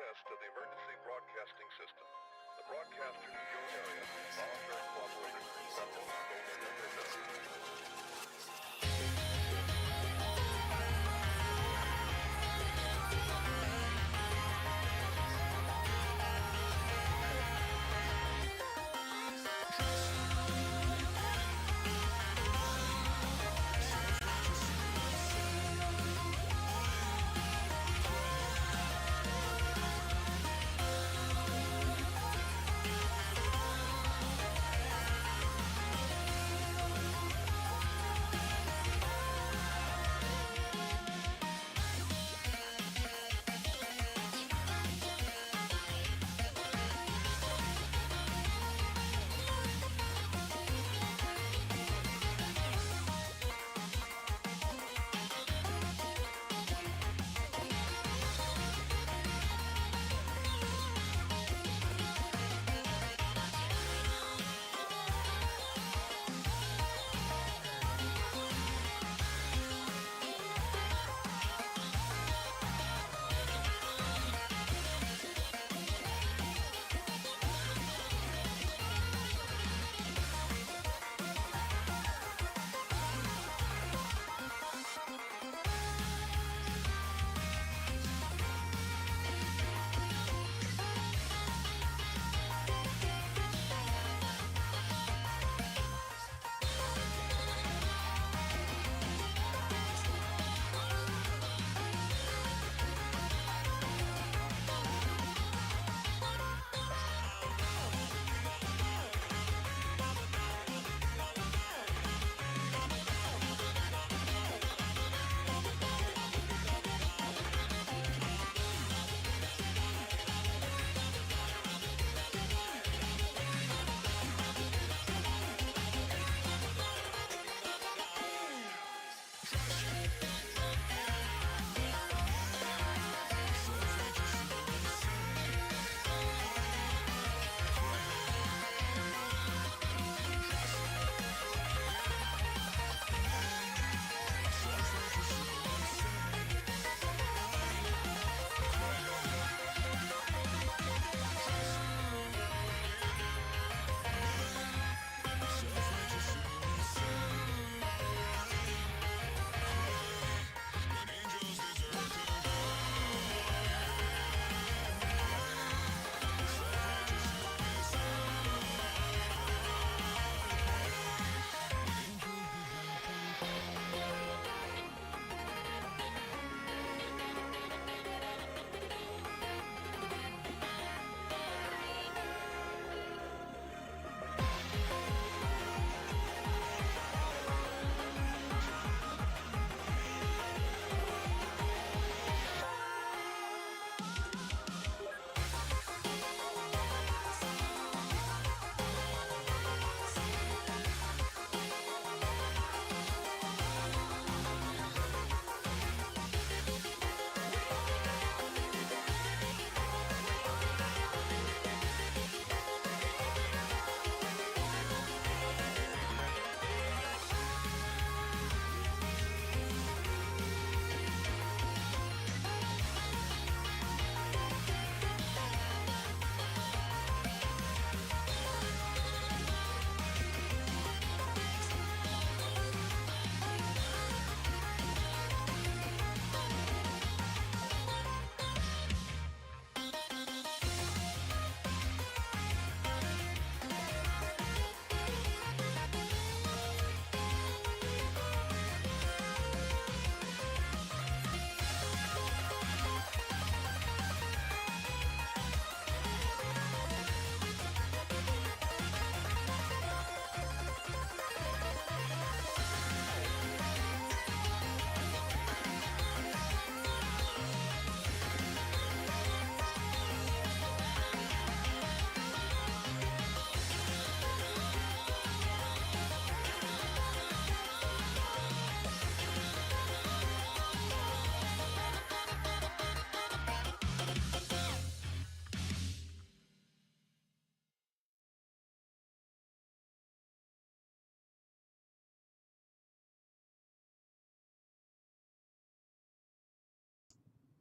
access to the emergency broadcasting system. The broadcasters in your area monitor and cooperate with rebels stolen their message.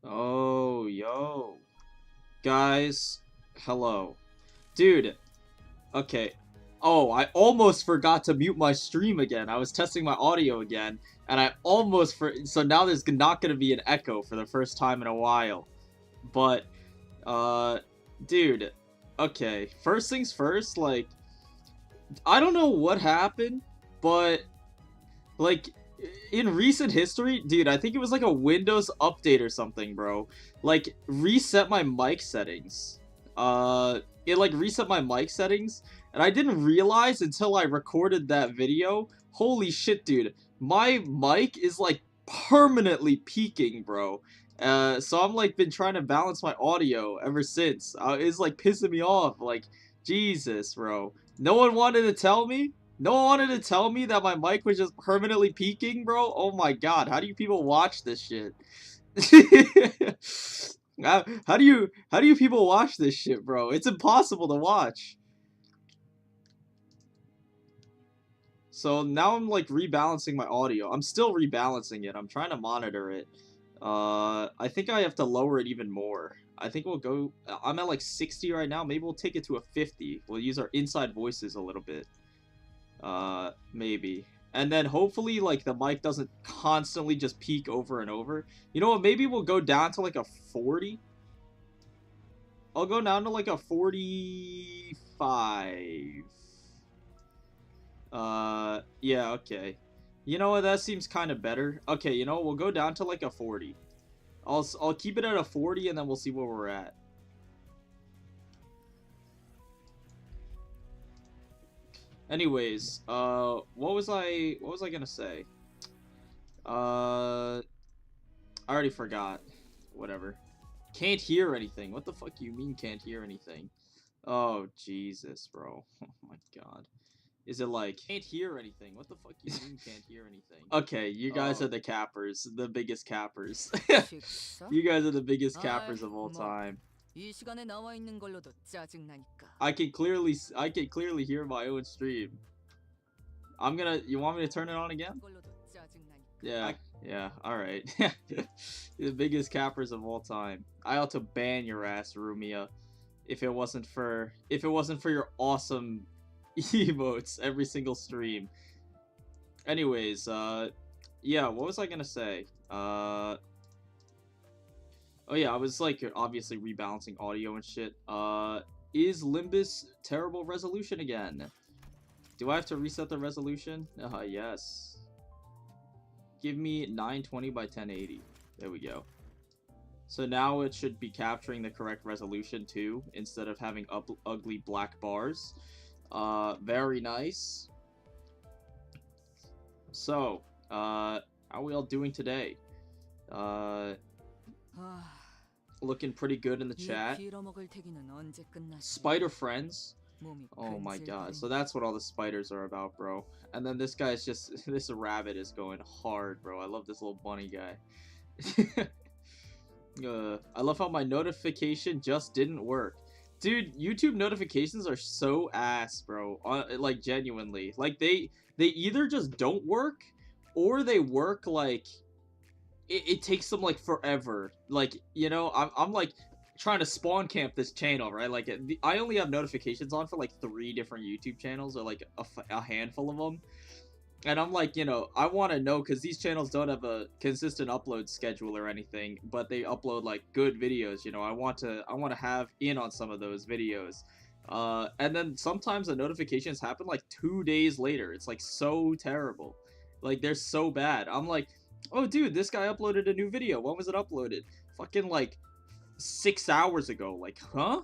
Oh, yo. Guys, hello. Dude, okay. Oh, I almost forgot to mute my stream again. I was testing my audio again, and I almost so now there's not gonna be an echo for the first time in a while. But, uh, dude, okay. First things first, like, I don't know what happened, but, like, in recent history, dude, I think it was like a Windows update or something, bro. Like, reset my mic settings. It like reset my mic settings, and I didn't realize until I recorded that video. Holy shit, dude. My mic is like permanently peaking, bro. So I'm like been trying to balance my audio ever since. It's like pissing me off. Like, Jesus, bro. No one wanted to tell me? No one wanted to tell me that my mic was just permanently peaking, bro? Oh my god, how do you people watch this shit? How do you people watch this shit, bro? It's impossible to watch. So now I'm like rebalancing my audio. I'm still rebalancing it. I'm trying to monitor it. I think I have to lower it even more. I think we'll go, I'm at like 60 right now. Maybe we'll take it to a 50. We'll use our inside voices a little bit. Maybe. And then hopefully, like, the mic doesn't constantly just peak over and over. You know what, maybe we'll go down to, like, a 40? I'll go down to, like, a 45. Yeah, okay. You know what, that seems kind of better. Okay, you know, we'll go down to, like, a 40. I'll keep it at a 40, and then we'll see where we're at. Anyways, what was I gonna say? I already forgot. Whatever. Can't hear anything. What the fuck you mean can't hear anything? Oh, Jesus, bro. Oh my god. Is it like, can't hear anything? What the fuck you mean can't hear anything? Okay, you guys are the cappers. The biggest cappers. You guys are the biggest cappers of all time. I can clearly hear my own stream. You want me to turn it on again? Yeah, yeah, alright. The biggest cappers of all time. I ought to ban your ass, Rumia, if it wasn't for your awesome emotes every single stream. Anyways, yeah, what was I gonna say? Oh yeah, I was like obviously rebalancing audio and shit. Is Limbus terrible resolution again? Do I have to reset the resolution? Yes. Give me 920 by 1080. There we go. So now it should be capturing the correct resolution too, instead of having ugly black bars. Very nice. So, how are we all doing today? Looking pretty good in the chat. Spider friends. Oh my god, so that's what all the spiders are about, bro. And then this guy's just, this rabbit is going hard, bro. I love this little bunny guy. I love how my notification just didn't work. Dude, YouTube notifications are so ass, bro. Like, genuinely. Like, they either just don't work, or they work, like, it takes them, like, forever. Like, you know, I'm like, trying to spawn camp this channel, right? Like, I only have notifications on for like 3 different YouTube channels, or like a handful of them, and I'm like, you know, I want to know, because these channels don't have a consistent upload schedule or anything, but they upload like good videos. You know, I want to have in on some of those videos, and then sometimes the notifications happen like 2 days later. It's like so terrible, like they're so bad. I'm like, oh dude, this guy uploaded a new video. When was it uploaded? Fucking like 6 hours ago. Like, huh?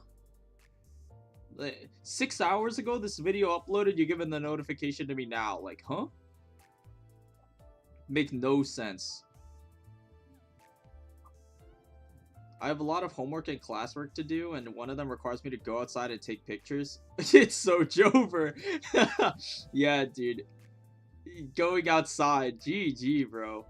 6 hours ago this video uploaded, you're giving the notification to me now. Like, huh? Makes no sense. I have a lot of homework and classwork to do, and one of them requires me to go outside and take pictures. It's so Jover. Yeah, dude. Going outside. GG, bro.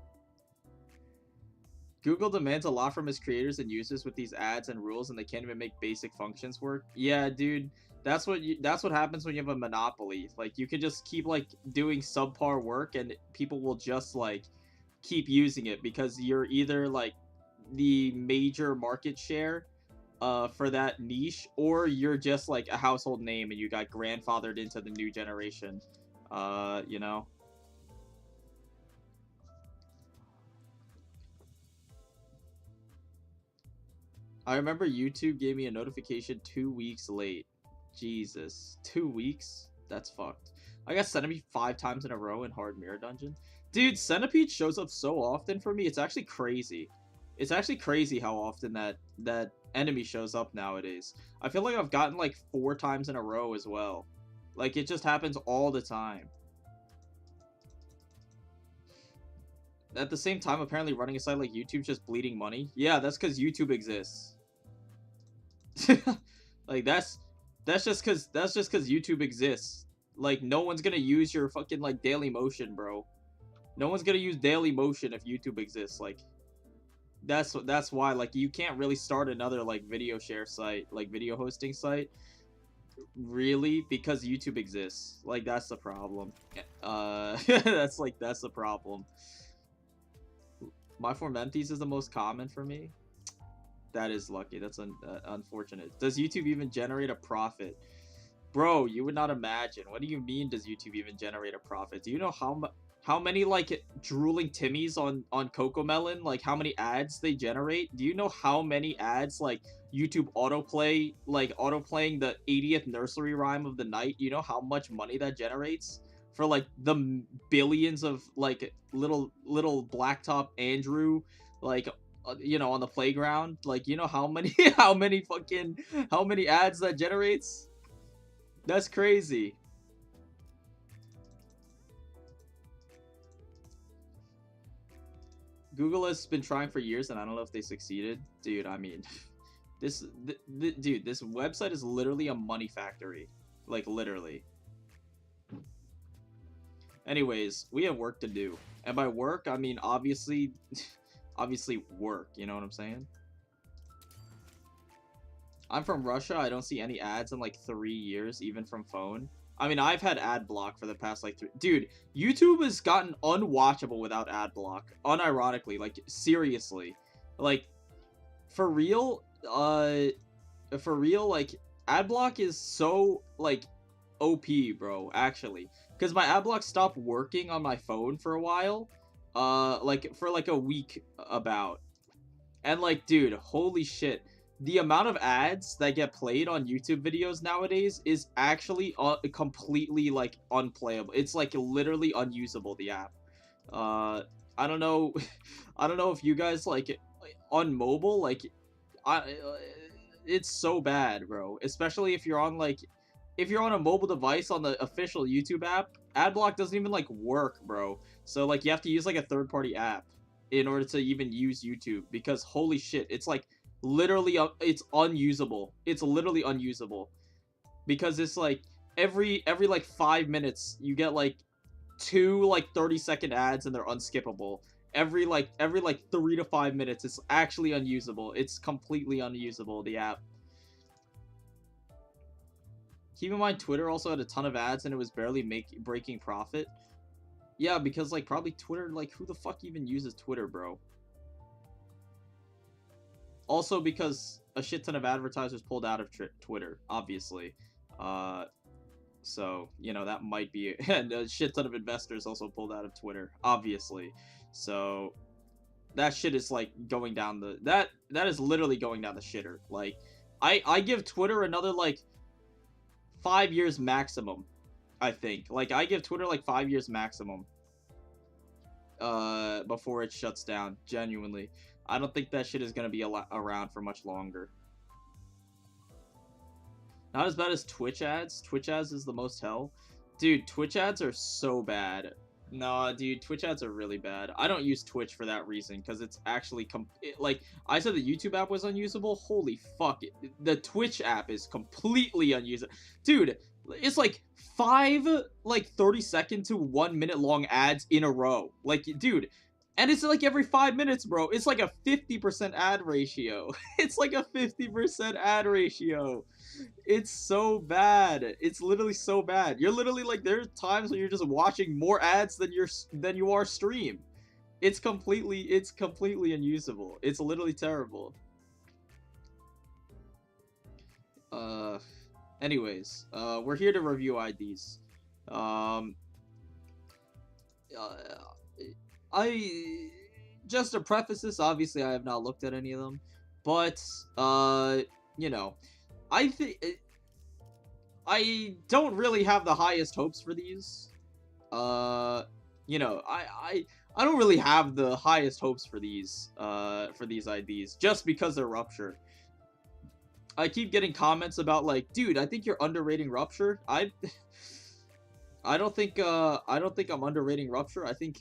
Google demands a lot from its creators and users with these ads and rules, and they can't even make basic functions work. Yeah, dude, that's what happens when you have a monopoly. Like, you can just keep like doing subpar work, and people will just like keep using it because you're either like the major market share, for that niche, or you're just like a household name and you got grandfathered into the new generation. You know. I remember YouTube gave me a notification 2 weeks late. Jesus, 2 weeks? That's fucked. I got Centipede 5 times in a row in Hard Mirror Dungeon. Dude, Centipede shows up so often for me, it's actually crazy. It's actually crazy how often that enemy shows up nowadays. I feel like I've gotten like 4 times in a row as well. Like, it just happens all the time. At the same time, apparently running a site like YouTube's just bleeding money. Yeah, that's because YouTube exists. Like, that's just because YouTube exists. Like, no one's gonna use your fucking, like, Daily Motion, bro. No one's gonna use Daily Motion if YouTube exists. Like, that's why, like, you can't really start another, like, video share site, like, video hosting site, really, because YouTube exists. Like, that's the problem. That's the problem. My Formentis is the most common for me. That is lucky. That's unfortunate. Does YouTube even generate a profit? Bro, you would not imagine. What do you mean, does YouTube even generate a profit? Do you know how many, like, drooling Timmies on Cocomelon, like, how many ads they generate? Do you know how many ads, like, YouTube autoplay, like, autoplaying the 80th nursery rhyme of the night? You know how much money that generates? For, like, the billions of, like, little blacktop Andrew, like, you know, on the playground. Like, you know how many how many ads that generates? That's crazy. Google has been trying for years, and I don't know if they succeeded. Dude, I mean, dude, this website is literally a money factory. Like, literally. Anyways, we have work to do. And by work, I mean, obviously work, you know what I'm saying? I'm from Russia. I don't see any ads in like 3 years, even from phone. I mean, I've had ad block for the past like 3... Dude, YouTube has gotten unwatchable without ad block. Unironically, like, seriously. Like, for real, like, ad block is so, like, OP, bro, actually. Because my ad block stopped working on my phone for a while. Like, for like a week about. And, like, dude, holy shit. The amount of ads that get played on YouTube videos nowadays is actually completely, like, unplayable. It's, like, literally unusable, the app. I don't know. I don't know if you guys, like, on mobile, like, it's so bad, bro. Especially if you're on, like, if you're on a mobile device on the official YouTube app, adblock doesn't even, like, work, bro. So, like, you have to use, like, a third-party app in order to even use YouTube. Because, holy shit, it's, like, literally, it's unusable. It's literally unusable. Because it's, like, every like, 5 minutes, you get, like, 2, like, 30-second ads, and they're unskippable. Every 3 to 5 minutes, it's actually unusable. It's completely unusable, the app. Keep in mind, Twitter also had a ton of ads, and it was barely breaking profit. Yeah, because, like, probably Twitter, like, who the fuck even uses Twitter, bro? Also because a shit ton of advertisers pulled out of Twitter, obviously. So, you know, that might be... And a shit ton of investors also pulled out of Twitter, obviously. So, that shit is, like, going down the... That is literally going down the shitter. Like, I give Twitter another, like, 5 years maximum, I think. Like, I give Twitter, like, 5 years maximum. Before it shuts down, genuinely. I don't think that shit is gonna be around for much longer. Not as bad as Twitch ads. Twitch ads is the most hell. Dude, Twitch ads are so bad. Nah, dude, Twitch ads are really bad. I don't use Twitch for that reason, because it's actually... like, I said the YouTube app was unusable. Holy fuck. The Twitch app is completely unusable. Dude, it's like 5, like, 30-second to 1 minute long ads in a row. Like, dude... And it's like every 5 minutes, bro. It's like a 50% ad ratio. It's like a 50% ad ratio. It's so bad. It's literally so bad. You're literally like, there's times when you're just watching more ads than you are stream. It's completely unusable. It's literally terrible. Anyways, we're here to review IDs. Um, uh, I just to preface this, obviously I have not looked at any of them, but you know, I think I don't really have the highest hopes for these. You know, I don't really have the highest hopes for these IDs just because they're Rupture. I keep getting comments about like, dude, I think you're underrating Rupture. I don't think I'm underrating Rupture. I think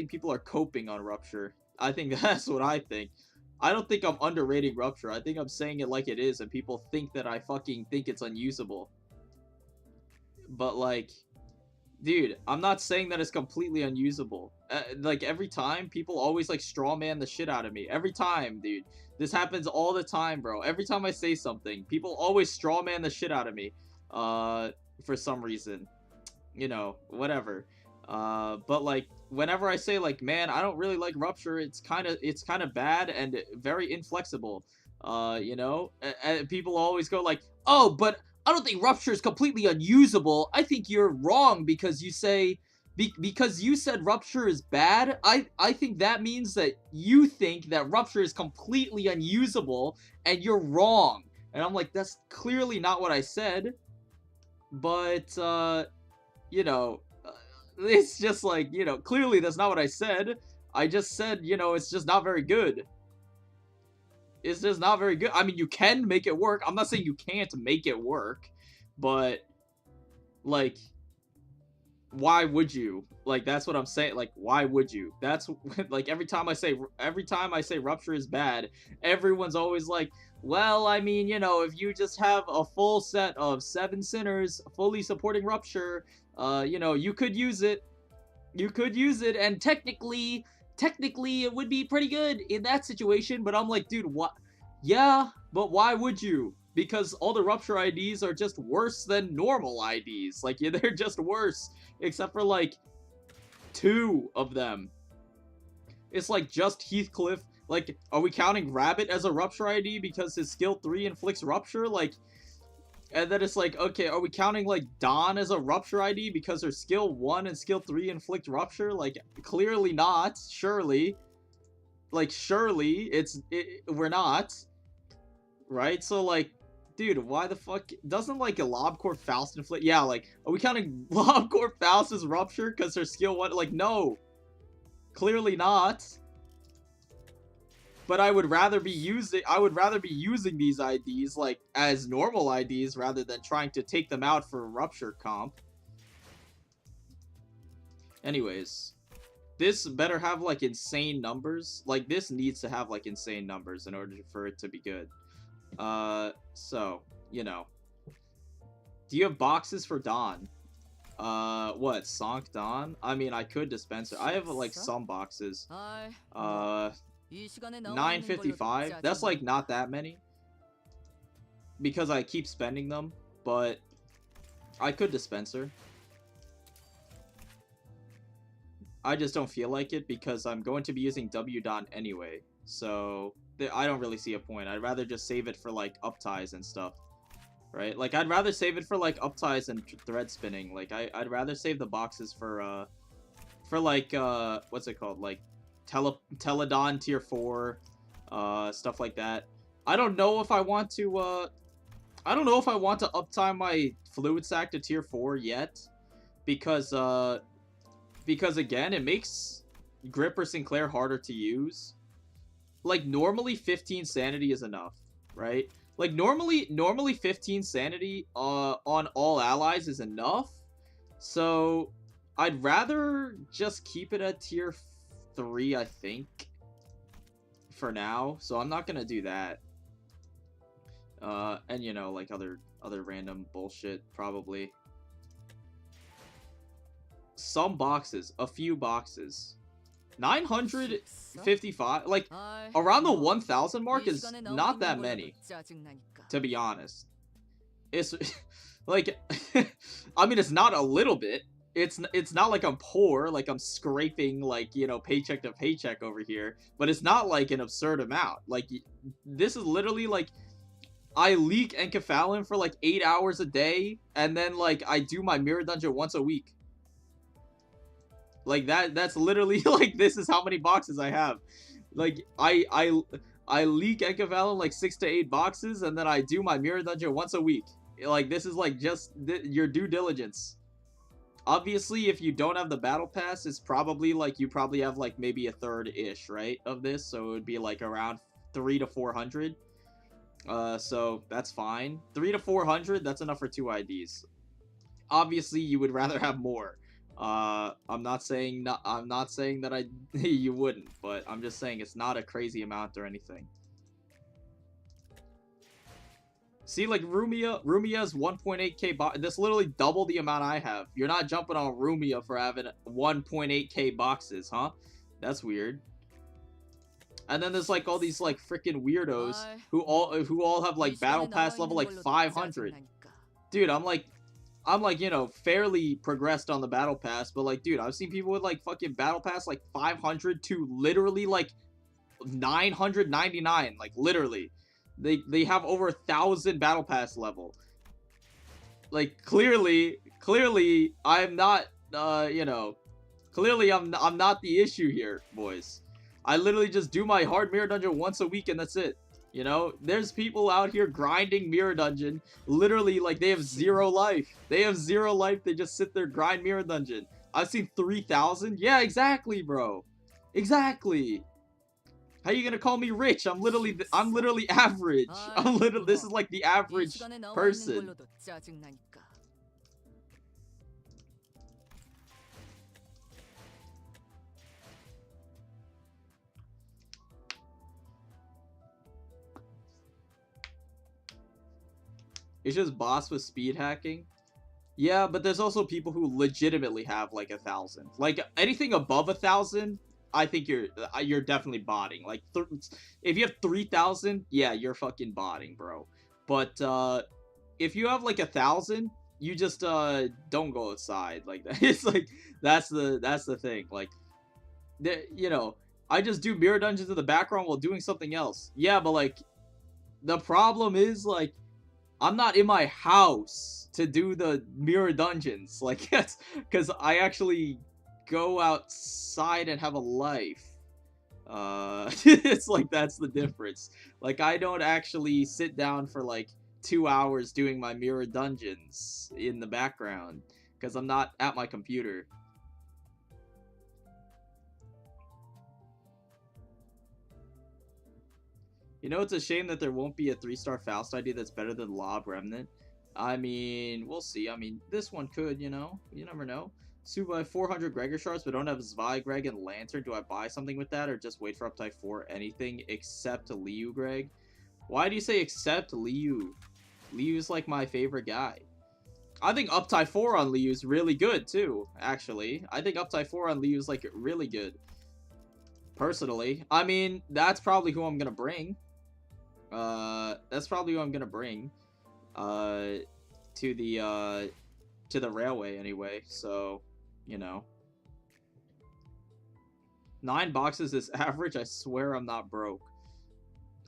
people are coping on Rupture. I think that's what I think. I don't think I'm underrating Rupture. I think I'm saying it like it is, and people think that I fucking think it's unusable. But like, dude, I'm not saying that it's completely unusable. Like every time, people always like strawman the shit out of me. Every time, dude. This happens all the time, bro. Every time I say something, people always strawman the shit out of me. For some reason. You know, whatever. But like, whenever I say like, man, I don't really like Rupture, it's kind of bad and very inflexible. You know, and people always go like, oh, but I don't think Rupture is completely unusable. I think you're wrong because you say, because you said Rupture is bad. I think that means that you think that Rupture is completely unusable, and you're wrong. And I'm like, that's clearly not what I said. But you know, it's just like, you know, clearly that's not what I said. I just said, you know, it's just not very good. It's just not very good. I mean, you can make it work. I'm not saying you can't make it work, but like, why would you? Like, that's what I'm saying. Like, why would you? That's like every time I say Rupture is bad, everyone's always like, well, I mean, you know, if you just have a full set of 7 sinners fully supporting Rupture, you know, you could use it. You could use it, and technically it would be pretty good in that situation. But I'm like, dude, what? Yeah, but why would you? Because all the Rupture IDs are just worse than normal IDs. Like, yeah, they're just worse, except for like 2 of them. It's like just Heathcliff. Like, are we counting Rabbit as a Rupture ID because his skill 3 inflicts Rupture? Like, and then it's like, okay, are we counting like Dawn as a Rupture ID because her skill 1 and skill 3 inflict Rupture? Like, clearly not. Surely. Like, surely we're not. Right? So like, dude, why the fuck doesn't like a Lobcore Faust inflict? Yeah, like, are we counting Lobcore Faust as Rupture because her skill 1? Like, no. Clearly not. But I would rather be using these IDs like as normal IDs rather than trying to take them out for a Rupture comp. Anyways, this better have like insane numbers. Like, this needs to have like insane numbers in order for it to be good. So, you know. Do you have boxes for Dawn? What? Sonk Dawn? I mean, I could dispense it. I have like some boxes. 955. That's like not that many because I keep spending them, but I could dispense her. I just don't feel like it because I'm going to be using W Dawn anyway, so I don't really see a point. I'd rather just save it for like up ties and stuff, right? Like, I'd rather save it for like up ties and thread spinning. Like, I'd rather save the boxes for like what's it called, like Teledon tier 4, stuff like that. I don't know if I want to uptime my fluid sack to tier 4 yet, because again, it makes Gripper Sinclair harder to use. Like, normally 15 sanity is enough, right? Like, normally 15 sanity on all allies is enough. So I'd rather just keep it at tier 3, I think, for now. So I'm not gonna do that. And you know, like other random bullshit probably. Some boxes, a few boxes. 955, like around the 1,000 mark is not that many, to be honest. It's like, I mean, it's not a little bit. It's not like I'm poor, like I'm scraping, like, you know, paycheck to paycheck over here, but it's not like an absurd amount. Like, this is literally like I leak enkephalin for like 8 hours a day, and then like I do my mirror dungeon once a week. Like that's literally like this is how many boxes I have. Like I leak enkephalin like 6 to 8 boxes, and then I do my mirror dungeon once a week. Like this is like just your due diligence. Obviously, if you don't have the battle pass, it's probably like you probably have like maybe a third ish, right, of this, so it would be like around 300 to 400. So that's fine. 300 to 400, that's enough for 2 IDs. Obviously, you would rather have more. I'm not saying that you wouldn't, but I'm just saying it's not a crazy amount or anything. See, like, Rumia's 1.8k this literally double the amount I have. You're not jumping on Rumia for having 1.8k boxes, huh? That's weird. And then there's, like, all these, like, freaking weirdos who all have, like, battle pass level, like, 500. Dude, I'm like, you know, fairly progressed on the battle pass, but, like, dude, I've seen people with, like, fucking battle pass, like, 500 to literally, like, 999, like, literally. They have over 1,000 battle pass level. Like clearly I'm not you know, clearly I'm not the issue here, boys. I literally just do my hard mirror dungeon once a week and that's it. You know, there's people out here grinding mirror dungeon, literally like they have 0 life. They have 0 life, they just sit there grind mirror dungeon. I've seen 3,000. Yeah, exactly, bro. Exactly. How you gonna call me rich? I'm literally average. This is like the average person. It's just boss with speed hacking. Yeah, but there's also people who legitimately have like 1,000. Like anything above 1,000, I think you're definitely botting. Like if you have 3,000, yeah, you're fucking botting, bro. But if you have like 1,000, you just don't go outside like that. It's like that's the thing. Like you know, I just do mirror dungeons in the background while doing something else. Yeah, but like the problem is like I'm not in my house to do the mirror dungeons. Like that's because I actually go outside and have a life. It's like that's the difference. Like I don't actually sit down for like 2 hours doing my mirror dungeons in the background because I'm not at my computer. You know, it's a shame that there won't be a 3-star Faust ID that's better than Lob Remnant. I mean, we'll see. I mean, this one could, you know. You never know. So buy 400 Gregor shards, but don't have Zwei, Greg, and Lantern. Do I buy something with that, or just wait for Uptype 4? Anything except Liu, Greg? Why do you say except Liu? Liu's like my favorite guy. I think Uptype 4 on Liu is really good, too, actually. I think Uptype 4 on Liu is, like, really good. Personally. I mean, that's probably who I'm gonna bring. That's probably who I'm gonna bring. To the railway anyway, so, you know. 9 boxes is average, I swear I'm not broke.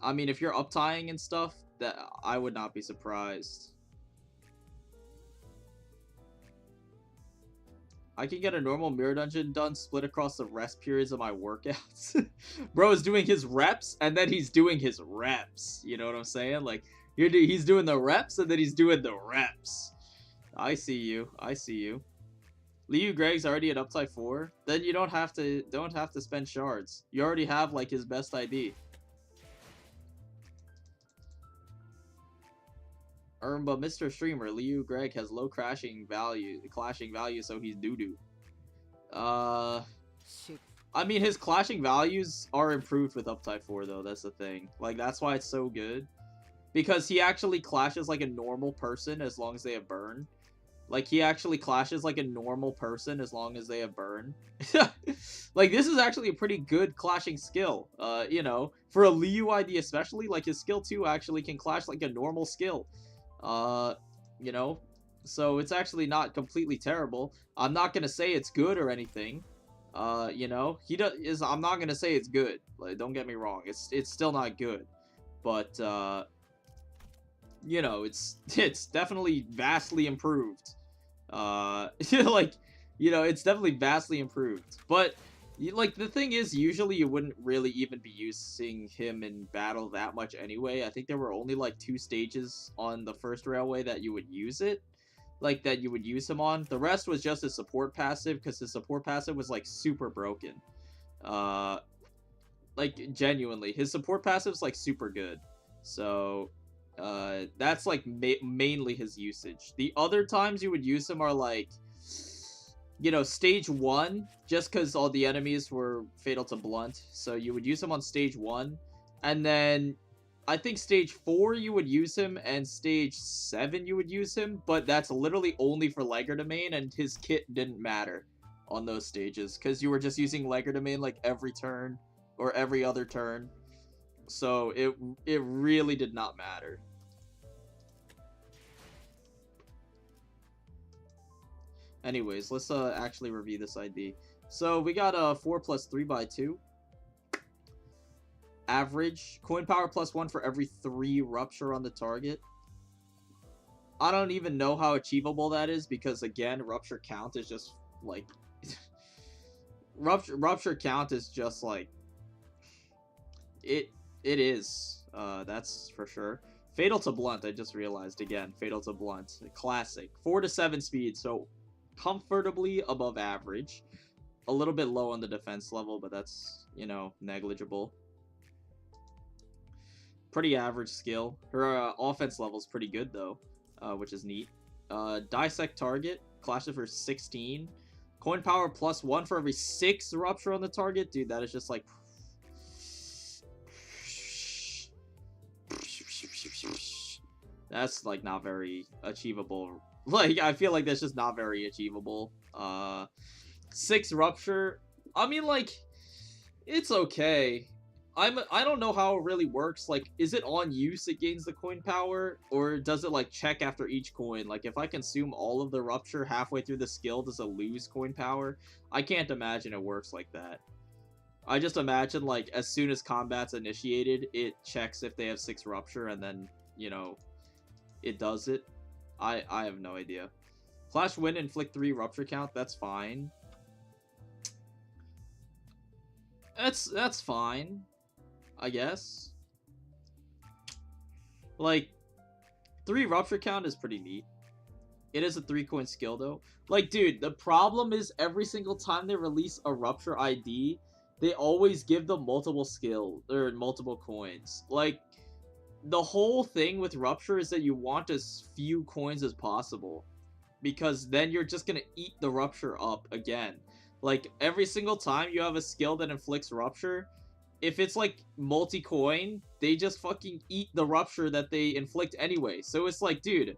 I mean, if you're uptying and stuff, that I would not be surprised. I can get a normal mirror dungeon done split across the rest periods of my workouts. Bro is doing his reps, and then he's doing his reps. You know what I'm saying? Like, he's doing the reps, and then he's doing the reps. I see you. I see you. Liu Greg's already at Uptype 4. Then you don't have to spend shards. You already have, like, his best ID. But Mr. Streamer, Liu Greg has low clashing value, so he's doo-doo. I mean, his clashing values are improved with Uptype 4, though. That's the thing. Like, that's why it's so good. Because he actually clashes like a normal person as long as they have burn. Like, he actually clashes like a normal person as long as they have burn. Like, this is actually a pretty good clashing skill. You know, for a Liu ID especially, like, his skill 2 actually can clash like a normal skill. You know, so it's actually not completely terrible. I'm not gonna say it's good or anything. You know, I'm not gonna say it's good. Like, don't get me wrong, it's still not good. But you know, it's definitely vastly improved. Like, you know, it's definitely vastly improved. But like, the thing is, usually you wouldn't really even be using him in battle that much anyway. I think there were only like 2 stages on the first railway that you would use it. Like, that you would use him on. The rest was just his support passive, because his support passive was, like, super broken. Like, genuinely. His support passive's, like, super good. So, that's, like, mainly his usage. The other times you would use him are, like, you know, stage 1, just because all the enemies were fatal to blunt. So you would use him on stage 1, and then I think stage 4 you would use him, and stage 7 you would use him, but that's literally only for Legerdemain, and his kit didn't matter on those stages, because you were just using Legerdemain like every turn, or every other turn. So it really did not matter. Anyways, let's actually review this ID. So we got a 4 plus 3x2. Average. Coin power plus 1 for every 3 rupture on the target. I don't even know how achievable that is, because again, rupture count is just like rupture count is just like it is. That's for sure. Fatal to blunt, I just realized again. Fatal to blunt. Classic. 4 to 7 speed, so comfortably above average. A little bit low on the defense level, but that's, you know, negligible. Pretty average skill. Her offense level is pretty good, though, which is neat. Dissect target. Clashes for 16. Coin power plus 1 for every 6 rupture on the target. Dude, that is just like... That's, like, not very achievable. Like, I feel like that's just not very achievable. 6 rupture. I mean, like, it's okay. I don't know how it really works. Like, is it on use it gains the coin power? Or does it, like, check after each coin? Like, if I consume all of the rupture halfway through the skill, does it lose coin power? I can't imagine it works like that. I just imagine, like, as soon as combat's initiated, it checks if they have 6 rupture, and then, you know, it does it. I have no idea. Flash win, inflict 3 rupture count, that's fine. That's fine, I guess. Like, 3 rupture count is pretty neat. It is a 3-coin skill, though. Like, dude, the problem is every single time they release a rupture ID, they always give them multiple skill, or multiple coins. Like, the whole thing with rupture is that you want as few coins as possible, because then you're just gonna eat the rupture up again. Like, every single time you have a skill that inflicts rupture, if it's like multi-coin, they just fucking eat the rupture that they inflict anyway. So it's like, dude,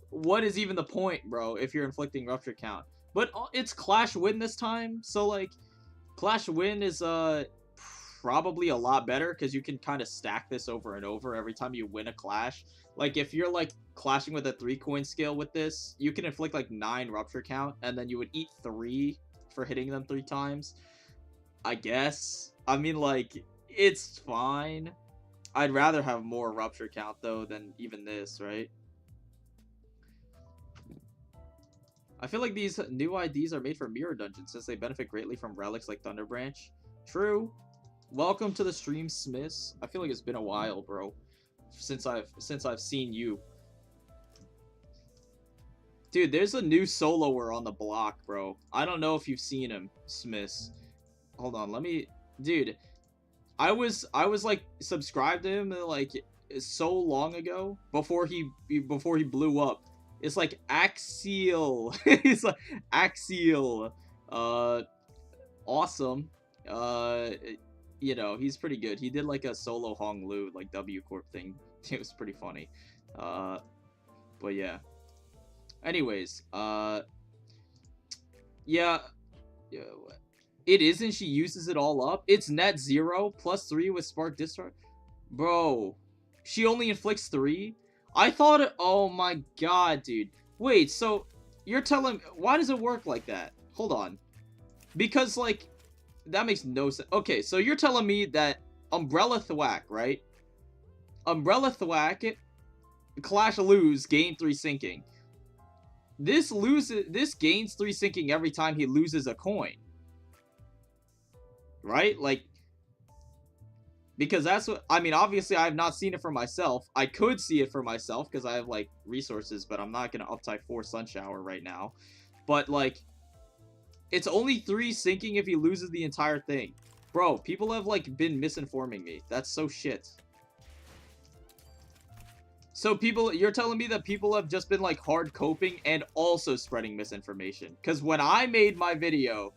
what is even the point, bro, if you're inflicting rupture count? But it's Clash Win this time, so like, Clash Win is probably a lot better, because you can kind of stack this over and over every time you win a clash. Like, if you're like clashing with a 3-coin skill with this, you can inflict like 9 rupture count, and then you would eat 3 for hitting them 3 times, I guess. I mean, like, it's fine. I'd rather have more rupture count, though, than even this, right? I feel like these new IDs are made for mirror dungeons, since they benefit greatly from relics like Thunder Branch. True. Welcome to the stream, Smiths. I feel like it's been a while, bro, since I've seen you. Dude, there's a new soloer on the block, bro. I don't know if you've seen him, Smiths. Hold on, let me... Dude, I was like subscribed to him like so long ago, before he blew up. It's like Axial. It's like Axial. Awesome. You know, he's pretty good. He did like a solo Hong Lu, like W Corp thing. It was pretty funny. But yeah. Anyways, yeah. It isn't. She uses it all up. It's net 0 plus 3 with Spark Discharge. Bro, she only inflicts 3? I thought it... Oh my god, dude. Wait, so you're telling... Why does it work like that? Hold on. Because, like, that makes no sense. Okay, so you're telling me that Umbrella Thwack, right? Umbrella Thwack... Clash lose, gain 3 sinking. This gains 3 sinking every time he loses a coin. Right? Like, because that's what, I mean, obviously I have not seen it for myself. I could see it for myself because I have, like, resources, but I'm not going to uptype 4 Sun Shower right now. But, like, it's only 3 sinking if he loses the entire thing. Bro, people have, like, been misinforming me. That's so shit. So people, you're telling me that people have just been, like, hard coping and also spreading misinformation. Because when I made my video,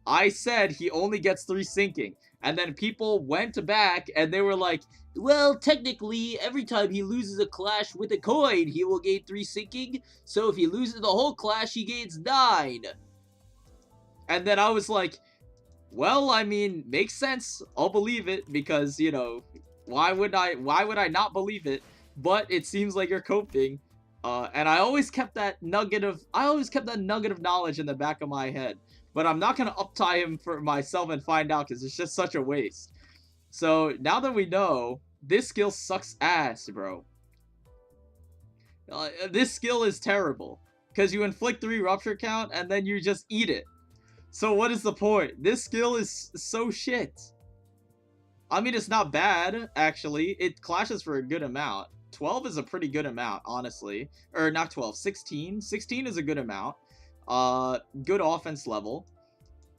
I said he only gets 3 sinking. And then people went back and they were like, well, technically, every time he loses a clash with a coin, he will gain 3 sinking. So if he loses the whole clash, he gains 9. And then I was like, well, I mean, makes sense. I'll believe it because, you know, why would I not believe it? But it seems like you're coping. And I always kept that nugget of knowledge in the back of my head. But I'm not gonna uptie him for myself and find out because it's just such a waste. So now that we know, this skill sucks ass, bro. This skill is terrible because you inflict 3 rupture count and then you just eat it. So what is the point? This skill is so shit. I mean, it's not bad, actually. It clashes for a good amount. 12 is a pretty good amount, honestly. Or not 12, 16. 16 is a good amount. Good offense level.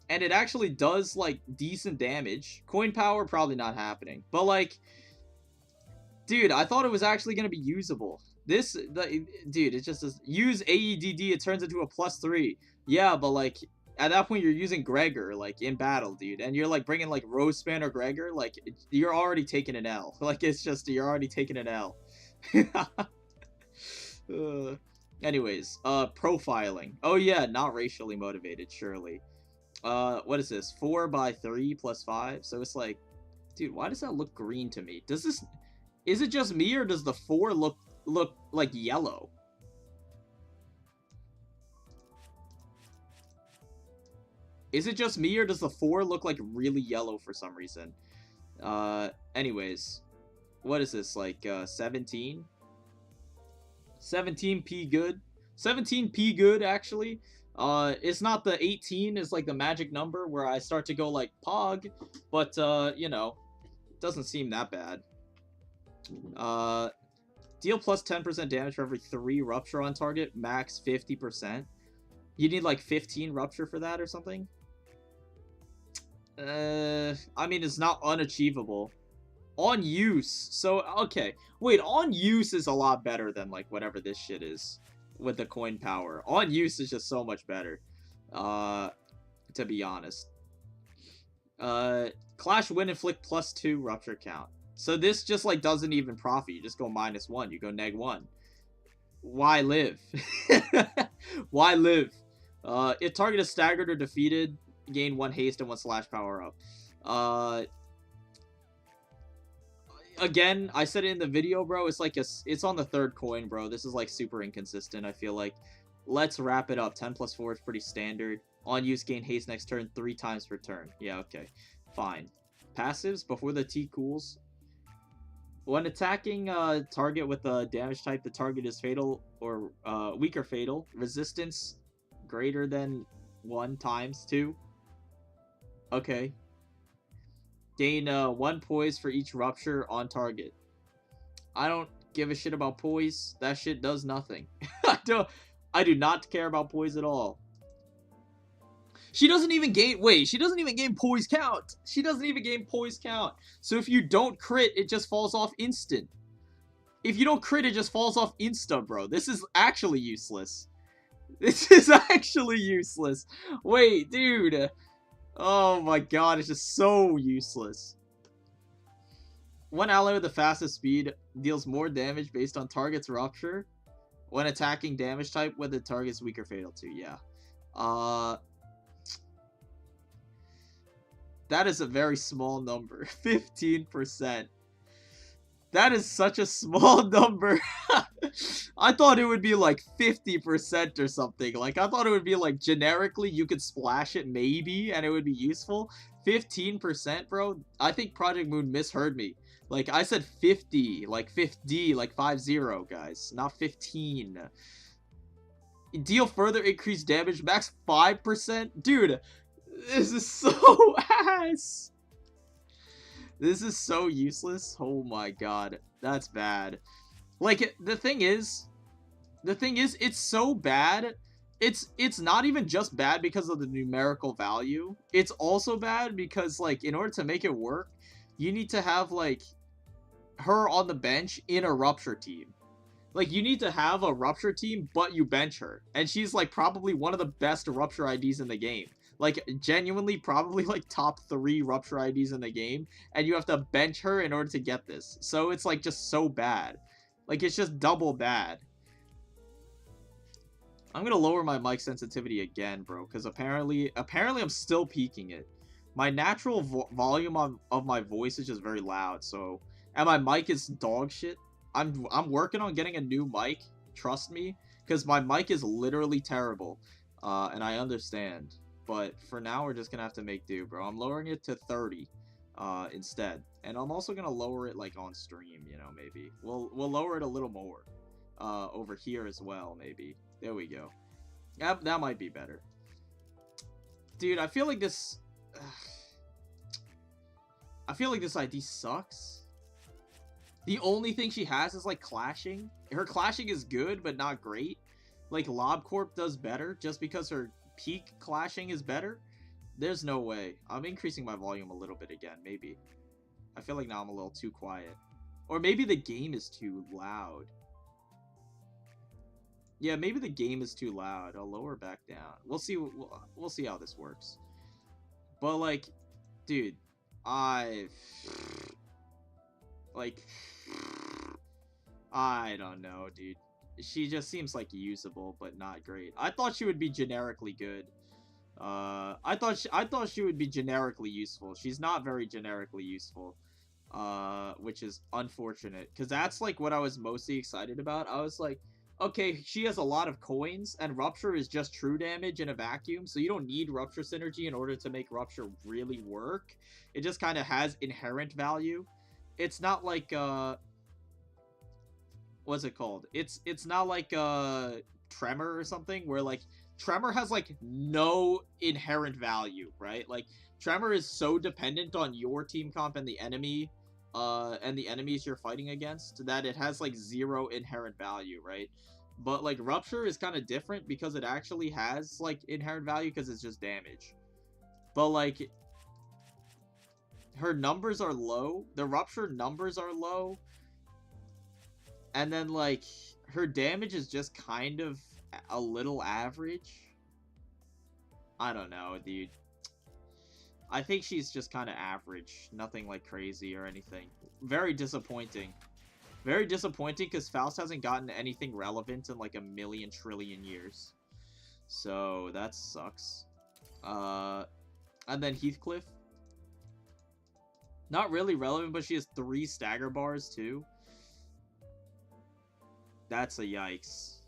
And it actually does, like, decent damage. Coin power, probably not happening. But, like, dude, I thought it was actually going to be usable. Dude, it just is. Use AEDD, it turns into a +3. Yeah, but, like, at that point, you're using Gregor, like, in battle, dude. And you're, like, bringing, like, Rosespan or Gregor. Like, you're already taking an L. Like, it's just, you're already taking an L. Anyways, profiling. Oh, yeah, not racially motivated, surely. What is this? 4 by 3 plus 5? So it's like, dude, why does that look green to me? Is it just me, or does the 4 look like yellow? Is it just me, or does the 4 look like really yellow for some reason? Anyways. What is this, like, 17? 17p good? 17p good, actually. It's not the 18 is, like, the magic number where I start to go, like, Pog. But, you know, it doesn't seem that bad. Deal plus 10% damage for every 3 rupture on target. Max 50%. You need, like, 15 rupture for that or something? I mean, it's not unachievable. On use. So, okay. Wait, on use is a lot better than, like, whatever this shit is with the coin power. On use is just so much better. To be honest. Clash win inflict +2 rupture count. So this just, like, doesn't even profit. You just go -1. You go -1. Why live? Why live? If target is staggered or defeated, gain 1 haste and 1 slash power up. Again, I said it in the video, bro. It's like it's on the 3rd coin, bro. This is, like, super inconsistent, I feel like. Let's wrap it up. 10 plus 4 is pretty standard. On use, gain haste next turn 3 times per turn. Yeah, okay. Fine. Passives before the T cools. When attacking target with a damage type, the target is fatal or weak or fatal. Resistance greater than 1 times 2. Okay. Gain 1 poise for each rupture on target. I don't give a shit about poise. That shit does nothing. I do not care about poise at all. She doesn't even gain... Wait, she doesn't even gain poise count. She doesn't even gain poise count. So if you don't crit, it just falls off instant. If you don't crit, it just falls off insta, bro. This is actually useless. This is actually useless. Wait, dude. Oh my god, it's just so useless. One ally with the fastest speed deals more damage based on target's rupture when attacking damage type with the target's weak or fatal to. Yeah. That is a very small number. 15%. That is such a small number. I thought it would be like 50% or something. Like, I thought it would be like generically you could splash it maybe and it would be useful. 15%, bro? I think Project Moon misheard me. Like, I said 50, like 50, like 50, guys, not 15. Deal further increased damage, max 5%? Dude, this is so ass. This is so useless. Oh my god, that's bad. Like, the thing is, it's so bad. It's not even just bad because of the numerical value. It's also bad because, like, in order to make it work, you need to have, like, her on the bench in a Rupture team. Like, you need to have a Rupture team, but you bench her. And she's, like, probably one of the best Rupture IDs in the game. Like, genuinely, probably, like, top 3 Rupture IDs in the game. And you have to bench her in order to get this. So it's, like, just so bad. Like, it's just double bad. I'm gonna lower my mic sensitivity again, bro. Because apparently I'm still peaking it. My natural volume of my voice is just very loud, so... And my mic is dog shit. I'm working on getting a new mic, trust me, because my mic is literally terrible, and I understand. But for now, we're just gonna have to make do, bro. I'm lowering it to 30 instead, and I'm also gonna lower it like on stream, you know, maybe. We'll lower it a little more over here as well, maybe. There we go. That might be better. Dude, I feel like this... I feel like this ID sucks. The only thing she has is, like, clashing. Her clashing is good, but not great. Like, LobCorp does better just because her peak clashing is better. There's no way. I'm increasing my volume a little bit again, maybe. I feel like now I'm a little too quiet. Or maybe the game is too loud. Yeah, maybe the game is too loud. I'll lower back down. We'll see how this works. But, like, dude, like, I don't know, dude. She just seems like usable, but not great. I thought she would be generically good. I thought she would be generically useful. She's not very generically useful, which is unfortunate, because that's like what I was mostly excited about. I was like, okay, she has a lot of coins, and Rupture is just true damage in a vacuum, so you don't need Rupture synergy in order to make Rupture really work. It just kind of has inherent value. It's not like, what's it called? It's not like, Tremor or something, where, like, Tremor has, like, no inherent value, right? Like, Tremor is so dependent on your team comp and the enemy, and the enemies you're fighting against, that it has, like, 0 inherent value, right? But, like, Rupture is kind of different because it actually has, like, inherent value because it's just damage. But, like, her numbers are low. The Rupture numbers are low. And then, like, her damage is just kind of a little average. I don't know, dude. I think she's just kind of average. Nothing, like, crazy or anything. Very disappointing. Very disappointing because Faust hasn't gotten anything relevant in, like, a million trillion years. So, that sucks. And then Heathcliff. Not really relevant, but she has 3 stagger bars, too. That's a yikes.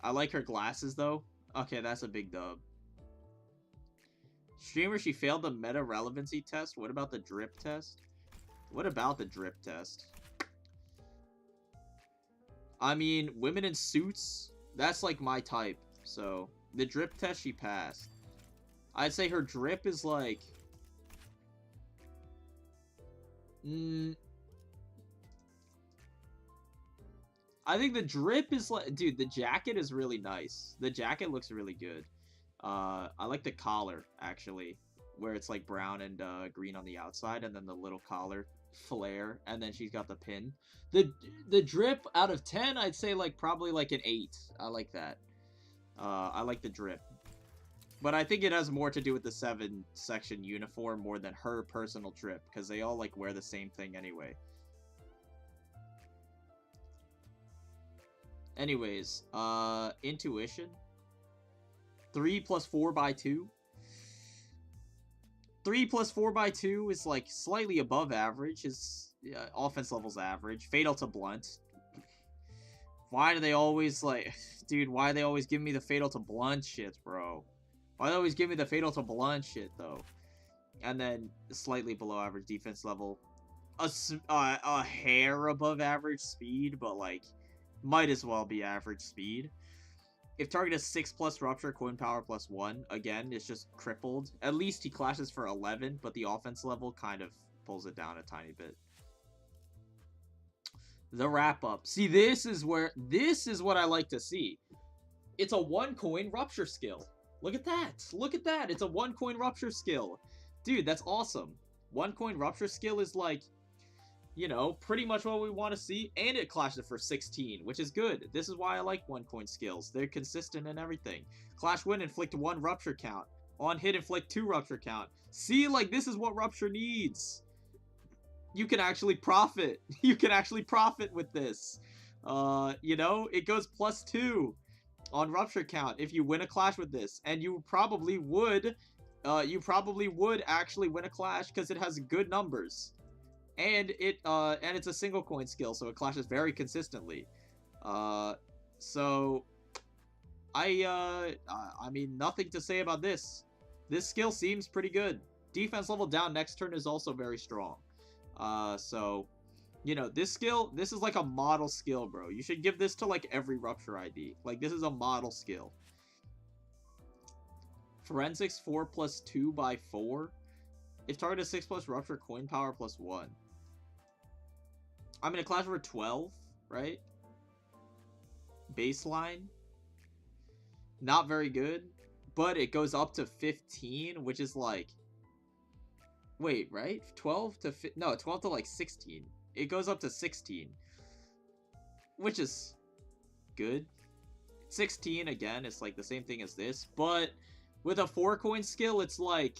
I like her glasses, though. Okay, that's a big dub. Streamer, she failed the meta relevancy test. What about the drip test? What about the drip test? I mean, women in suits, that's like my type. So, the drip test she passed. I'd say her drip is like... I think the drip is like... Dude, the jacket is really nice. The jacket looks really good. I like the collar, actually, where it's like brown and green on the outside, and then the little collar flare, and then she's got the pin. The drip, out of 10, I'd say like probably like an 8. I like that. I like the drip. But I think it has more to do with the 7-section uniform more than her personal drip, because they all like wear the same thing anyway. Anyways, intuition. 3 plus 4 by 2. 3 plus 4 by 2 is like slightly above average. His offense level's average. Fatal to blunt. Why do they always like... Dude, why do they always give me the fatal to blunt shit, bro? Why do they always give me the fatal to blunt shit, though? And then slightly below average defense level. a hair above average speed, but like might as well be average speed. If target is 6+ Rupture, coin power +1, again, it's just crippled. At least he clashes for 11, but the offense level kind of pulls it down a tiny bit. The wrap-up. See, this is what I like to see. It's a 1-coin Rupture skill. Look at that. Look at that. It's a 1-coin Rupture skill. Dude, that's awesome. 1-coin Rupture skill is like, you know, pretty much what we want to see. And it clashes for 16, which is good. This is why I like 1-coin skills. They're consistent and everything. Clash win, inflict 1 Rupture count. On hit, inflict 2 Rupture count. See, like, this is what Rupture needs. You can actually profit. You can actually profit with this. You know, it goes +2 on Rupture count if you win a clash with this. And you probably would actually win a clash because it has good numbers. And it's a single coin skill, so it clashes very consistently. So I mean, nothing to say about this. This skill seems pretty good. Defense level down next turn is also very strong. So, you know, this is like a model skill, bro. You should give this to like every Rupture ID. Like, this is a model skill. Forensics 4+2 by 4. If target is 6+ Rupture, coin power +1. I'm in a clash for 12, right? Baseline. Not very good. But it goes up to 15, which is like... Wait, right? 12 to... No, 12 to like 16. It goes up to 16. Which is good. 16, again, it's like the same thing as this. But with a 4-coin skill, it's like...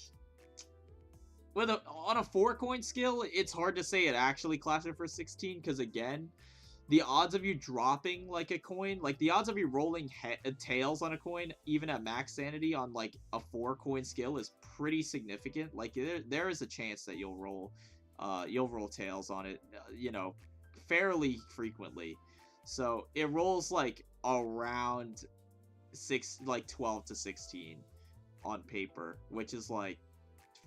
On a 4-coin skill, it's hard to say it actually clashes for 16, because again, the odds of you dropping like a coin, like the odds of you rolling tails on a coin, even at max sanity on like a 4-coin skill, is pretty significant. Like there is a chance that you'll roll tails on it, you know, fairly frequently. So it rolls like around 12 to 16 on paper, which is like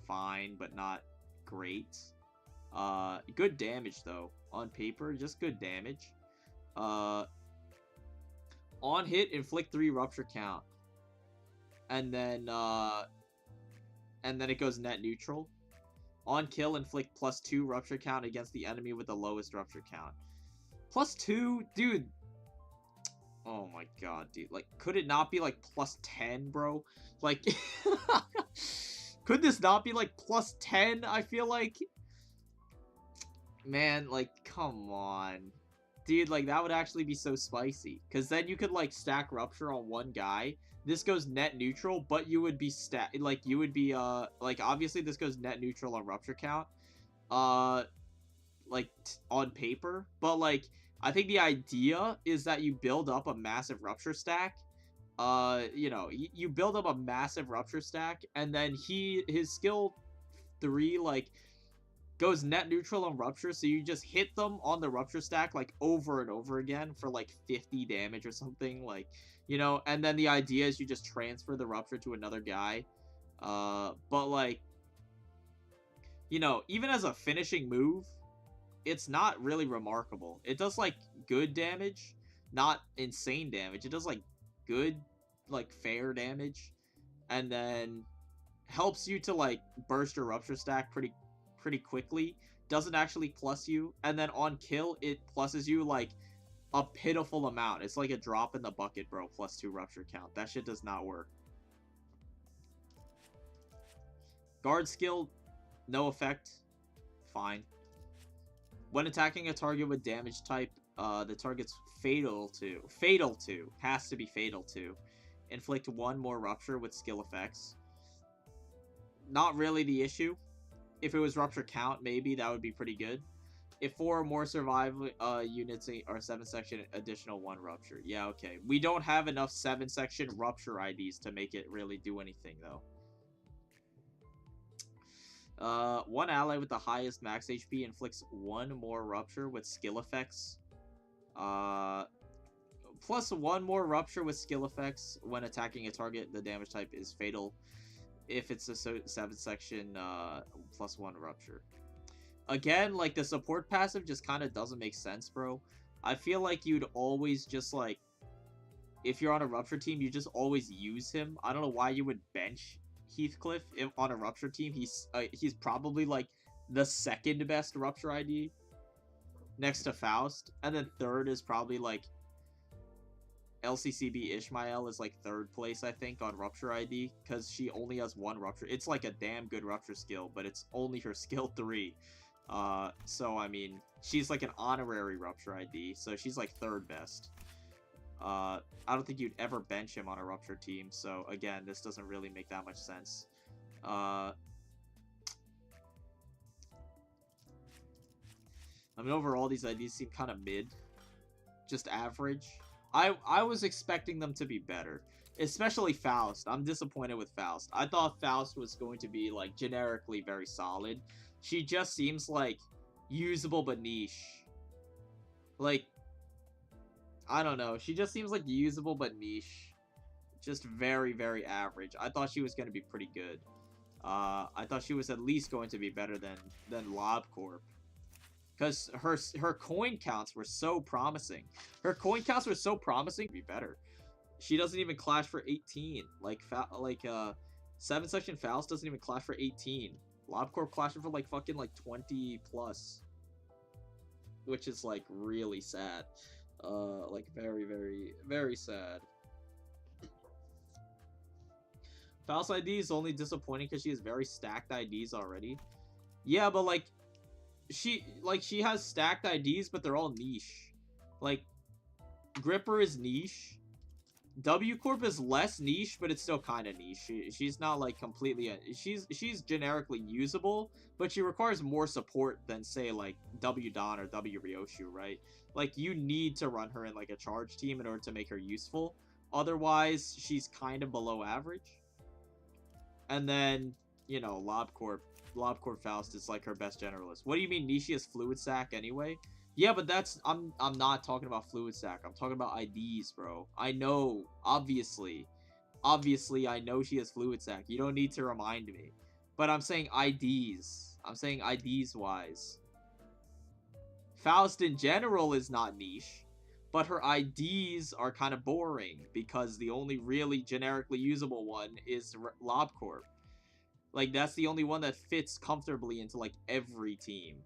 fine, but not great. Good damage though on paper, just good damage. On hit, inflict 3 Rupture count, and then it goes net neutral. On kill, inflict +2 Rupture count against the enemy with the lowest Rupture count. +2, dude. Oh my god, dude. Like, could it not be like +10, bro? Like, could this not be like +10? I feel like, man, like, come on, dude. Like, that would actually be so spicy, because then you could like stack Rupture on one guy. This goes net neutral, but you would be like, obviously this goes net neutral on Rupture count, like on paper, but like I think the idea is that you build up a massive Rupture stack. You know, you build up a massive Rupture stack, and then his skill 3 like goes net neutral on Rupture, so you just hit them on the Rupture stack like over and over again for like 50 damage or something, like, you know, and then the idea is you just transfer the Rupture to another guy. But like, you know, even as a finishing move, it's not really remarkable. It does like good damage, not insane damage. It does like good, like fair damage, and then helps you to like burst your Rupture stack pretty quickly. Doesn't actually plus you, and then on kill it pluses you like a pitiful amount. It's like a drop in the bucket, bro. +2 Rupture count. That shit does not work. Guard skill, no effect. Fine. When attacking a target with damage type, the target's fatal to, has to be fatal to, inflict 1 more Rupture with skill effects. Not really the issue. If it was Rupture count, maybe that would be pretty good. If 4 or more survival units are 7-section, additional 1 Rupture. Yeah, okay. We don't have enough 7-section Rupture IDs to make it really do anything, though. One ally with the highest max HP inflicts 1 more Rupture with skill effects. Plus 1 more Rupture with skill effects when attacking a target. The damage type is fatal. If it's a 7-section, +1 Rupture. again, like, the support passive just kind of doesn't make sense, bro. I feel like you'd always just, like, if you're on a Rupture team, you just always use him. I don't know why you would bench Heathcliff on a Rupture team. He's probably, like, the second best Rupture ID next to Faust. And then third is probably, like, LCCB Ishmael is, like, third place, I think, on Rupture ID. Because she only has one Rupture. It's, like, a damn good Rupture skill, but it's only her skill 3. So, I mean, she's, like, an honorary Rupture ID. So she's, like, third best. I don't think you'd ever bench him on a Rupture team, so again, this doesn't really make that much sense. I mean, overall, these IDs seem kind of mid. Just average. I was expecting them to be better. Especially Faust. I'm disappointed with Faust. I thought Faust was going to be, like, generically very solid. She just seems, like, usable but niche. Like, I don't know. She just seems like usable but niche. Just very, very average. I thought she was going to be pretty good. I thought she was at least going to be better than LobCorp. Because her coin counts were so promising. Her coin counts were so promising to be better. She doesn't even clash for 18. Like 7 section Faust doesn't even clash for 18. LobCorp clashes for like fucking like 20 plus. Which is like really sad. Like very, very, very sad. Faust ID is only disappointing because she has very stacked IDs already. Yeah, but like she has stacked IDs, but they're all niche. Like Gripper is niche. W Corp is less niche, but it's still kind of niche. She's not like completely. She's generically usable, but she requires more support than say like W Don or W Ryoshu, right? Like you need to run her in like a charge team in order to make her useful. Otherwise, she's kind of below average. And then you know LobCorp Faust is like her best generalist. What do you mean Nishi has Fluid Sack anyway? Yeah, but that's I'm not talking about Fluid Sack. I'm talking about IDs, bro. I know, obviously I know she has Fluid Sack. You don't need to remind me. But I'm saying IDs. I'm saying IDs wise. Faust in general is not niche, but her IDs are kind of boring because the only really generically usable one is LobCorp. Like that's the only one that fits comfortably into like every team.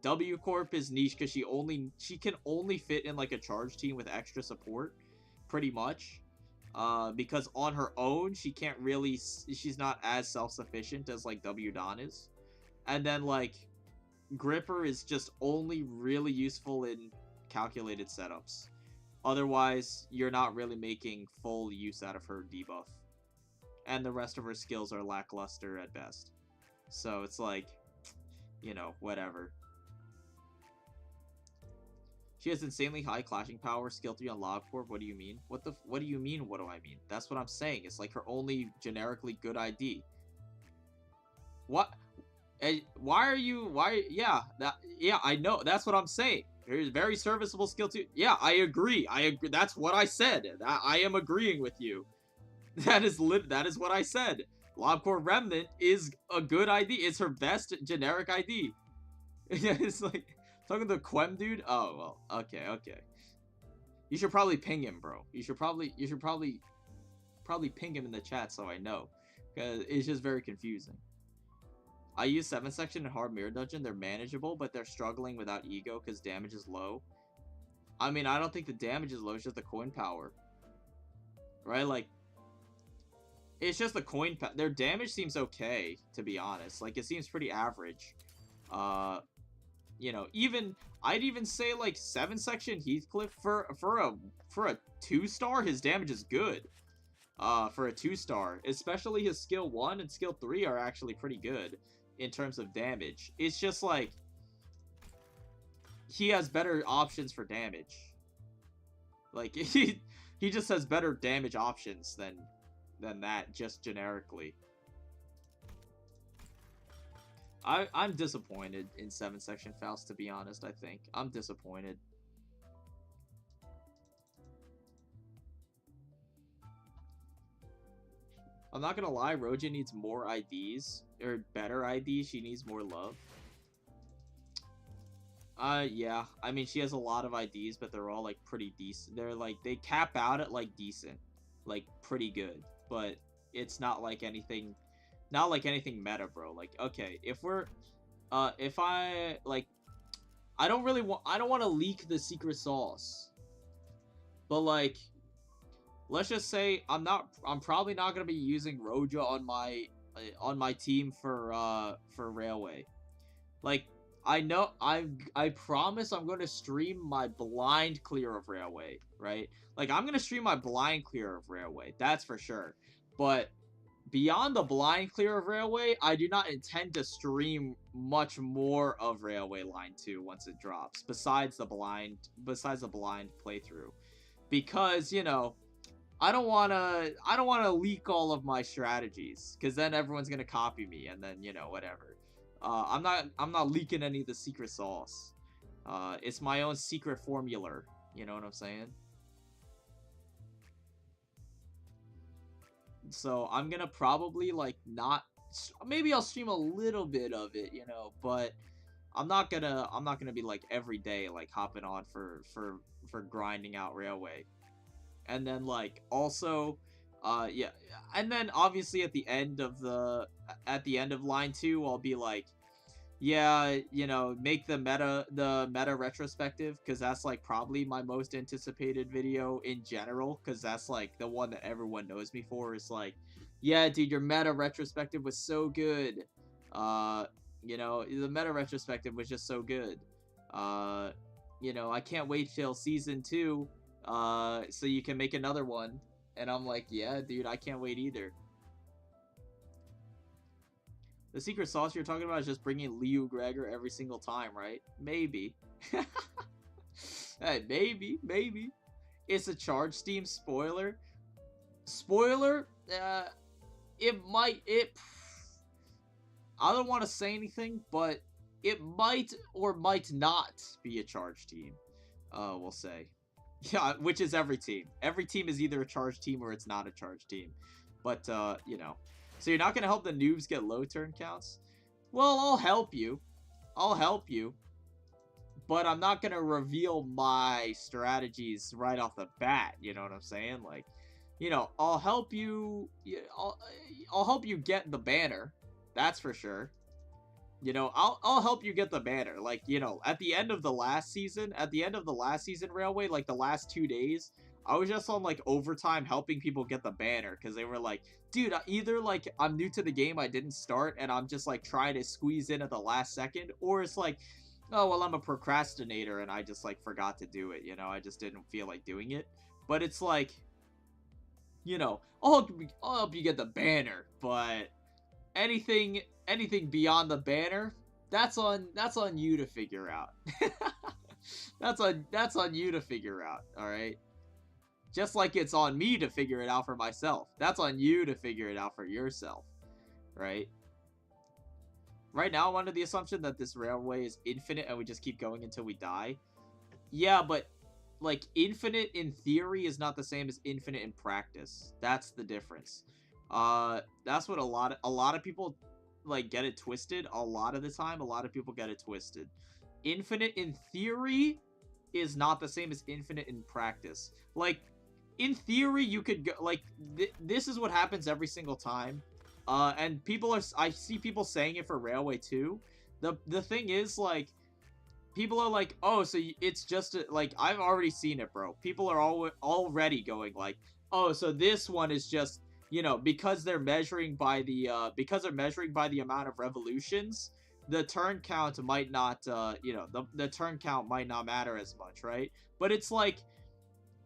W Corp is niche because she can only fit in like a charge team with extra support, pretty much. Because on her own she can't really. She's not as self-sufficient as like W Don is, and then like Gripper is just only really useful in calculated setups. Otherwise, you're not really making full use out of her debuff, and the rest of her skills are lackluster at best. So it's like, you know, whatever. She has insanely high clashing power, skill 3 on LobCorp. What do you mean? What do you mean, what do I mean? That's what I'm saying. It's like her only generically good ID. What? Why, yeah, I know. That's what I'm saying. There's very serviceable skill 2. Yeah, I agree. That's what I said. I am agreeing with you. That is what I said. LobCorp Remnant is a good ID. It's her best generic ID. It's like... Talking to the Quem dude? Oh, well, okay. You should probably ping him, bro. You should probably ping him in the chat so I know. Because it's just very confusing. I use 7 section and hard mirror dungeon. They're manageable, but they're struggling without ego because damage is low. I mean, I don't think the damage is low. It's just the coin power. Right? Like, it's just the coin power. Their damage seems okay, to be honest. Like, it seems pretty average. You know, I'd even say like 7 section Heathcliff for a 2-star, his damage is good. For a 2-star, especially his skill 1 and skill 3 are actually pretty good in terms of damage. It's just like he has better options for damage. Like he just has better damage options than that just generically. I'm disappointed in 7 section Faust, to be honest. I think I'm disappointed. I'm not gonna lie, Roja needs more IDs, or better IDs. She needs more love. Yeah. I mean, she has a lot of IDs, but they're all, like, pretty decent. They're, like, they cap out at, like, decent. Like, pretty good. But it's not, like, anything... Not, like, anything meta, bro. Like, okay, if we're... if I, like... I don't want to leak the secret sauce. But, like... Let's just say I'm probably not going to be using Roja on my team for Railway. Like, I promise I'm going to stream my blind clear of Railway, right? Like, I'm going to stream my blind clear of Railway, that's for sure. But beyond the blind clear of Railway, I do not intend to stream much more of Railway Line 2 once it drops, besides the blind playthrough. Because, you know, I don't want to leak all of my strategies, because then everyone's going to copy me, and then, you know, whatever. I'm not leaking any of the secret sauce. It's my own secret formula. You know what I'm saying? So I'm gonna probably like not. Maybe I'll stream a little bit of it, you know, but I'm not gonna be like every day like hopping on for grinding out Railway. And then like also, yeah, and then obviously at the end of line 2, I'll be like, yeah, you know, make the meta retrospective, because that's like probably my most anticipated video in general, because that's like the one that everyone knows me for. Is like, yeah, dude, your meta retrospective was so good. You know, the meta retrospective was just so good. You know, I can't wait till season 2, so you can make another one. And I'm like, yeah, dude, I can't wait either. The secret sauce you're talking about is just bringing Liu Gregor every single time, right? Maybe. Hey, maybe. It's a charge Steam spoiler. Spoiler? It might... I don't want to say anything, but it might or might not be a charge team. We'll say. Yeah, which is every team. Every team is either a charge team or it's not a charge team. But, you know. So you're not going to help the noobs get low turn counts? Well, I'll help you. But I'm not going to reveal my strategies right off the bat, you know what I'm saying? Like, you know, I'll help you, I'll help you get the banner. That's for sure. You know, I'll help you get the banner. Like, you know, at the end of the last season Railway, like the last 2 days, I was just on like overtime helping people get the banner, because they were like, dude, either like I'm new to the game, I didn't start, and I'm just like trying to squeeze in at the last second, or it's like, oh, well, I'm a procrastinator and I just like forgot to do it, you know, I just didn't feel like doing it. But it's like, you know, I'll help you get the banner, but anything beyond the banner, that's on you to figure out. that's on you to figure out, all right? Just like it's on me to figure it out for myself. That's on you to figure it out for yourself, right? Right now, I'm under the assumption that this railway is infinite and we just keep going until we die. Yeah, but like infinite in theory is not the same as infinite in practice. That's the difference. That's what a lot of people like get it twisted. A lot of the time, a lot of people get it twisted. Infinite in theory is not the same as infinite in practice. Like, in theory, you could go, like, this is what happens every single time. And I see people saying it for Railway too. The thing is, like, people are like, oh, so it's just, like, I've already seen it, bro. People are already going, like, oh, so this one is just, you know, because they're measuring by the amount of revolutions, the turn count might not, you know, the turn count might not matter as much, right? But it's like,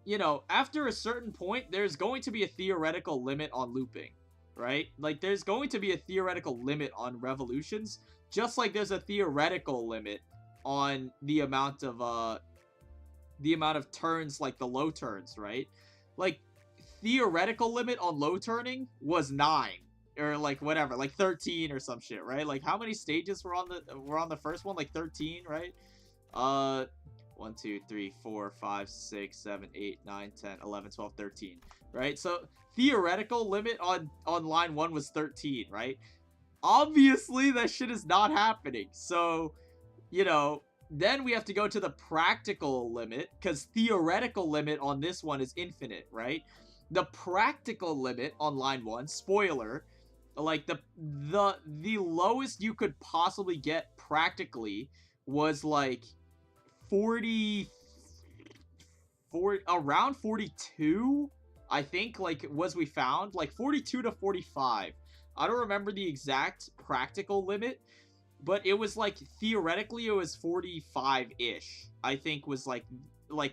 you know, after a certain point, there's going to be a theoretical limit on looping, right? Like, there's going to be a theoretical limit on revolutions, just like there's a theoretical limit on the amount of turns, like the low turns, right? Like, theoretical limit on low turning was 9. Or like whatever, like 13 or some shit, right? Like how many stages were on the first one? Like 13, right? 1, 2, 3, 4, 5, 6, 7, 8, 9, 10, 11, 12, 13, right? So theoretical limit on line 1 was 13, right? Obviously that shit is not happening. So, you know, then we have to go to the practical limit, because theoretical limit on this one is infinite, right? The practical limit on line 1, spoiler, like the lowest you could possibly get practically was like 40 around 42, I think, like, was we found like 42 to 45. I don't remember the exact practical limit, but it was like theoretically it was 45-ish, I think, was like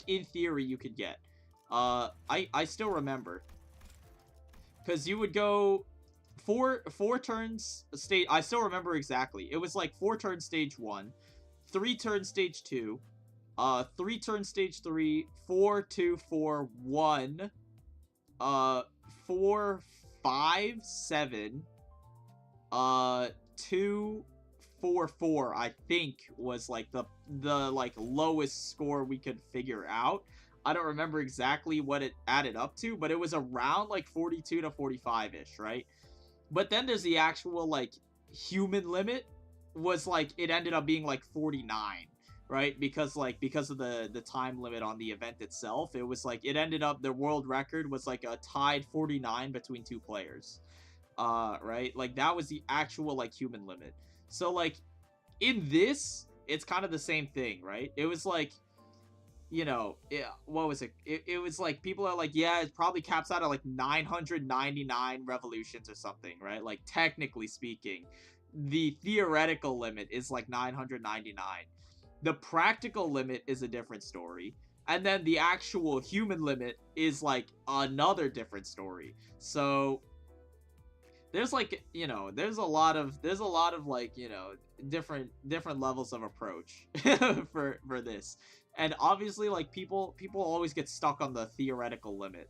in theory you could get. I still remember, because you would go four turns stage. I still remember exactly. It was like 4 turns stage 1, 3 turns stage 2, 3 turns stage 3, 4 2 4 1, 4 5 7, 2 4 4, I think, was like the like lowest score we could figure out. I don't remember exactly what it added up to, but it was around like 42 to 45-ish, right? But then there's the actual like human limit, was like it ended up being like 49, right? Because of the time limit on the event itself, it was like it ended up the world record was like a tied 49 between 2 players. Right? Like that was the actual like human limit. So like in this, it's kind of the same thing, right? It was like, you know, what was it? It was like people are like, yeah, it probably caps out at like 999 revolutions or something, right? Like technically speaking, the theoretical limit is like 999. The practical limit is a different story. And then the actual human limit is like another different story. So there's like, you know, there's a lot of like, you know, different levels of approach for this. And obviously like people always get stuck on the theoretical limit.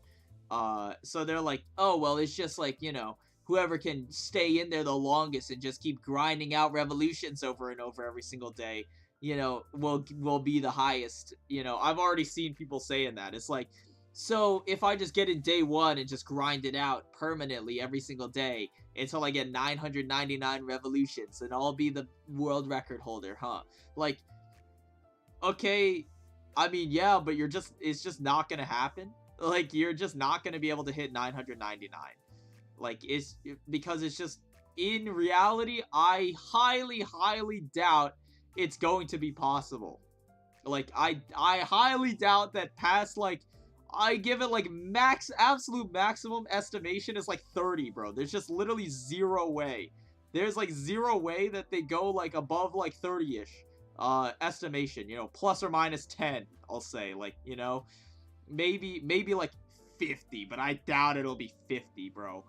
So they're like, oh well, it's just like, you know, whoever can stay in there the longest and just keep grinding out revolutions over and over every single day, you know, will be the highest. You know, I've already seen people saying that. It's like, so if I just get in day 1 and just grind it out permanently every single day until I get 999 revolutions, and I'll be the world record holder, huh? Like, okay, I mean, yeah, but it's just not gonna happen. Like, you're just not gonna be able to hit 999. Like, because it's just, in reality, I highly, highly doubt it's going to be possible. Like, I highly doubt that past, like, I give it, like, absolute maximum estimation is, like, 30, bro. There's just literally zero way. There's, like, zero way that they go, like, above, like, 30-ish, estimation, you know, plus or minus 10, I'll say, like, you know, maybe, like, 50, but I doubt it'll be 50, bro.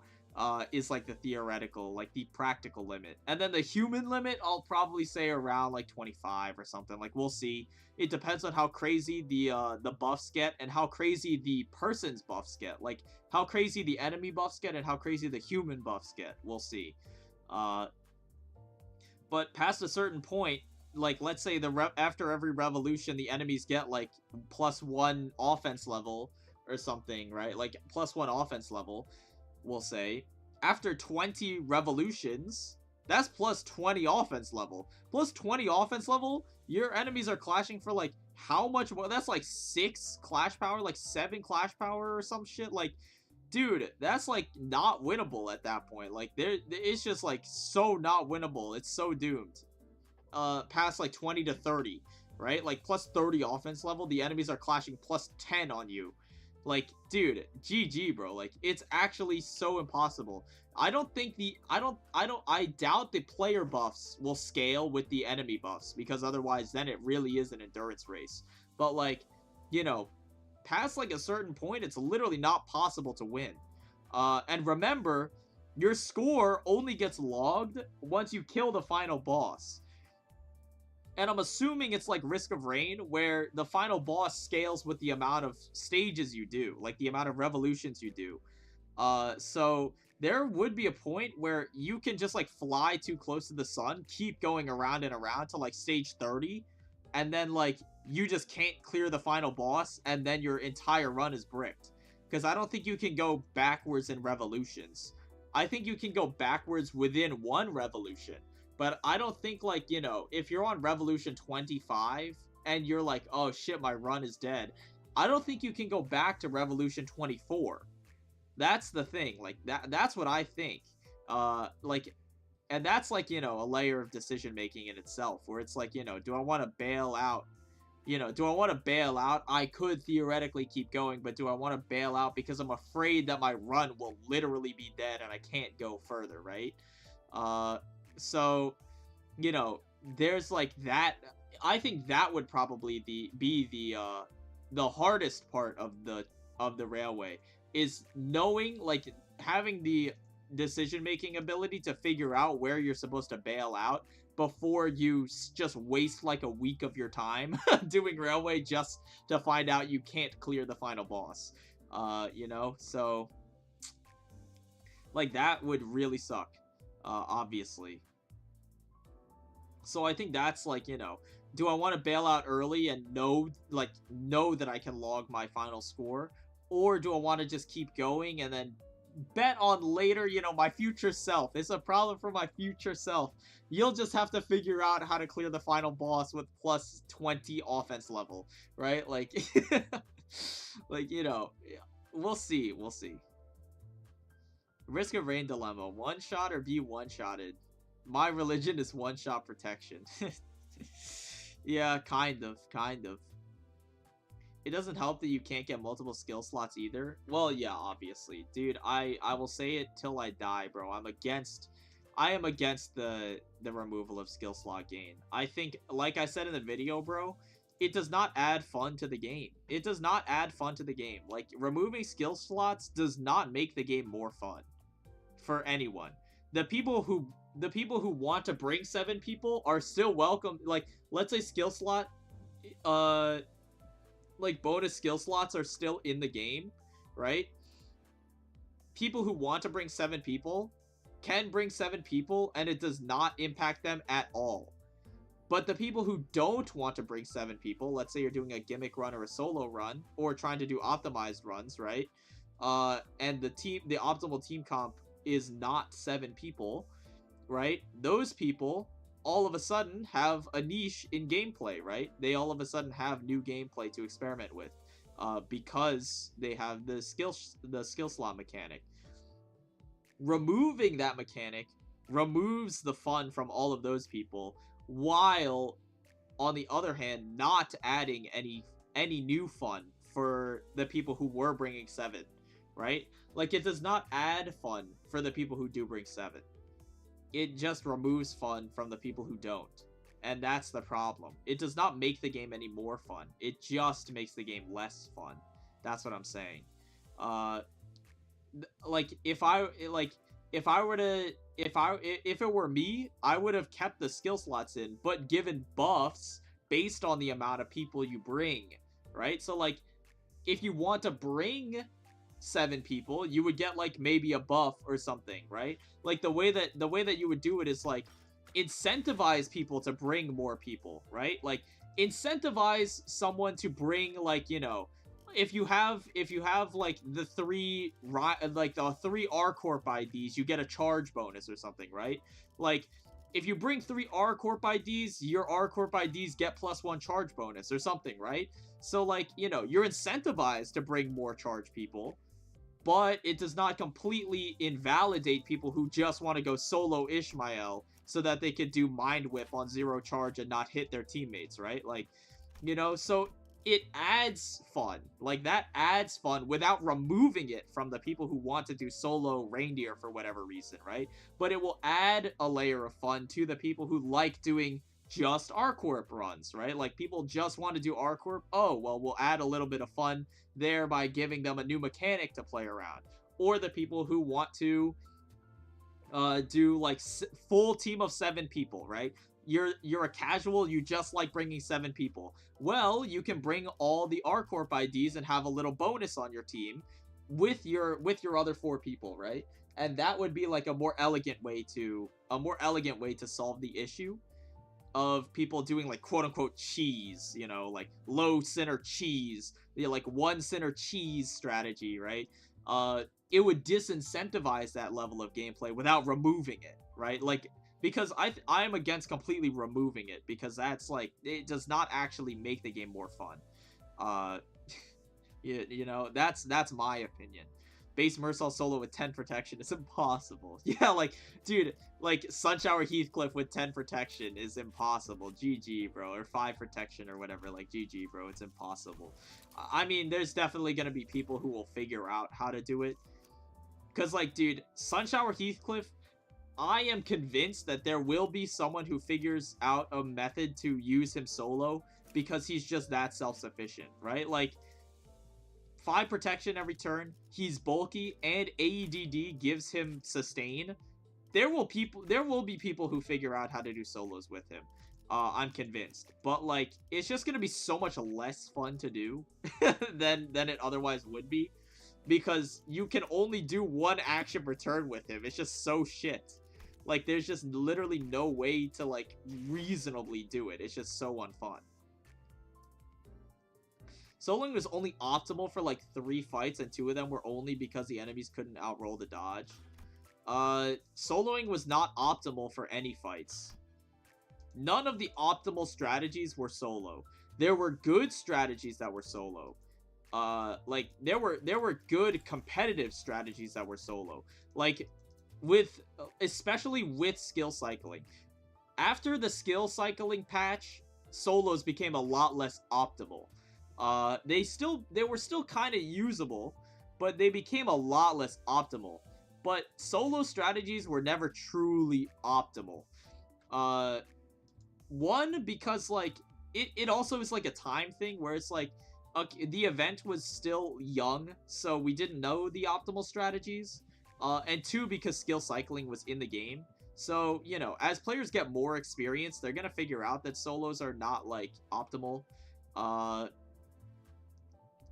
Is like the theoretical, like the practical limit. And then the human limit, I'll probably say around like 25 or something. Like, we'll see. It depends on how crazy the buffs get and how crazy the person's buffs get. Like, how crazy the enemy buffs get and how crazy the human buffs get. We'll see. But past a certain point, like, let's say after every revolution, the enemies get like +1 offense level or something, right? Like +1 offense level, we'll say. After 20 revolutions, that's +20 offense level. +20 offense level, your enemies are clashing for like how much? Well, that's like 6 clash power, like 7 clash power or some shit. Like, dude, that's like not winnable at that point. Like, it's just like so not winnable. It's so doomed. Past like 20 to 30, right? Like +30 offense level, the enemies are clashing +10 on you. Like, dude, GG, bro. Like, it's actually so impossible. I doubt the player buffs will scale with the enemy buffs, because otherwise then it really is an endurance race. But like, you know, past like a certain point, it's literally not possible to win. And remember, your score only gets logged once you kill the final boss. And I'm assuming it's like Risk of Rain, where the final boss scales with the amount of stages you do, like the amount of revolutions you do. So there would be a point where you can just like fly too close to the sun, keep going around and around to like stage 30, and then like you just can't clear the final boss, and then your entire run is bricked. Because I don't think you can go backwards in revolutions. I think you can go backwards within 1 revolution. But I don't think, like, you know, if you're on Revolution 25 and you're like, oh shit, my run is dead, I don't think you can go back to Revolution 24. That's the thing. Like, that's what I think. Like, and that's, like, you know, a layer of decision making in itself, where it's like, you know, do I want to bail out? You know, do I want to bail out? I could theoretically keep going, but do I want to bail out because I'm afraid that my run will literally be dead and I can't go further, right? So, you know, there's like that. I think that would probably be the hardest part of the railway, is knowing, like, having the decision-making ability to figure out where you're supposed to bail out before you just waste like a week of your time doing railway just to find out you can't clear the final boss. You know, so like that would really suck, obviously. So I think that's, like, you know, do I want to bail out early and know that I can log my final score, or do I want to just keep going and then bet on later, you know, my future self? It's a problem for my future self. You'll just have to figure out how to clear the final boss with plus 20 offense level, right? Like, like, you know, we'll see. Risk of rain dilemma: one shot or be one shotted? My religion is one shot protection. Yeah, kind of. It doesn't help that you can't get multiple skill slots either. Well, yeah, obviously. Dude, I will say it till I die, bro. I am against the removal of skill slot gain. I think, like I said in the video, bro, it does not add fun to the game. It does not add fun to the game. Like, removing skill slots does not make the game more fun for anyone. The people who want to bring 7 people are still welcome. Like, let's say skill slot, like, bonus skill slots are still in the game, right? People who want to bring 7 people can bring 7 people, and it does not impact them at all. But the people who don't want to bring 7 people, let's say you're doing a gimmick run or a solo run, or trying to do optimized runs, right? And the optimal team comp is not 7 people, right? Those people all of a sudden have a niche in gameplay, right? They all of a sudden have new gameplay to experiment with, because they have the skill slot mechanic. Removing that mechanic removes the fun from all of those people, while on the other hand not adding any new fun for the people who were bringing 7, right? Like, it does not add fun for the people who do bring 7. It just removes fun from the people who don't. And that's the problem. It does not make the game any more fun. It just makes the game less fun. That's what I'm saying. Like, if it were me, I would have kept the skill slots in, but given buffs based on the amount of people you bring, right? So, like, if you want to bring 7 people, you would get, like, maybe a buff or something, right? Like, the way that you would do it is, like, incentivize people to bring more people, right? Like, incentivize someone to bring, like, you know, if you have like the 3 R Corp IDs, you get a charge bonus or something, right? Like, if you bring 3 R Corp IDs, your R Corp IDs get +1 charge bonus or something, right? So, like, you know, you're incentivized to bring more charge people, but it does not completely invalidate people who just want to go solo Ishmael so that they could do Mind Whip on 0 charge and not hit their teammates, right? Like, you know, so it adds fun. Like, that adds fun without removing it from the people who want to do solo reindeer for whatever reason, right? But it will add a layer of fun to the people who like doing just R-Corp runs, right? Like, people just want to do R-Corp. Oh, well, we'll add a little bit of fun there by giving them a new mechanic to play around. Or the people who want to do, like, full team of 7 people, right? You're a casual, you just like bringing 7 people. Well, you can bring all the R-Corp IDs and have a little bonus on your team with your other 4 people, right? And that would be, like, a more elegant way to solve the issue of people doing, like, quote-unquote cheese, you know, like low center cheese, like 1 center cheese strategy, right? It would disincentivize that level of gameplay without removing it, right? Like, because I am against completely removing it, because that's like, it does not actually make the game more fun. You know, that's my opinion. Base Mercel solo with 10 protection is impossible. Yeah, like, dude, like, Sunshower Heathcliff with 10 protection is impossible. GG, bro. Or 5 protection or whatever. Like, GG, bro. It's impossible. I mean, there's definitely gonna be people who will figure out how to do it. Because, like, dude, Sunshower Heathcliff, I am convinced that there will be someone who figures out a method to use him solo because he's just that self-sufficient, right? Like, 5 protection every turn, he's bulky, and AEDD gives him sustain. There will be people who figure out how to do solos with him. I'm convinced. But, like, it's just gonna be so much less fun to do than it otherwise would be. Because you can only do 1 action per turn with him. It's just so shit. Like, there's just literally no way to, like, reasonably do it. It's just so unfun. Soloing was only optimal for, like, 3 fights, and 2 of them were only because the enemies couldn't outroll the dodge. Soloing was not optimal for any fights. None of the optimal strategies were solo. There were good strategies that were solo. Like, there were good competitive strategies that were solo. Like, especially with skill cycling. After the skill cycling patch, solos became a lot less optimal. They were still kind of usable, but they became a lot less optimal. But solo strategies were never truly optimal. One, because, like, it also is, like, a time thing, where it's, like, the event was still young, so we didn't know the optimal strategies. And 2, because skill cycling was in the game. So, you know, as players get more experience, they're gonna figure out that solos are not, like, optimal.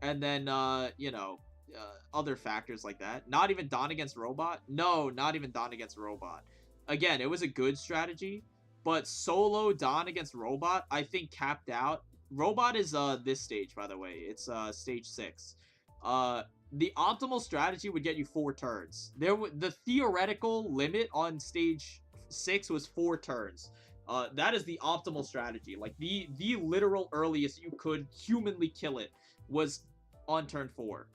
And then, you know, other factors like that. Not even Dawn against Robot? No, not even Dawn against Robot. Again, it was a good strategy, but solo Dawn against Robot, I think, capped out. Robot is this stage, by the way. It's stage 6. The optimal strategy would get you 4 turns. The theoretical limit on stage 6 was 4 turns. That is the optimal strategy. Like, the literal earliest you could humanly kill it was on turn 4.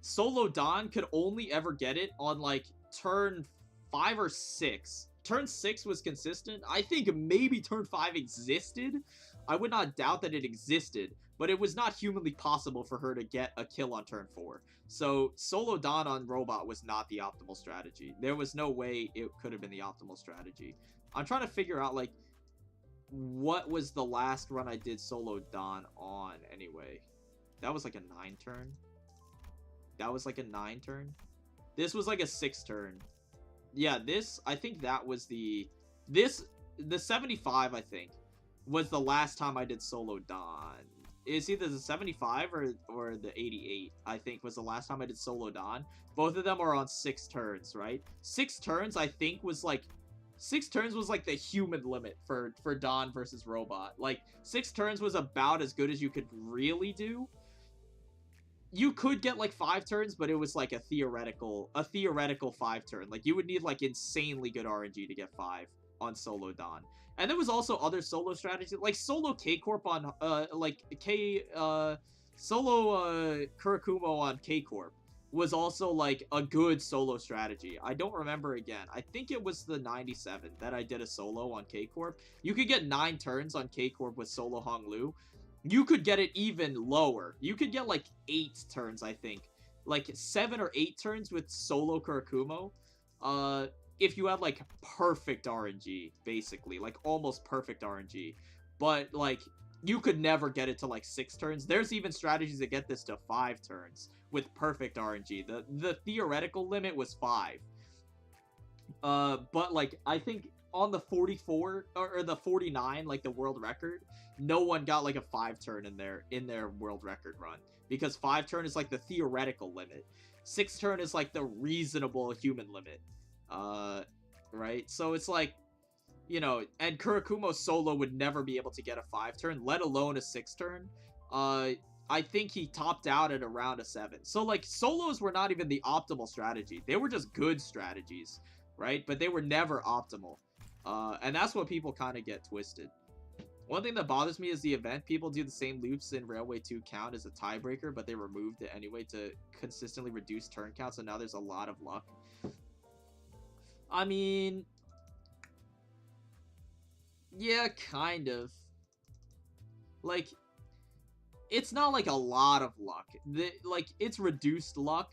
Solo Dawn could only ever get it on, like, turn 5 or 6. Turn 6 was consistent. I think maybe turn 5 existed. I would not doubt that it existed, but it was not humanly possible for her to get a kill on turn 4. So, Solo Dawn on Robot was not the optimal strategy. There was no way it could have been the optimal strategy. I'm trying to figure out, like, what was the last run I did Solo Dawn on, anyway. That was, like, a 9 turn. That was, like, a 9 turn. This was, like, a 6 turn. Yeah, I think that was the 75, I think, was the last time I did Solo Dawn. It's either the 75 or the 88, I think, was the last time I did Solo Dawn. Both of them are on 6 turns, right? 6 turns, I think, was like... 6 turns was like the human limit for Dawn versus Robot. Like, 6 turns was about as good as you could really do. You could get, like, 5 turns, but it was, like, a theoretical 5 turn. Like, you would need, like, insanely good RNG to get 5 on Solo Dawn. And there was also other solo strategies, like Solo K-Corp on, Solo, Kurakumo on K-Corp was also, like, a good solo strategy. I don't remember again. I think it was the 97 that I did a solo on K-Corp. You could get 9 turns on K-Corp with Solo Honglu. You could get it even lower. You could get, like, 8 turns, I think. Like, 7 or 8 turns with Solo Kurakumo. If you had, like, perfect RNG, basically. Like, almost perfect RNG. But, like, you could never get it to, like, 6 turns. There's even strategies that get this to 5 turns with perfect RNG. The theoretical limit was 5. But, like, I think on the 44 or the 49, like, the world record, no one got, like, a 5 turn in their world record run, because 5 turn is, like, the theoretical limit. 6 turn is, like, the reasonable human limit. Right? So it's like, you know, and Kurakumo solo would never be able to get a 5 turn, let alone a 6 turn. I think he topped out at around a 7. So, like, solos were not even the optimal strategy. They were just good strategies. right? But they were never optimal. And that's what people kind of get twisted. One thing that bothers me is the event. People do the same loops in Railway 2 count as a tiebreaker, but they removed it anyway to consistently reduce turn count, so now there's a lot of luck. I mean, yeah, kind of. Like, it's not like a lot of luck. Like, it's reduced luck.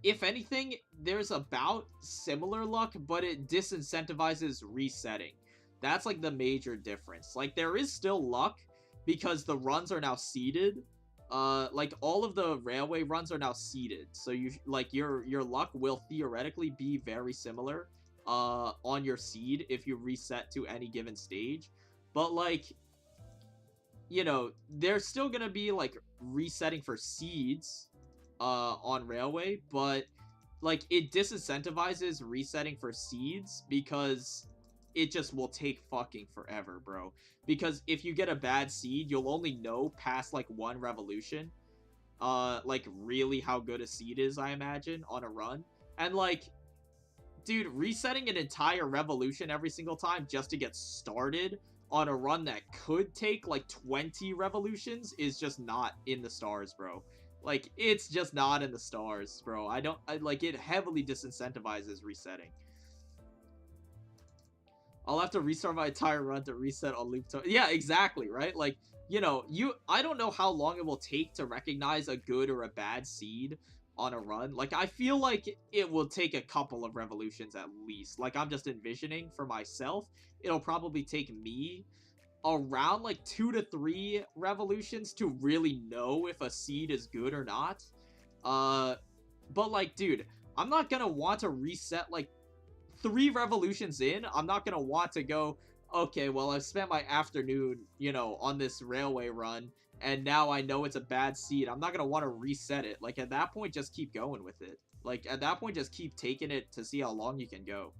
If anything, there's about similar luck, but it disincentivizes resetting. That's like the major difference. Like, there is still luck because the runs are now seeded. Like, all of the railway runs are now seeded, so you like your luck will theoretically be very similar on your seed if you reset to any given stage. But like, you know, there's still gonna be like resetting for seeds on railway, but like it disincentivizes resetting for seeds because it just will take fucking forever, bro. Because if you get a bad seed, you'll only know past like one revolution like really how good a seed is, I imagine, on a run. And like, dude, resetting an entire revolution every single time just to get started on a run that could take like 20 revolutions is just not in the stars, bro. Like, it's just not in the stars, bro. I like, it heavily disincentivizes resetting. I'll have to restart my entire run to reset on loop. Yeah, exactly, right? Like, you know, I don't know how long it will take to recognize a good or a bad seed on a run. Like, I feel like it will take a couple of revolutions at least. Like, I'm just envisioning for myself, it'll probably take me around like 2 to 3 revolutions to really know if a seed is good or not. But like, dude, I'm not gonna want to reset like 3 revolutions in. I'm not gonna want to go, okay, well, I've spent my afternoon, you know, on this railway run, and now I know it's a bad seed. I'm not gonna want to reset it. Like, at that point, just keep going with it. Like, at that point, just keep taking it to see how long you can go.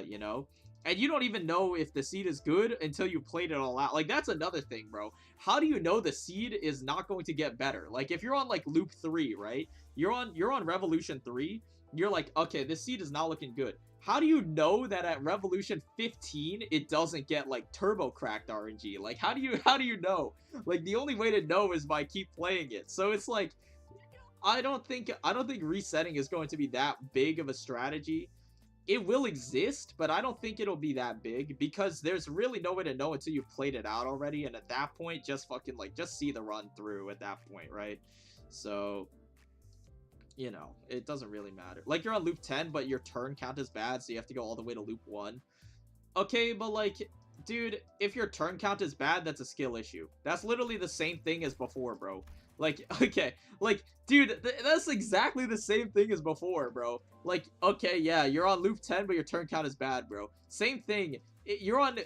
You know? And you don't even know if the seed is good until you played it all out. Like, that's another thing, bro. How do you know the seed is not going to get better? Like, if you're on, like, loop 3, right? You're on revolution 3. You're like, okay, this seed is not looking good. How do you know that at revolution 15 it doesn't get like turbo cracked RNG? Like, how do you know? Like, the only way to know is by keep playing it. So it's like, I don't think resetting is going to be that big of a strategy. It will exist, but I don't think it'll be that big because there's really no way to know until you've played it out already, and at that point, just fucking like, just see the run through at that point, right? So, you know, it doesn't really matter. Like, you're on loop 10, but your turn count is bad, so you have to go all the way to loop 1. Okay, but like, dude, if your turn count is bad, that's a skill issue. That's literally the same thing as before, bro. Like, okay, like, dude, that's exactly the same thing as before, bro. Like, okay, yeah, you're on loop 10, but your turn count is bad, bro. Same thing. You're on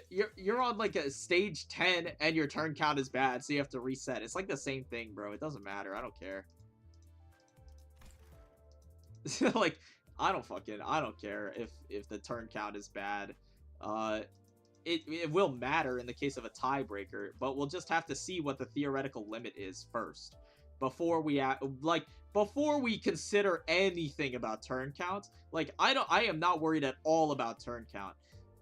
like a stage 10, and your turn count is bad, so you have to reset. It's like the same thing, bro. It doesn't matter. I don't care. Like, I don't care if the turn count is bad. It will matter in the case of a tiebreaker, but we'll just have to see what the theoretical limit is first before we consider anything about turn count. Like, I am not worried at all about turn count.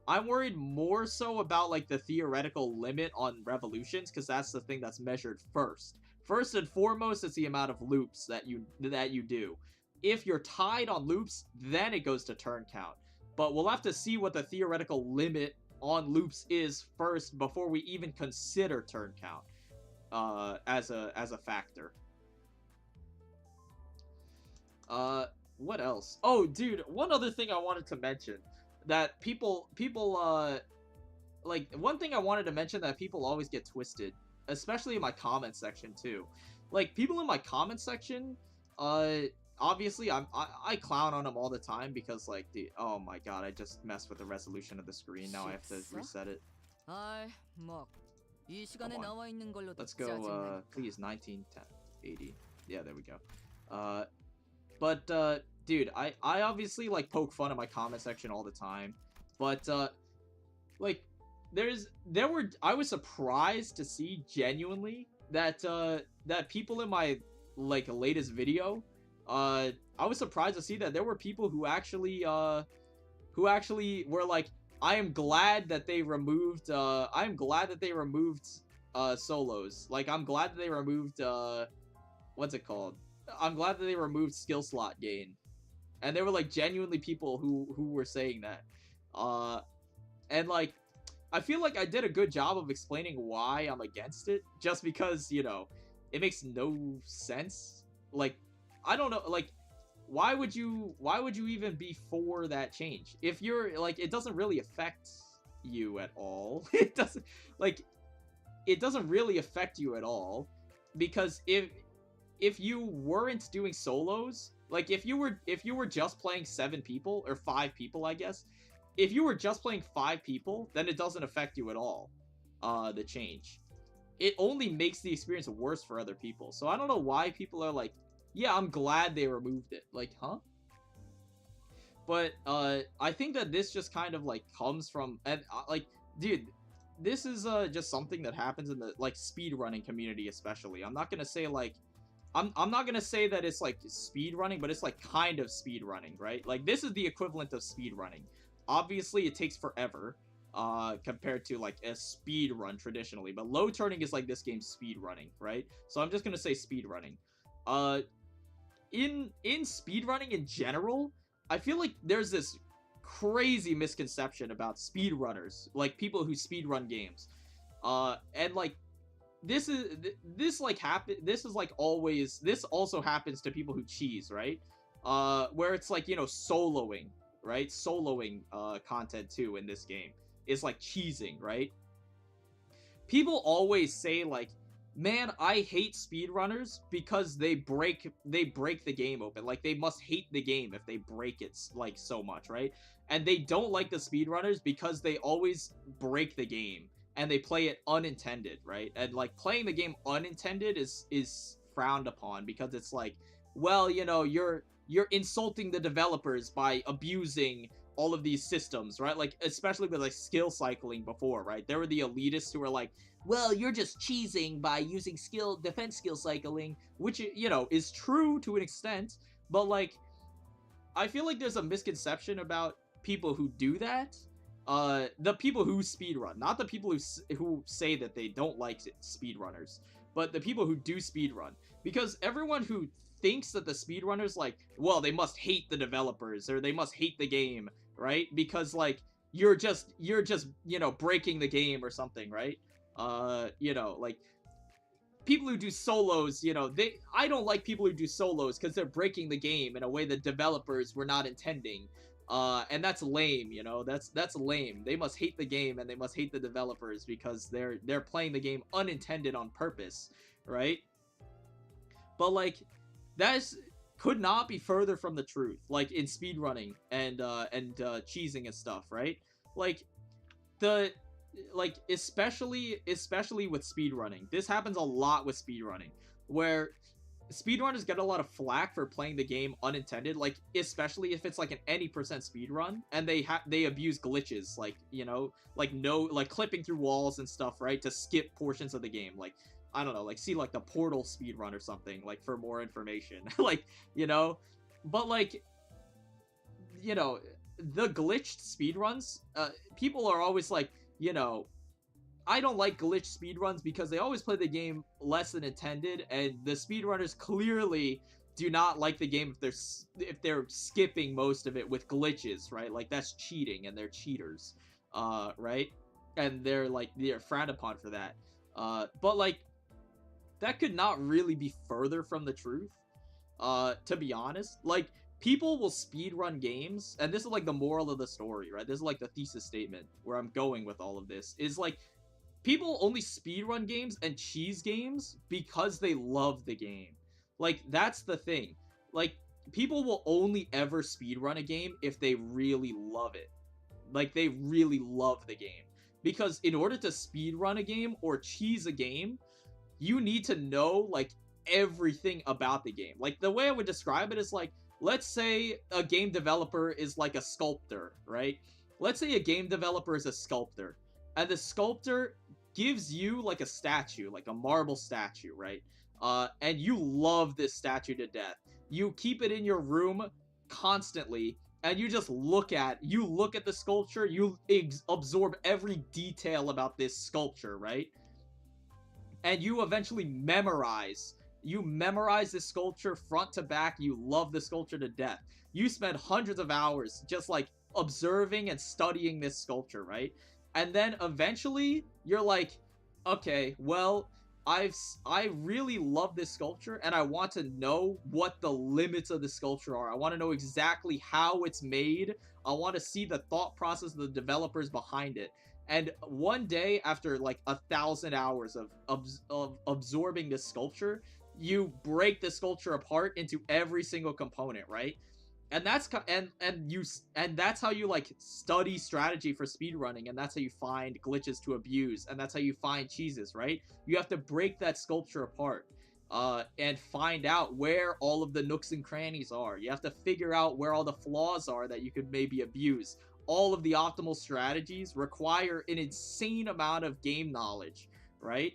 I'm worried more so about like the theoretical limit on revolutions, because that's the thing that's measured first. First and foremost, it's the amount of loops that you do. If you're tied on loops, then it goes to turn count. But we'll have to see what the theoretical limit on loops is first before we even consider turn count as a factor. What else? Oh, dude, one other thing I wanted to mention that people like, one thing I wanted to mention that people always get twisted, especially in my comment section too. Like, people in my comment section, obviously, I clown on them all the time because, like, oh my god, I just messed with the resolution of the screen. Now I have to reset it. Come on. Let's go, please, 1980. Yeah, there we go. But dude, I obviously, like, poke fun at my comment section all the time. But, like, I was surprised to see, genuinely, that, that people in my, like, latest video, I was surprised to see that there were people who actually, who actually were like, I'm glad that they removed solos. Like, I'm glad that they removed what's it called? I'm glad that they removed skill slot gain. And there were like genuinely people who were saying that. And like, I feel like I did a good job of explaining why I'm against it, just because, you know, it makes no sense. Like, I don't know, like, why would you even be for that change? If you're, like, it doesn't really affect you at all. It doesn't really affect you at all, because if you weren't doing solos, like, if you were just playing 7 people, or 5 people, I guess, if you were just playing 5 people, then it doesn't affect you at all, the change. It only makes the experience worse for other people. So I don't know why people are like, yeah, I'm glad they removed it. Like, huh? But, I think that this just kind of, like, comes from, and, like, dude, this is, just something that happens in the, like, speedrunning community especially. I'm not gonna say, like, I'm not gonna say that it's, like, speedrunning, but it's, like, kind of speedrunning, right? Like, this is the equivalent of speedrunning. Obviously, it takes forever, compared to, like, a speed run traditionally, but low turning is, like, this game's speed running, right? So I'm just gonna say speed running. In speedrunning in general, I feel like there's this crazy misconception about speedrunners, like, people who speedrun games. And, like, this also happens to people who cheese, right? Where it's, like, you know, soloing, right? Soloing content too in this game is like cheesing, right? People always say, like, man, I hate speedrunners because they break the game open. Like, they must hate the game if they break it, like, so much, right? And they don't like the speedrunners because they always break the game and they play it unintended, right? And, like, playing the game unintended is frowned upon, because it's like, well, you know, you're insulting the developers by abusing all of these systems, right? Like, especially with, like, skill cycling before, right? There were the elitists who were like, well, you're just cheesing by using defense skill cycling, which, you know, is true to an extent, but, like, I feel like there's a misconception about people who do that. The people who speedrun, not the people who say that they don't like speedrunners, but the people who do speedrun. Because everyone who thinks that the speedrunners, like, well, they must hate the developers, or they must hate the game, right? Because, like, you're just, you know, breaking the game or something, right? You know, like, people who do solos, you know, I don't like people who do solos because they're breaking the game in a way that developers were not intending. And that's lame, you know, that's lame. They must hate the game and they must hate the developers because they're playing the game unintended on purpose, right? But, like, could not be further from the truth, like, in speedrunning and cheesing and stuff, right? Like, especially with speedrunning. This happens a lot with speedrunning, where speedrunners get a lot of flack for playing the game unintended, like, especially if it's, like, an any percent speedrun, and they abuse glitches, like, you know, like, clipping through walls and stuff, right, to skip portions of the game. Like, I don't know, like, see, like, the Portal speedrun or something, like, for more information. Like, you know, but, like, you know, the glitched speedruns, people are always like, you know, I don't like glitched speedruns because they always play the game less than intended, and the speedrunners clearly do not like the game if they're skipping most of it with glitches, right? Like, that's cheating, and they're cheaters, right? And they're frowned upon for that. But, like, that could not really be further from the truth, to be honest. Like, people will speedrun games, and this is, like, the moral of the story, right? This is, like, the thesis statement where I'm going with all of this, is, like, people only speedrun games and cheese games because they love the game. Like, that's the thing. Like, people will only ever speedrun a game if they really love it. Like, they really love the game. Because in order to speedrun a game or cheese a game, you need to know, like, everything about the game. Like, the way I would describe it is, like, let's say a game developer is like a sculptor, right? Let's say a game developer is a sculptor, and the sculptor gives you, like, a statue, like a marble statue, right? And you love this statue to death. You keep it in your room constantly, and you just look at the sculpture, you absorb every detail about this sculpture, right? And you eventually memorize this sculpture front to back. You love the sculpture to death. You spend hundreds of hours just like observing and studying this sculpture, right? And then eventually you're like, okay, well, I really love this sculpture, and I want to know what the limits of the sculpture are. I want to know exactly how it's made. I want to see the thought process of the developers behind it. And one day, after like 1,000 hours of absorbing this sculpture, you break the sculpture apart into every single component, right? And that's that's how you like study strategy for speedrunning, and that's how you find glitches to abuse, and that's how you find cheeses, right? You have to break that sculpture apart and find out where all of the nooks and crannies are. You have to figure out where all the flaws are that you could maybe abuse. All of the optimal strategies require an insane amount of game knowledge, right?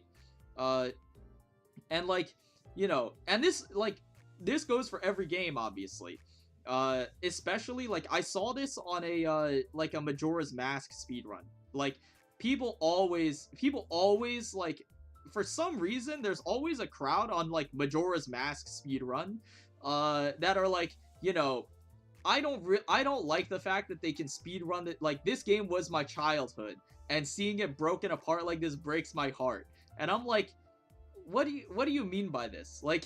And like, you know, and this goes for every game, obviously. Especially like I saw this on a like a Majora's Mask speedrun. Like people always like, for some reason there's always a crowd on like Majora's Mask speedrun that are like, you know, I don't like the fact that they can speedrun it. Like, this game was my childhood, and seeing it broken apart like this breaks my heart. And I'm like, what do you mean by this? Like,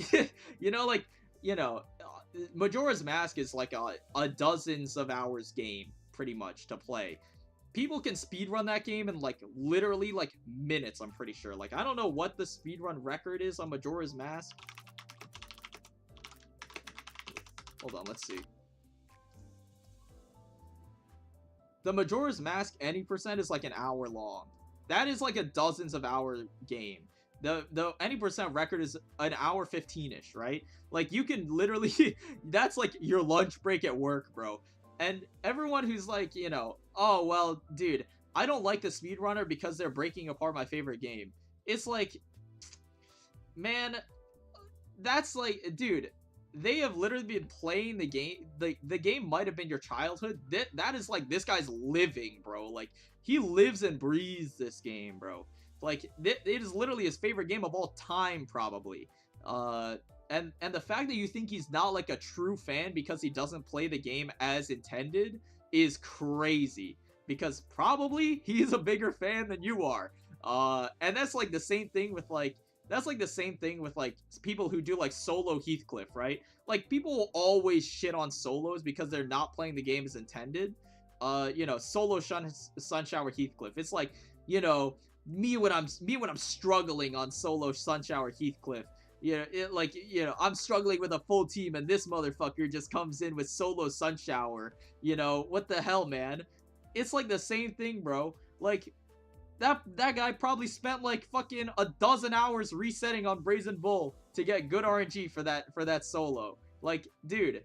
you know, like, you know, Majora's Mask is like a dozens of hours game, pretty much, to play. People can speedrun that game in like literally like minutes, I'm pretty sure. Like, I don't know what the speedrun record is on Majora's Mask. Hold on, let's see. The Majora's Mask any percent is like an hour long. That is like a dozens of hour game. The any percent record is an hour 15-ish, right? Like, you can literally that's like your lunch break at work, bro. And everyone who's like, you know, oh well, dude, I don't like the speedrunner because they're breaking apart my favorite game. It's like, man, that's like, dude, they have literally been playing the game. The game might have been your childhood. That is like, this guy's living, bro. Like, he lives and breathes this game, bro. Like, it is literally his favorite game of all time, probably. And the fact that you think he's not like a true fan because he doesn't play the game as intended is crazy. Because probably he's a bigger fan than you are. And that's like the same thing with like, people who do like solo Heathcliff, right? Like, people will always shit on solos because they're not playing the game as intended. You know, solo Sunshower Heathcliff. It's like, you know, me when I'm struggling on solo Sunshower Heathcliff. You know, I'm struggling with a full team and this motherfucker just comes in with solo Sunshower. You know, what the hell, man? It's like the same thing, bro. Like, that guy probably spent like fucking a dozen hours resetting on Brazen Bull to get good RNG for that solo. Like, dude,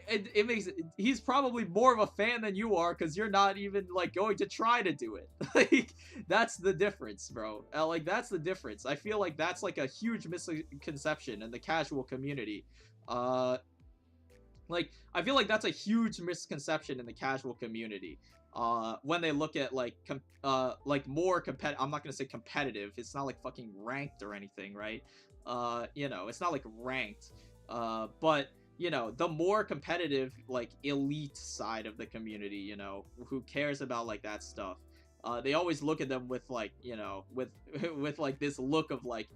it makes he's probably more of a fan than you are because you're not even like going to try to do it. Like, that's the difference, bro. Like, that's the difference. I feel like that's like a huge misconception in the casual community. Like, I feel like that's a huge misconception in the casual community. When they look at like more competitive, I'm not gonna say competitive. It's not like fucking ranked or anything, right? You know, it's not like ranked. But you know, the more competitive, like, elite side of the community, you know, who cares about like that stuff, they always look at them with like, you know, with with like this look of like,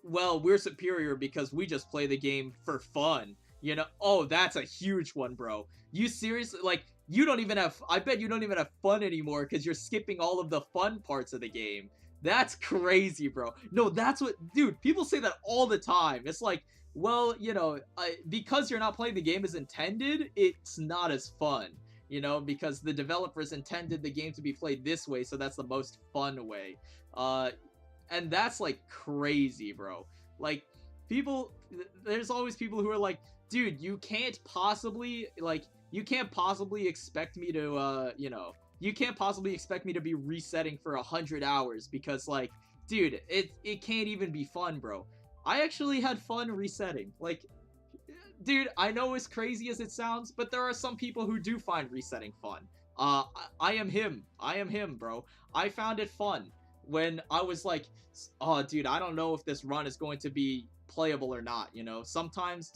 well, we're superior because we just play the game for fun. You know, oh, that's a huge one, bro. You seriously, like, you don't even have, I bet you don't even have fun anymore because you're skipping all of the fun parts of the game. That's crazy, bro. No, that's what, dude, people say that all the time. It's like, well, you know, because you're not playing the game as intended, it's not as fun, you know, because the developers intended the game to be played this way, so that's the most fun way. And that's like crazy, bro. Like, people, there's always people who are like, dude, you can't possibly expect me to, you know, you can't possibly expect me to be resetting for 100 hours because, like, dude, it can't even be fun, bro. I actually had fun resetting. Like, dude, I know as crazy as it sounds, but there are some people who do find resetting fun. I am him. I am him, bro. I found it fun when I was like, oh, dude, I don't know if this run is going to be playable or not, you know? Sometimes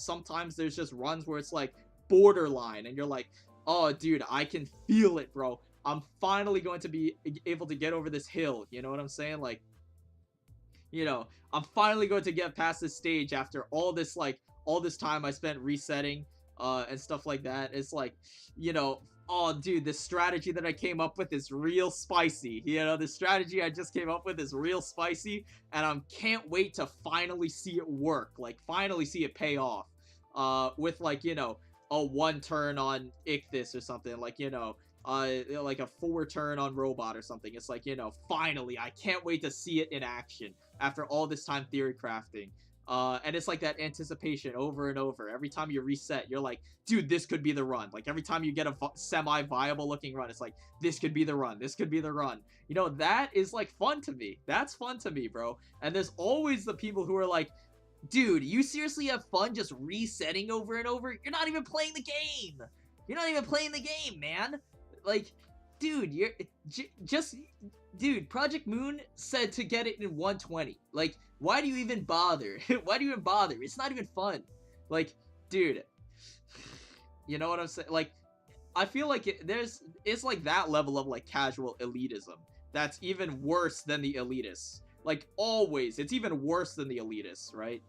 there's just runs where it's like borderline, and you're like, oh, dude, I can feel it, bro. I'm finally going to be able to get over this hill, you know what I'm saying? Like, you know, I'm finally going to get past this stage after all this, like, all this time I spent resetting, and stuff like that. It's like, you know, oh, dude, this strategy that I came up with is real spicy. You know, the strategy I just came up with is real spicy, and I can't wait to finally see it work, like, finally see it pay off, with, like, you know, a 1 turn on Ichthys or something, like, you know, like a 4 turn on Robot or something. It's like, you know, finally, I can't wait to see it in action after all this time theory crafting. And it's like that anticipation over and over. Every time you reset, you're like, dude, this could be the run. Like, every time you get a semi-viable looking run, it's like, this could be the run. This could be the run. You know, that is, like, fun to me. That's fun to me, bro. And there's always the people who are like, dude, you seriously have fun just resetting over and over? You're not even playing the game. You're not even playing the game, man. Like, dude, you're just, dude, Project Moon said to get it in 120. Like, why do you even bother? Why do you even bother? It's not even fun. Like, dude, you know what I'm saying? Like, I feel like it's like that level of, like, casual elitism that's even worse than the elitists. Like, always, it's even worse than the elitists, right?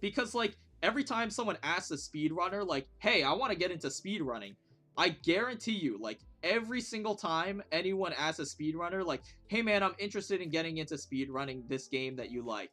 Because, like, every time someone asks a speedrunner, like, hey, I want to get into speedrunning, I guarantee you, like, every single time anyone asks a speedrunner, like, hey man, I'm interested in getting into speedrunning this game that you like,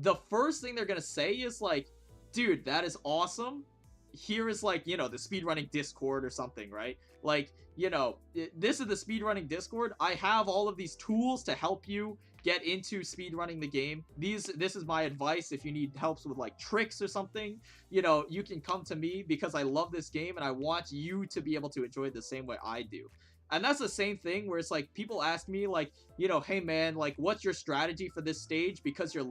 the first thing they're gonna say is like, dude, that is awesome. Here is, like, you know, the speedrunning Discord or something, right? Like, you know, this is the speedrunning Discord. I have all of these tools to help you get into speedrunning the game. This is my advice. If you need helps with, like, tricks or something, you know, you can come to me because I love this game and I want you to be able to enjoy it the same way I do. And that's the same thing where it's like, people ask me, like, you know, hey man, like, what's your strategy for this stage? Because you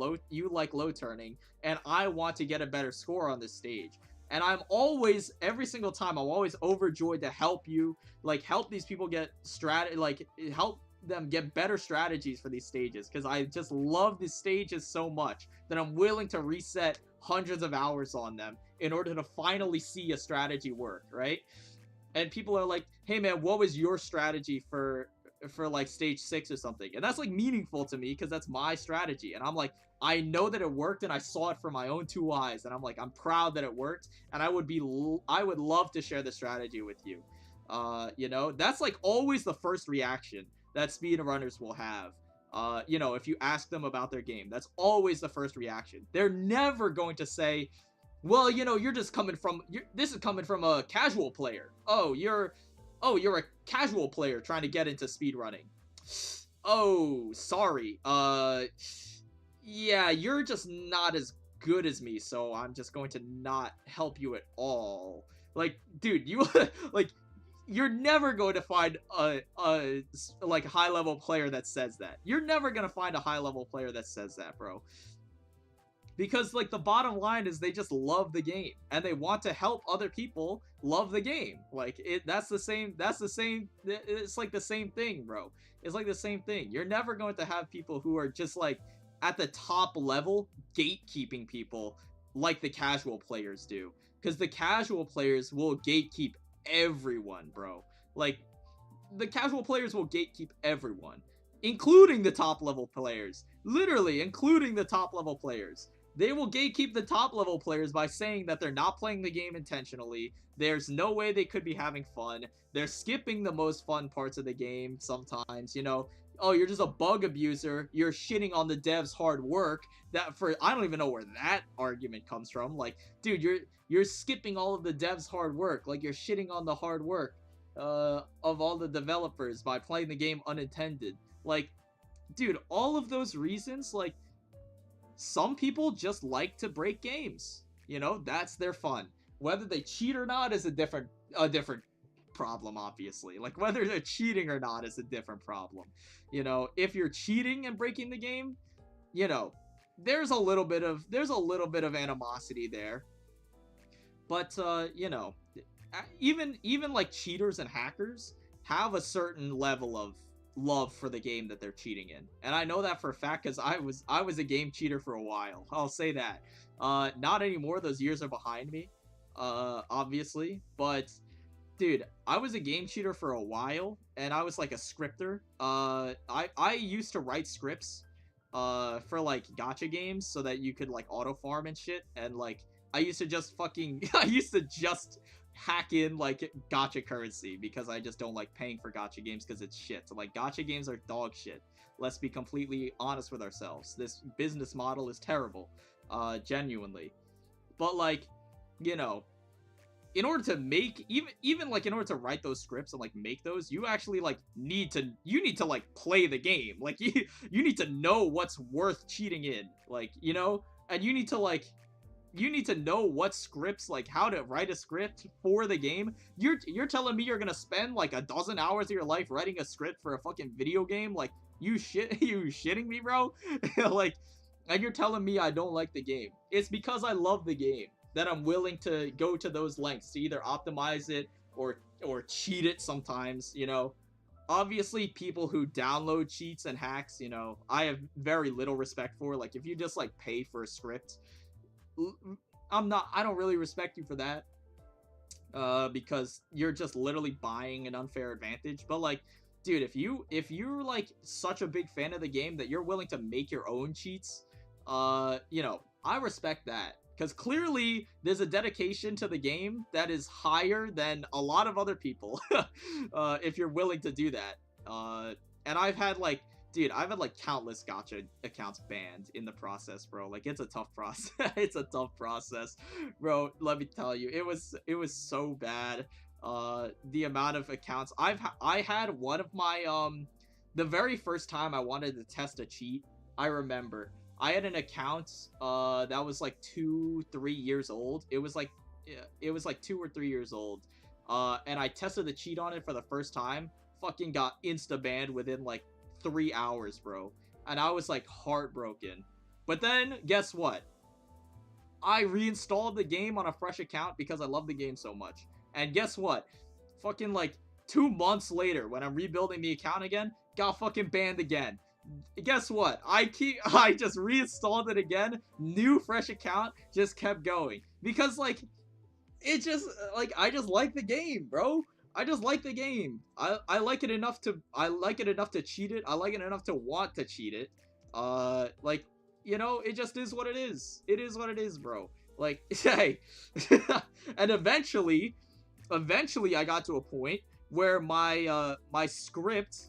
like low turning, and I want to get a better score on this stage. And I'm always, every single time, I'm always overjoyed to help you, like, help these people get help them get better strategies for these stages, because I just love these stages so much that I'm willing to reset hundreds of hours on them in order to finally see a strategy work, right? And people are like, hey man, what was your strategy for like stage 6 or something? And that's, like, meaningful to me because that's my strategy, and I'm like, I know that it worked and I saw it from my own 2 eyes, and I'm like, I'm proud that it worked, and I would love to share the strategy with you. You know, that's, like, always the first reaction that speedrunners will have. You know, if you ask them about their game, that's always the first reaction. They're never going to say, well, you know, this is coming from a casual player. Oh, you're a casual player trying to get into speedrunning. Oh, sorry. Yeah, you're just not as good as me, so I'm just going to not help you at all. Like, dude, you, like, you're never going to find a like, high-level player that says that. You're never going to find a high-level player that says that, bro. Because, like, the bottom line is they just love the game, and they want to help other people love the game. Like, it's like the same thing, bro. It's like the same thing. You're never going to have people who are just, like, at the top level gatekeeping people like the casual players do. Because the casual players will gatekeep everyone, bro. Like, the casual players will gatekeep everyone, including the top level players. Literally, including the top level players. They will gatekeep the top level players by saying that they're not playing the game intentionally. There's no way they could be having fun. They're skipping the most fun parts of the game sometimes, you know. Oh, you're just a bug abuser. You're shitting on the devs' hard work. I don't even know where that argument comes from. Like, dude, you're skipping all of the devs' hard work. Like, you're shitting on the hard work of all the developers by playing the game unintended. Like, dude, all of those reasons, like, some people just like to break games. You know, that's their fun. Whether they cheat or not is a different problem, obviously. Like, whether they're cheating or not is a different problem. You know, if you're cheating and breaking the game, you know, there's a little bit of animosity there. But you know, even like cheaters and hackers have a certain level of love for the game that they're cheating in, and I know that for a fact because I was a game cheater for a while. I'll say that. Not anymore. Those years are behind me. Obviously, but dude, I was a game cheater for a while, and I was like a scripter. I used to write scripts, for like gacha games so that you could like auto farm and shit, and like I used to just fucking I used to just hack in like gacha currency because I just don't like paying for gacha games because it's shit. So, like, gacha games are dog shit. Let's be completely honest with ourselves. This business model is terrible, genuinely. But like, you know, in order to make even like in order to write those scripts and like make those, you actually like need to like play the game. Like you need to know what's worth cheating in, like, you know, and you need to know what scripts, like how to write a script for the game. You're telling me you're gonna spend like a dozen hours of your life writing a script for a fucking video game? Like, you shitting me, bro? Like, and you're telling me I don't like the game. It's because I love the game that I'm willing to go to those lengths to either optimize it or cheat it sometimes, you know. Obviously, people who download cheats and hacks, you know, I have very little respect for. Like, if you just like pay for a script, I don't really respect you for that, because you're just literally buying an unfair advantage. But like, dude, if you're like such a big fan of the game that you're willing to make your own cheats, you know, I respect that, because clearly there's a dedication to the game that is higher than a lot of other people. If you're willing to do that. And I've had like countless gacha accounts banned in the process, bro. Like, it's a tough process. It's a tough process, bro. Let me tell you, it was so bad. The amount of accounts I had one of my the very first time I wanted to test a cheat, I remember I had an account that was like 2-3 years old. It was like 2 or 3 years old. And I tested the cheat on it for the first time. Fucking got insta banned within like 3 hours, bro. And I was like heartbroken. But then guess what? I reinstalled the game on a fresh account because I love the game so much. And guess what? Fucking like 2 months later, when I'm rebuilding the account again, got fucking banned again. Guess what? I just reinstalled it again. New fresh account, just kept going. Because like, it just like, I just like the game, bro. I just like the game. I like it enough to cheat it. I like it enough to want to cheat it. Like, you know, it just is what it is. It is what it is, bro. Like, hey. And eventually I got to a point where my script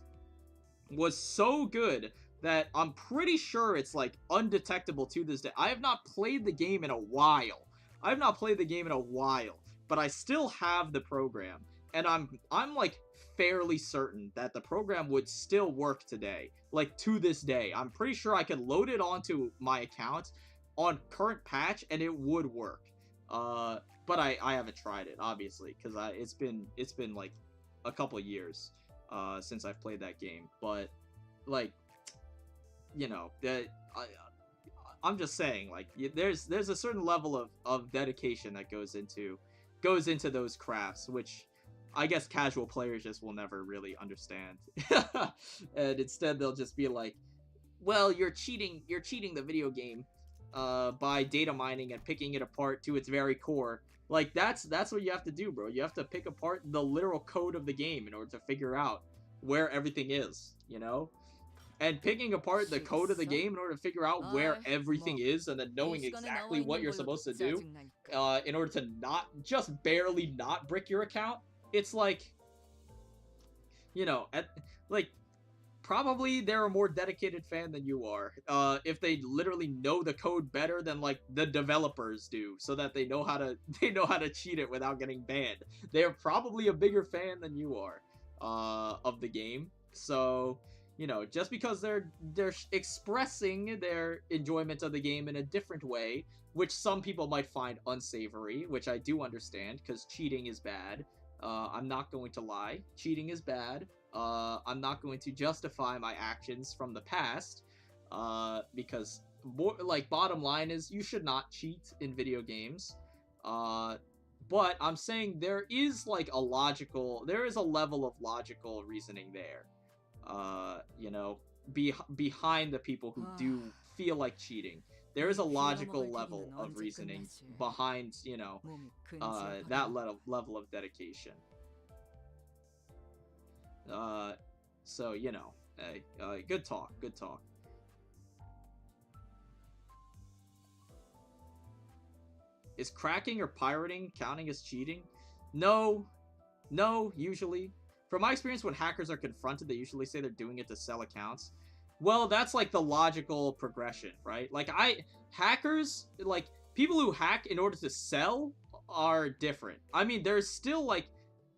was so good that I'm pretty sure it's like undetectable to this day. I have not played the game in a while. But I still have the program, and I'm like fairly certain that the program would still work today. Like, to this day, I'm pretty sure I could load it onto my account on current patch and it would work. But I haven't tried it, obviously, because it's been like a couple of years since I've played that game. But like, you know, I'm just saying, like, there's a certain level of dedication that goes into those crafts, which I guess casual players just will never really understand. And instead they'll just be like, well, you're cheating the video game by data mining and picking it apart to its very core. Like, that's what you have to do, bro. You have to pick apart the literal code of the game in order to figure out where everything is, you know? And picking apart the code of the game in order to figure out where everything is, and then knowing exactly what you're supposed to do in order to not just barely not brick your account. It's like, you know, like, probably they're a more dedicated fan than you are, if they literally know the code better than like the developers do, so that they know how to cheat it without getting banned. They're probably a bigger fan than you are of the game. So, you know, just because they're expressing their enjoyment of the game in a different way, which some people might find unsavory, which I do understand, because cheating is bad. I'm not going to lie. Cheating is bad. I'm not going to justify my actions from the past, because, like, bottom line is, you should not cheat in video games. But I'm saying there is like there is a level of logical reasoning there. You know, behind the people who do feel like cheating. There is a logical level of reasoning behind, you know, that level of dedication. So, you know, good talk, good talk. Is cracking or pirating counting as cheating? No, usually. From my experience, when hackers are confronted, they usually say they're doing it to sell accounts. Well, that's like the logical progression, right? Like hackers, like people who hack in order to sell are different. I mean, there's still like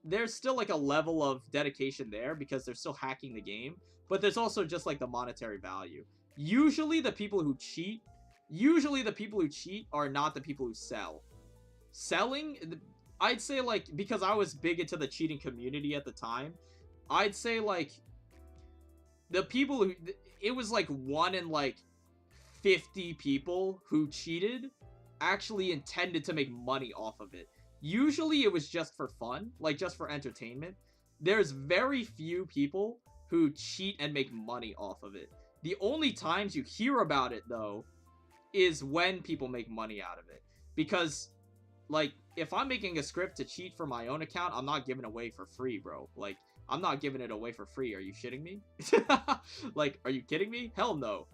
a level of dedication there because they're still hacking the game, but there's also just like the monetary value. Usually the people who cheat are not the people who sell. Selling, I'd say, like, because I was big into the cheating community at the time, I'd say, like, the people who, it was like 1 in like 50 people who cheated actually intended to make money off of it. Usually it was just for fun, like just for entertainment. There's very few people who cheat and make money off of it. The only times you hear about it, though, is when people make money out of it. Because, like, if I'm making a script to cheat for my own account, I'm not giving it away for free, bro. Like, I'm not giving it away for free. Are you shitting me? Like, are you kidding me? Hell no.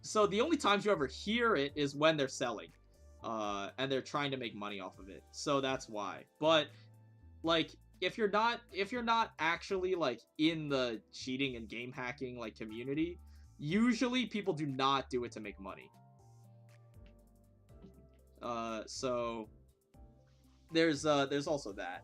So the only times you ever hear it is when they're selling. And they're trying to make money off of it. So that's why. But, like, if you're not actually, like, in the cheating and game hacking, like, community, usually people do not do it to make money. So there's also that.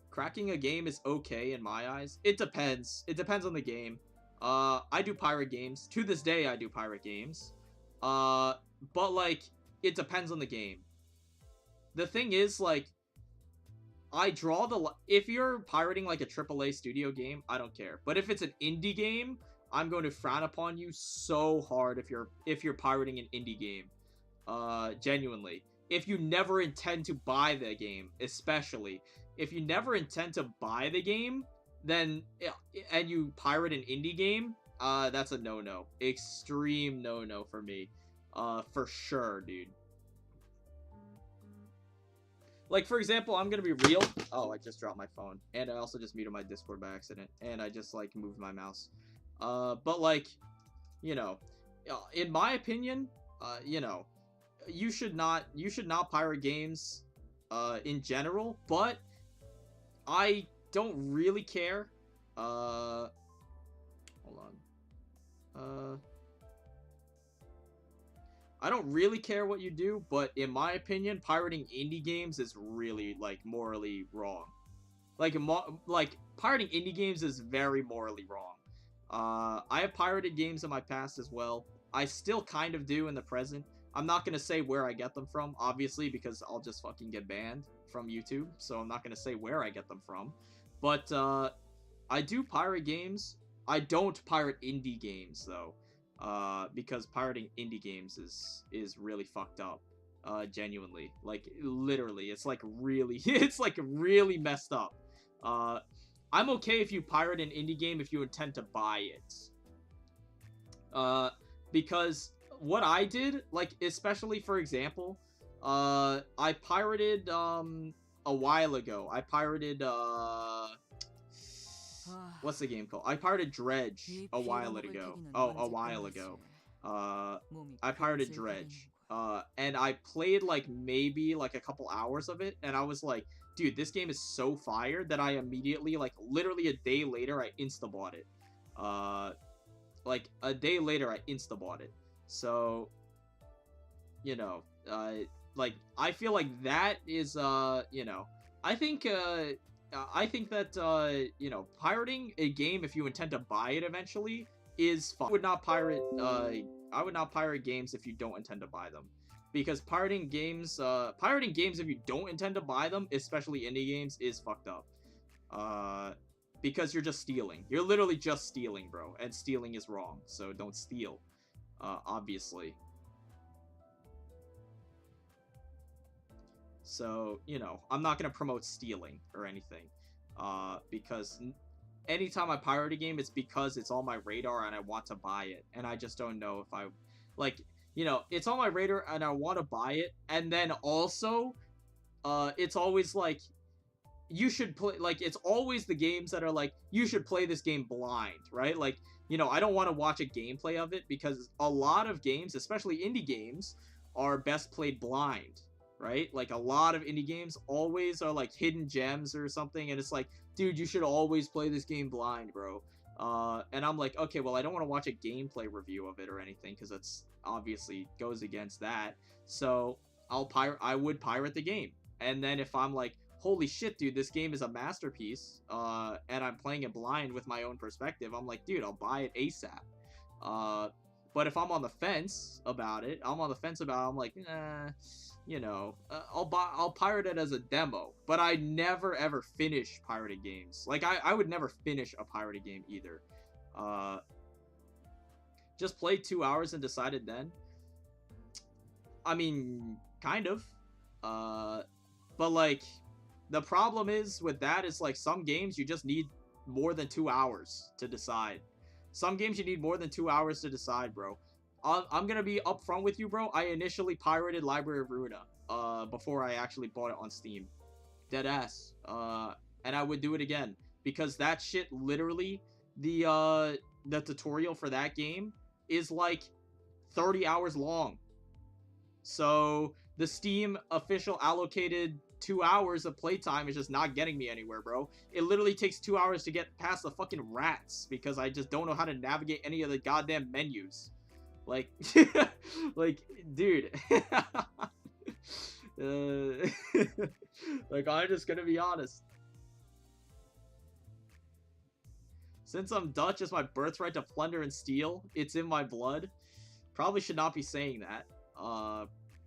Cracking a game is okay in my eyes. It depends. It depends on the game. I do pirate games. To this day, I do pirate games. But, like, it depends on the game. The thing is, like, I draw the... If you're pirating, like, a AAA studio game, I don't care. But if it's an indie game, I'm going to frown upon you so hard if you're pirating an indie game. Genuinely. If you never intend to buy the game, especially. If you never intend to buy the game, then... And you pirate an indie game, that's a no-no. Extreme no-no for me. For sure, dude. Like, for example, I'm gonna be real. Oh, I just dropped my phone. And I also just muted my Discord by accident. And I just, like, moved my mouse. But, like, you know, in my opinion, you know, you should not pirate games, in general. But I don't really care. Hold on. I don't really care what you do, but in my opinion, pirating indie games is really, like, morally wrong. Like, pirating indie games is very morally wrong. I have pirated games in my past as well. I still kind of do in the present. I'm not gonna say where I get them from, obviously, because I'll just fucking get banned from YouTube, so I'm not gonna say where I get them from. But, I do pirate games. I don't pirate indie games, though. Because pirating indie games is really fucked up. Genuinely. Like, literally. It's, like, really... It's, like, really messed up. I'm okay if you pirate an indie game if you intend to buy it. Because what I did, like, especially, for example, I pirated, a while ago. I pirated, what's the game called? I pirated Dredge a while ago. I pirated Dredge. And I played, like, maybe, like, a couple hours of it, and I was like, dude, this game is so fire that I immediately, like, literally a day later, I insta-bought it. Like, a day later, I insta-bought it. So, you know, like, I feel like that is, you know, I think that, you know, pirating a game if you intend to buy it eventually is fun. I would not pirate games if you don't intend to buy them. Because pirating games if you don't intend to buy them, especially indie games, is fucked up. because you're just stealing. You're literally just stealing, bro. And stealing is wrong, so don't steal. Obviously. So, you know, I'm not going to promote stealing or anything. Because anytime I pirate a game, it's because it's on my radar and I want to buy it. And I just don't know if I... Like, you know, it's on my radar and I want to buy it. And then also, it's always like... You should play, like, it's always the games that are like, you should play this game blind, right? Like, you know, I don't want to watch a gameplay of it because a lot of games, especially indie games, are best played blind, right? Like, a lot of indie games always are like hidden gems or something, and it's like, dude, you should always play this game blind, bro. And I'm like, okay, well, I don't want to watch a gameplay review of it or anything because it's obviously goes against that. So I would pirate the game, and then if I'm like, holy shit, dude, this game is a masterpiece, and I'm playing it blind with my own perspective, I'm like, dude, I'll buy it ASAP. But if I'm on the fence about it, I'm like, nah, you know, I'll pirate it as a demo. But I never ever finish pirated games. Like, I would never finish a pirated game either. Just played 2 hours and decided then. I mean, kind of. But like, the problem is with that is like some games you just need more than 2 hours to decide. Some games you need more than 2 hours to decide, bro. I'm gonna be upfront with you, bro. I initially pirated Library of Ruina before I actually bought it on Steam. Deadass. And I would do it again because that shit literally, the tutorial for that game is like 30 hours long. So the Steam official allocated 2 hours of playtime is just not getting me anywhere, bro. It literally takes 2 hours to get past the fucking rats because I just don't know how to navigate any of the goddamn menus. Like, like, dude. Like, I'm just gonna be honest. Since I'm Dutch, it's my birthright to plunder and steal. It's in my blood. Probably should not be saying that,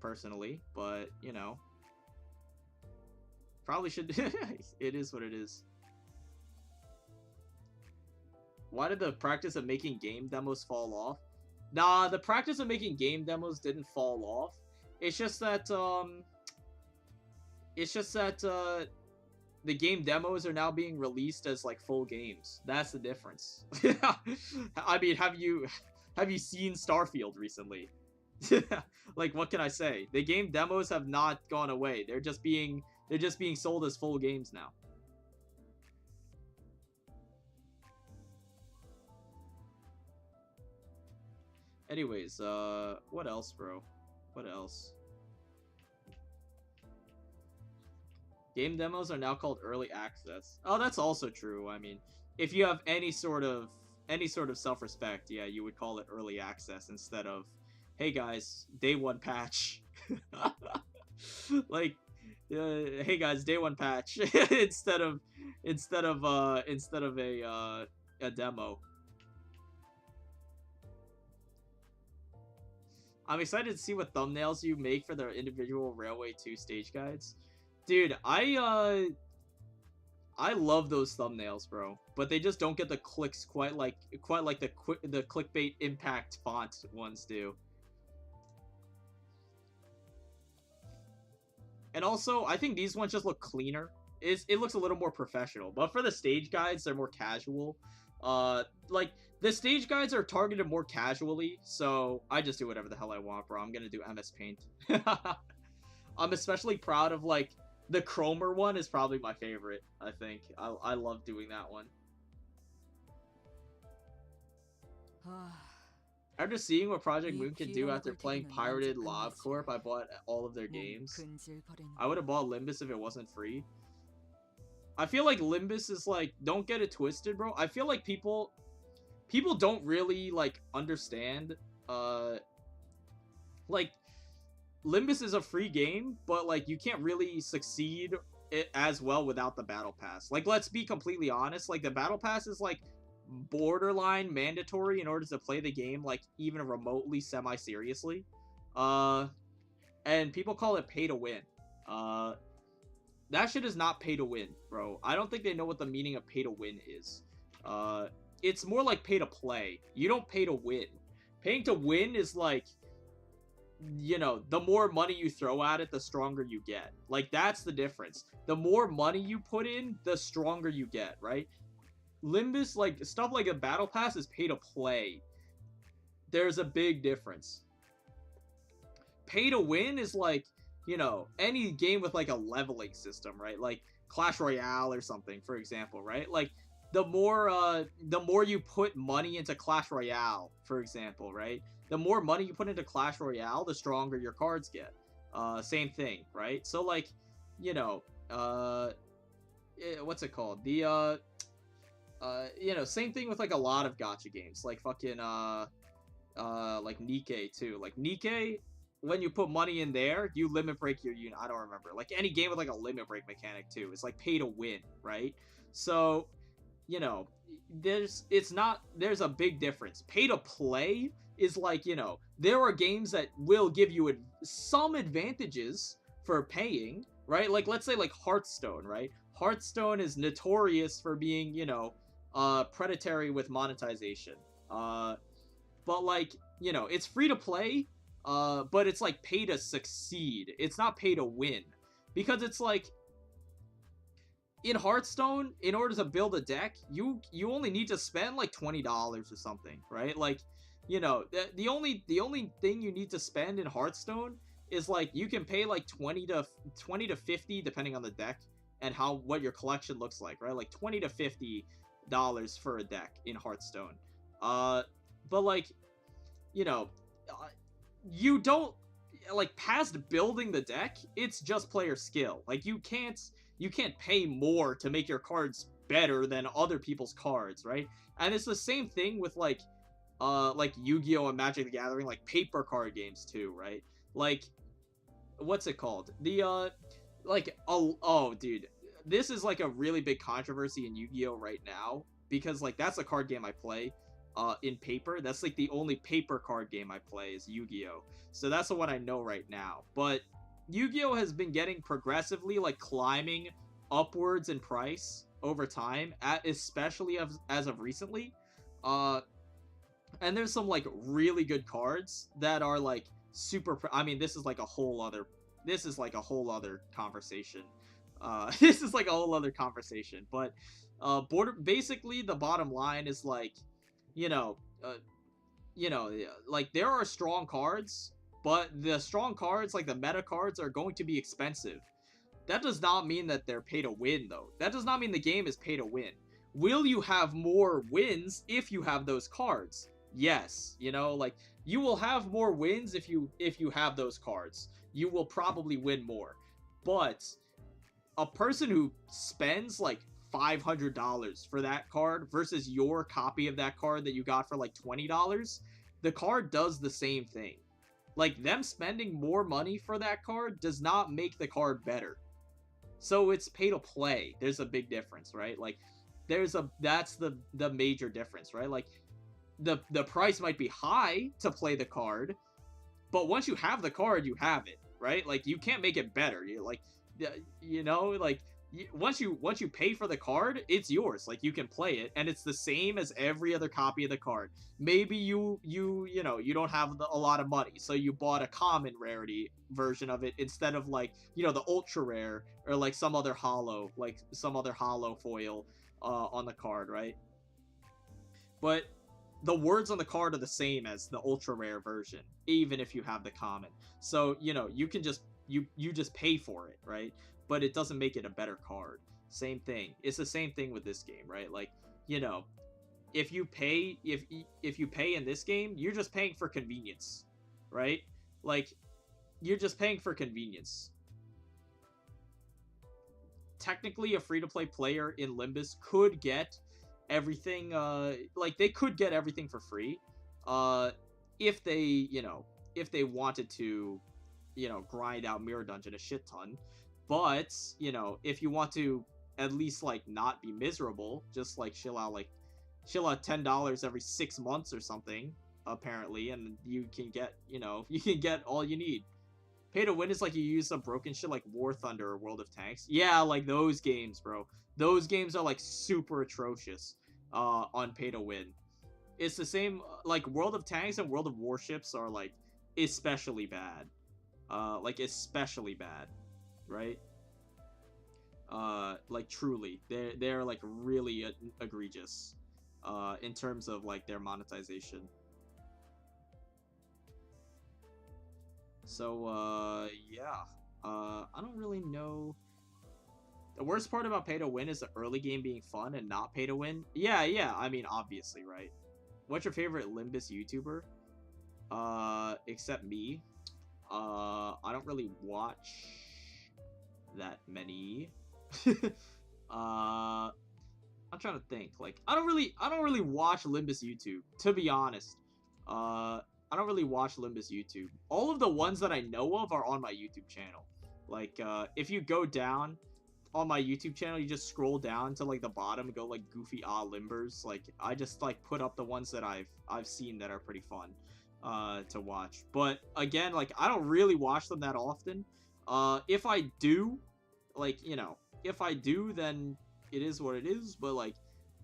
personally, but, you know. Probably should. It is what it is. Why did the practice of making game demos fall off? Nah, the practice of making game demos didn't fall off. It's just that, the game demos are now being released as, like, full games. That's the difference. I mean, have you seen Starfield recently? Like, what can I say? The game demos have not gone away. They're just being sold as full games now. Anyways, what else, bro? What else? Game demos are now called early access. Oh, that's also true. I mean, if you have any sort of self-respect, yeah, you would call it early access instead of, hey guys, day one patch. Like, hey guys, day one patch instead of a demo. I'm excited to see what thumbnails you make for the individual Railway 2 stage guides. Dude, I love those thumbnails, bro, but they just don't get the clicks quite like the clickbait impact font ones do. And also, I think these ones just look cleaner. It looks a little more professional. But for the stage guides, they're more casual. Like, the stage guides are targeted more casually, so I just do whatever the hell I want, bro. I'm gonna do MS Paint. I'm especially proud of, like, the Chromer one is probably my favorite, I think. I love doing that one. After seeing what Project Moon can do after playing pirated LobCorp, I bought all of their games. I would have bought Limbus if it wasn't free. I feel like Limbus is like, don't get it twisted, bro. I feel like people don't really, like, understand, like, Limbus is a free game, but, like, you can't really succeed it as well without the Battle Pass. Like, let's be completely honest, like, the Battle Pass is, like, borderline mandatory in order to play the game, like, even remotely semi-seriously. And people call it pay to win. that shit is not pay to win, bro. I don't think they know what the meaning of pay to win is. It's more like pay to play. You don't pay to win. Paying to win is like, you know, the more money you throw at it, the stronger you get. Like, that's the difference. The more money you put in, the stronger you get, right? Limbus, like, stuff like a battle pass is pay to play. There's a big difference. Pay to win is like, you know, any game with like a leveling system, right? Like Clash Royale or something, for example, right? Like, the more you put money into Clash Royale, for example, right? The more money you put into Clash Royale, the stronger your cards get. Same thing, right? So, like, you know, what's it called? The, you know, same thing with, like, a lot of gacha games. Like, fucking, like, Nikkei, too. Like, Nikkei, when you put money in there, you limit break your unit. I don't remember. Like, any game with, like, a limit break mechanic, too. It's, like, pay to win, right? So, you know, there's a big difference. Pay to play is like, you know, there are games that will give you some advantages for paying, right? Like, let's say like Hearthstone, right? Hearthstone is notorious for being, you know, predatory with monetization. But like, you know, it's free to play, but it's like pay to succeed. It's not pay to win, because it's like, in Hearthstone, in order to build a deck, you only need to spend like $20 or something, right? Like, you know, the only thing you need to spend in Hearthstone is like, you can pay like 20 to 50 depending on the deck and what your collection looks like, right? Like $20 to $50 for a deck in Hearthstone. But like, you know, you don't, like, past building the deck, it's just player skill. Like, you can't pay more to make your cards better than other people's cards, right? And it's the same thing with like Yu-Gi-Oh! And Magic the Gathering, like paper card games too, right? Like, what's it called? The oh dude, this is like a really big controversy in Yu-Gi-Oh! Right now, because like that's a card game I play in paper. That's like the only paper card game I play is Yu-Gi-Oh! So that's the one I know right now. But Yu-Gi-Oh! Has been getting progressively, like, climbing upwards in price over time, especially as of recently. And there's some, like, really good cards that are, like, I mean, this is like a whole other conversation. This is like a whole other conversation. But basically, the bottom line is, like, you know, like, there are strong cards, but the strong cards, like the meta cards, are going to be expensive. That does not mean that they're pay to win, though. That does not mean the game is pay to win. Will you have more wins if you have those cards? Yes. You know, like, you will have more wins if you have those cards. You will probably win more. But a person who spends like $500 for that card versus your copy of that card that you got for like $20, the card does the same thing. Like, them spending more money for that card does not make the card better. So it's pay to play. There's a big difference, right? Like, that's the major difference, right? Like, the price might be high to play the card, but once you have the card, you have it, right? Like, you can't make it better. You like, you know, like, once you pay for the card, it's yours. Like, you can play it, and it's the same as every other copy of the card. Maybe you know, you don't have a lot of money, so you bought a common rarity version of it instead of, like, you know, the ultra rare or like some other hollow foil on the card, right? But the words on the card are the same as the ultra rare version, even if you have the common. So, you know, you can just you just pay for it, right? But it doesn't make it a better card. Same thing. It's the same thing with this game, right? Like, you know, if you pay in this game, you're just paying for convenience, right? Like, you're just paying for convenience. Technically, a free-to-play player in Limbus could get everything, like, they could get everything for free, if they, you know, if they wanted to, you know, grind out Mirror Dungeon a shit ton. But, you know, if you want to at least, like, not be miserable, just, like, chill out $10 every 6 months or something, apparently, and you can get, you know, you can get all you need. Pay to win is like you use some broken shit like War Thunder or World of Tanks. Yeah, like those games, bro. Those games are like super atrocious on pay to win. It's the same, like World of Tanks and World of Warships are like especially bad. Like especially bad, right? Like truly, they're like really egregious in terms of like their monetization. So yeah, I don't really know. The worst part about pay to win is the early game being fun and not pay to win. Yeah, I mean obviously, right? What's your favorite Limbus YouTuber? Except me. I don't really watch that many. I'm trying to think. Like, I don't really watch Limbus YouTube, to be honest. I don't really watch Limbus YouTube. All of the ones that I know of are on my YouTube channel. Like, if you go down on my YouTube channel, you just scroll down to like the bottom and go like Goofy Limbers. Like, I just like put up the ones that I've seen that are pretty fun to watch. But again, like, I don't really watch them that often. If I do, like, you know, if I do, then it is what it is. But like,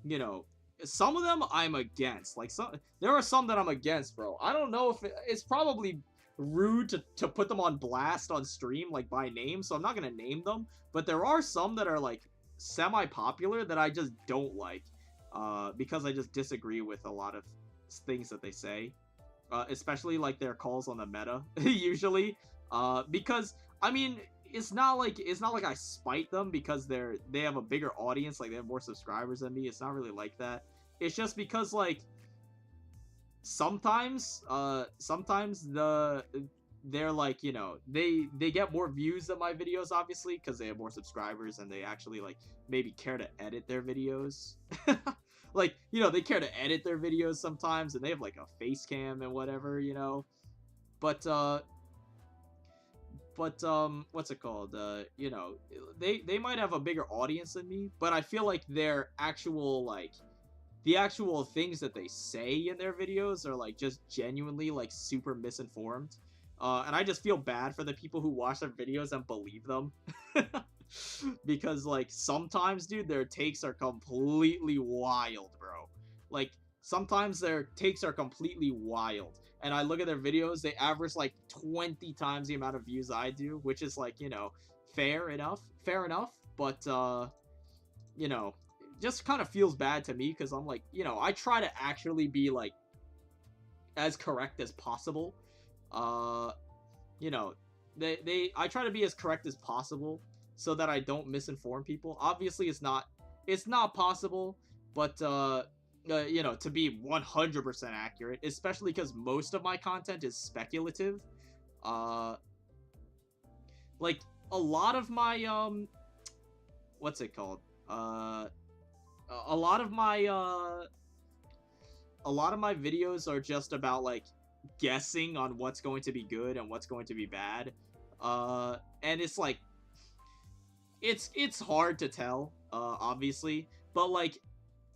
you know, some of them I'm against. Like, there are some that I'm against, bro. I don't know if it's probably rude to put them on blast on stream, like, by name, so I'm not gonna name them. But there are some that are like semi-popular that I just don't like, because I just disagree with a lot of things that they say, especially like their calls on the meta usually, because I mean, it's not like I spite them because they have a bigger audience, like they have more subscribers than me. It's not really like that. It's just because like sometimes they're like, you know, they get more views than my videos, obviously, because they have more subscribers and they actually like maybe care to edit their videos. Like, you know, they care to edit their videos sometimes, and they have like a face cam and whatever, you know. But what's it called? You know, they might have a bigger audience than me, but I feel like their actual, like, the actual things that they say in their videos are like just genuinely like super misinformed. And I just feel bad for the people who watch their videos and believe them. Because like sometimes, dude, their takes are completely wild, bro. Like sometimes their takes are completely wild. And I look at their videos, they average like 20 times the amount of views I do, which is like, you know, fair enough, but you know, just kind of feels bad to me because I'm like, you know, I try to actually be like as correct as possible. You know, I try to be as correct as possible so that I don't misinform people. Obviously, it's not possible, but you know, to be 100% accurate, especially because most of my content is speculative. Like a lot of my what's it called? A lot of my videos are just about like guessing on what's going to be good and what's going to be bad. And it's like it's hard to tell, obviously, but like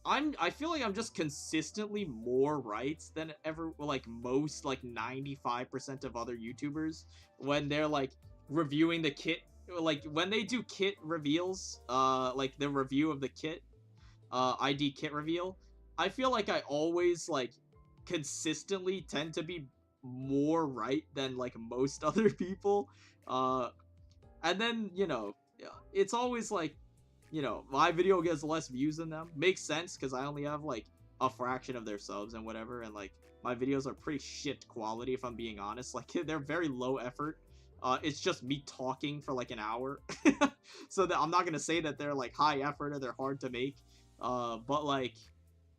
I feel like I'm just consistently more right than ever, like most, like 95% of other YouTubers when they're like reviewing the kit, like when they do kit reveals, like the review of the kit, ID kit reveal. I feel like I always like consistently tend to be more right than like most other people. And then, you know, it's always like, you know, my video gets less views than them. Makes sense because I only have like a fraction of their subs and whatever, and like my videos are pretty shit quality if I'm being honest. Like they're very low effort. It's just me talking for like an hour. So that I'm not gonna say that they're like high effort or they're hard to make. But like,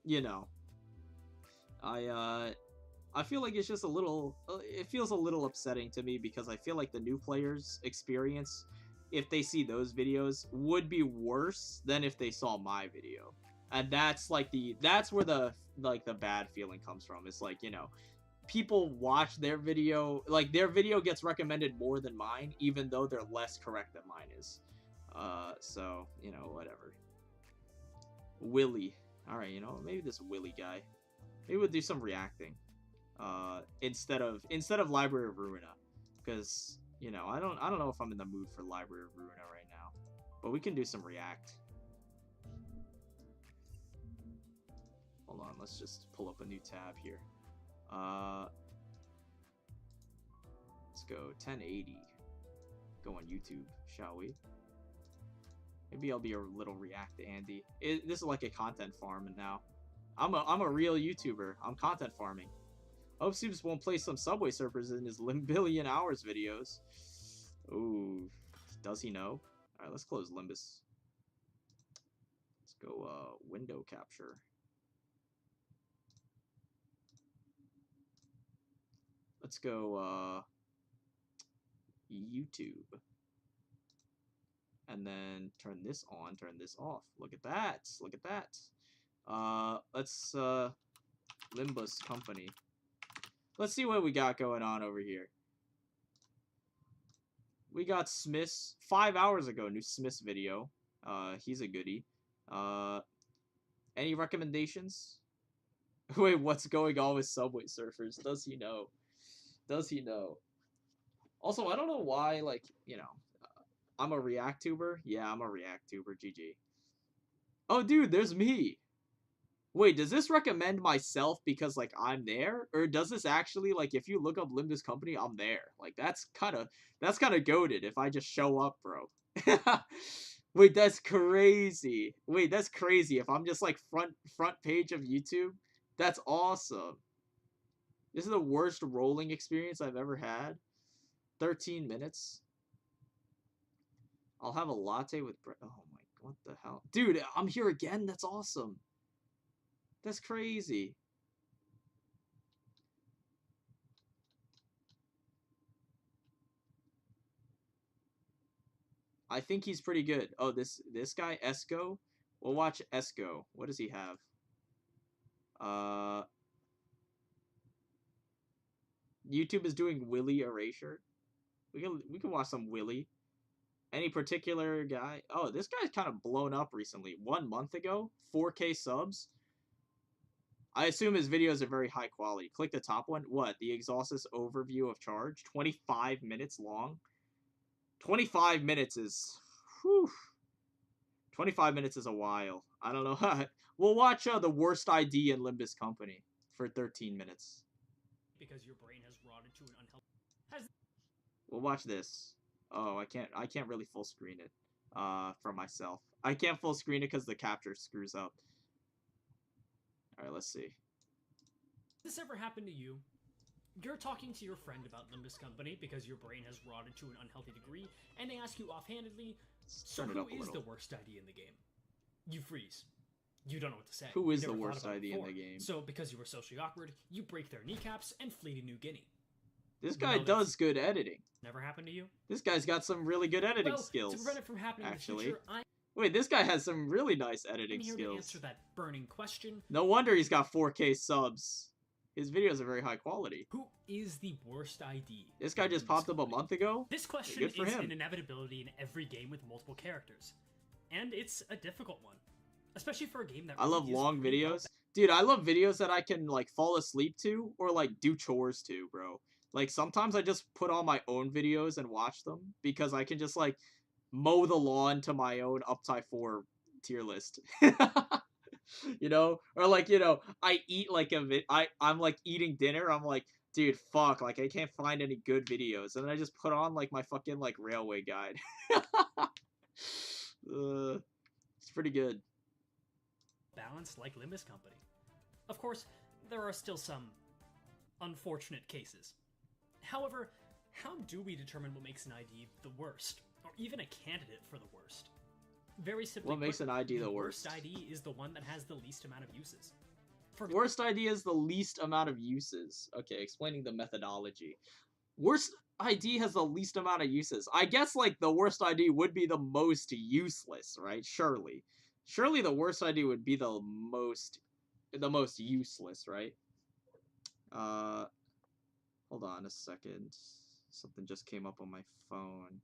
you know, I feel like it's just a little, it feels a little upsetting to me because I feel like the new players' experience, if they see those videos, would be worse than if they saw my video. And that's like that's where the bad feeling comes from. It's like, you know, people watch their video, like their video gets recommended more than mine, even though they're less correct than mine is. So, you know, whatever. Willy. Alright, you know, maybe this Willy guy. Maybe we'll do some reacting. Instead of Library of Ruina. Because you know, I don't know if I'm in the mood for Library of Ruina right now. But we can do some React. Hold on, let's just pull up a new tab here. Let's go 1080. Go on YouTube, shall we? Maybe I'll be a little React Andy. This is like a content farm now. I'm a real YouTuber. I'm content farming. I hope Subs won't play some Subway Surfers in his Limbillion Hours videos. Ooh, does he know? Alright, let's close Limbus. Let's go window capture. Let's go YouTube. And then turn this on, turn this off. Look at that. Look at that. Let's Limbus Company. Let's see what we got going on over here. We got Smith's 5 hours ago, new Smith's video. He's a goodie. Any recommendations? Wait, what's going on with Subway Surfers? Does he know? Does he know? Also, I don't know why, like, you know, I'm a React tuber. Yeah, I'm a React tuber. GG. Oh, dude, there's me. Wait, does this recommend myself because, like, I'm there? Or does this actually, like, if you look up Limbus Company, I'm there? Like, that's kind of goated if I just show up, bro. Wait, that's crazy. Wait, that's crazy. If I'm just, like, front page of YouTube, that's awesome. This is the worst rolling experience I've ever had. 13 minutes. I'll have a latte with bread. Oh my, what the hell? Dude, I'm here again? That's awesome. That's crazy. I think he's pretty good. Oh, this guy, Esco? We'll watch Esco. What does he have? YouTube is doing Willy Erasure. We can watch some Willy. Any particular guy? Oh, this guy's kind of blown up recently. 1 month ago, 4K subs. I assume his videos are very high quality. Click the top one. What? The Exhaustus overview of charge. 25 minutes long. 25 minutes is... Whew. 25 minutes is a while. I don't know. We'll watch the worst ID in Limbus Company for 13 minutes. Because your brain has rotted to an unhealthy... We'll watch this. Oh, I can't really full screen it for myself. I can't full screen it because the capture screws up. Alright, let's see. Has this ever happened to you? You're talking to your friend about Limbus Company because your brain has rotted to an unhealthy degree, and they ask you offhandedly, so who is the worst ID in the game? You freeze. You don't know what to say. Who is the worst ID in the game? So, because you were socially awkward, you break their kneecaps and flee to New Guinea. This guy does good editing. Never happened to you? This guy's got some really good editing skills. To prevent it from happening actually. in the future, Wait, this guy has some really nice editing I'm here skills. to answer that burning question. No wonder he's got 4K subs. His videos are very high quality. Who is the worst ID? This guy just popped up a month ago? This question is an inevitability in every game with multiple characters. And it's a difficult one. Especially for a game that I love long videos. Dude, I love videos that I can, like, fall asleep to or, like, do chores to, bro. Like, sometimes I just put on my own videos and watch them because I can just, like, mow the lawn to my own Uptie 4 tier list. You know? Or, like, you know, I eat, like, I'm, like, eating dinner. I'm like, dude, fuck. Like, I can't find any good videos. And then I just put on, like, my fucking, like, railway guide. It's pretty good. Balanced like Limbus Company. Of course, there are still some unfortunate cases. However, how do we determine what makes an ID the worst, or even a candidate for the worst? Very simply, what makes an ID the worst? Worst ID is the one that has the least amount of uses. Worst ID is the least amount of uses. Okay, explaining the methodology. Worst ID has the least amount of uses. I guess, like, the worst ID would be the most useless, right? Surely. Surely the worst ID would be the most useless, right? Hold on a second. Something just came up on my phone.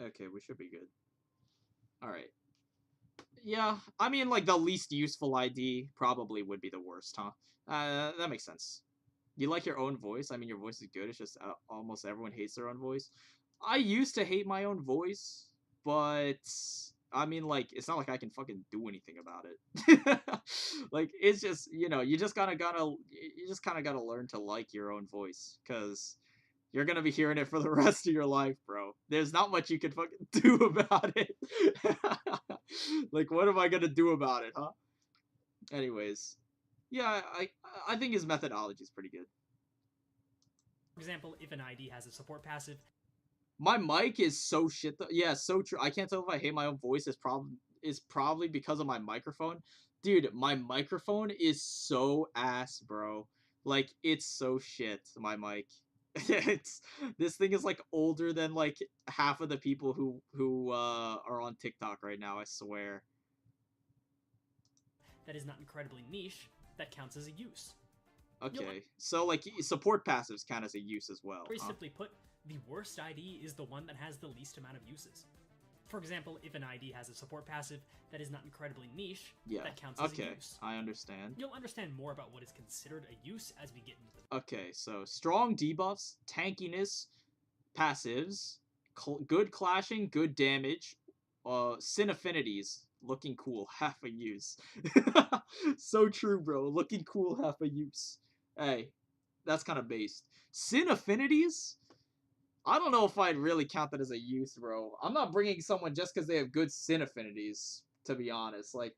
Okay, we should be good. Alright. Yeah, I mean, like, the least useful ID probably would be the worst, huh? That makes sense. You like your own voice? I mean, your voice is good, it's just almost everyone hates their own voice. I used to hate my own voice, but... I mean, like, it's not like I can fucking do anything about it. Like, it's just, you know, you just kind of gotta learn to like your own voice, because you're gonna be hearing it for the rest of your life, bro. There's not much you can fucking do about it. Like, what am I gonna do about it, huh? Anyways, yeah, I think his methodology is pretty good. For example, if an ID has a support passive. My mic is so shit though. Yeah, so true. I can't tell if I hate my own voice. Is probably because of my microphone. Dude, my microphone is so ass, bro. Like, it's so shit, my mic. This thing is like older than like half of the people who are on TikTok right now, I swear. That is not incredibly niche, that counts as a use. Okay, so like support passives count as a use as well. Very simply put, the worst ID is the one that has the least amount of uses. For example, if an ID has a support passive that is not incredibly niche, that counts as a use. I understand. You'll understand more about what is considered a use as we get into this. Okay, so strong debuffs, tankiness, passives, good clashing, good damage, sin affinities, looking cool, half a use. So true, bro. Looking cool, half a use. Hey, that's kind of based. Sin affinities? I don't know if I'd really count that as a use, bro. I'm not bringing someone just because they have good sin affinities, to be honest. Like,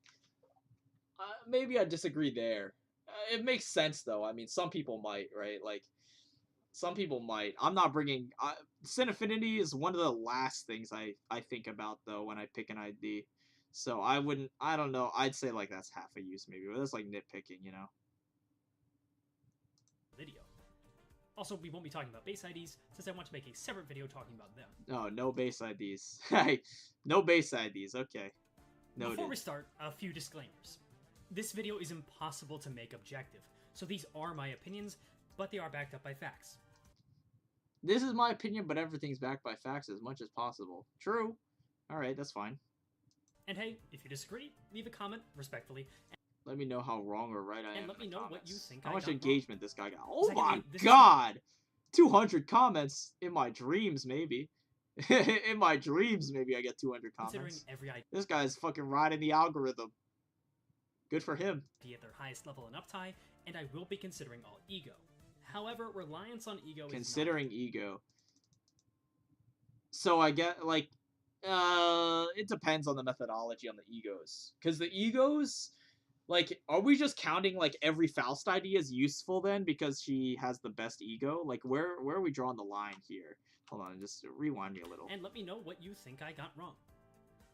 maybe I disagree there. It makes sense, though. I mean, some people might, right? Like, some people might. I'm not bringing... sin affinity is one of the last things I think about, though, when I pick an ID. So I wouldn't... I don't know. I'd say, like, that's half a use, maybe. But that's, like, nitpicking, you know? Video. Also, we won't be talking about base IDs, since I want to make a separate video talking about them. Oh, no base IDs. Hey, no base IDs. Okay. Noted. Before we start, a few disclaimers. This video is impossible to make objective, so these are my opinions, but they are backed up by facts. This is my opinion, but everything's backed by facts as much as possible. True. Alright, that's fine. And hey, if you disagree, leave a comment, respectfully. Let me know how wrong or right I am. And let me know what you think. How much engagement this guy got. Oh Secondly, my god! 200 comments in my dreams, maybe. In my dreams, maybe I get 200 comments. This guy's fucking riding the algorithm. Good for him. Be at their highest level in uptie, and I will be considering all ego. However, reliance on ego considering ego. So I get, like, it depends on the methodology on the egos. Because the egos... Like, are we just counting, like, every Faust ID as useful, then, because she has the best ego? Like, where are we drawing the line here? Hold on, just rewind me a little. And let me know what you think I got wrong.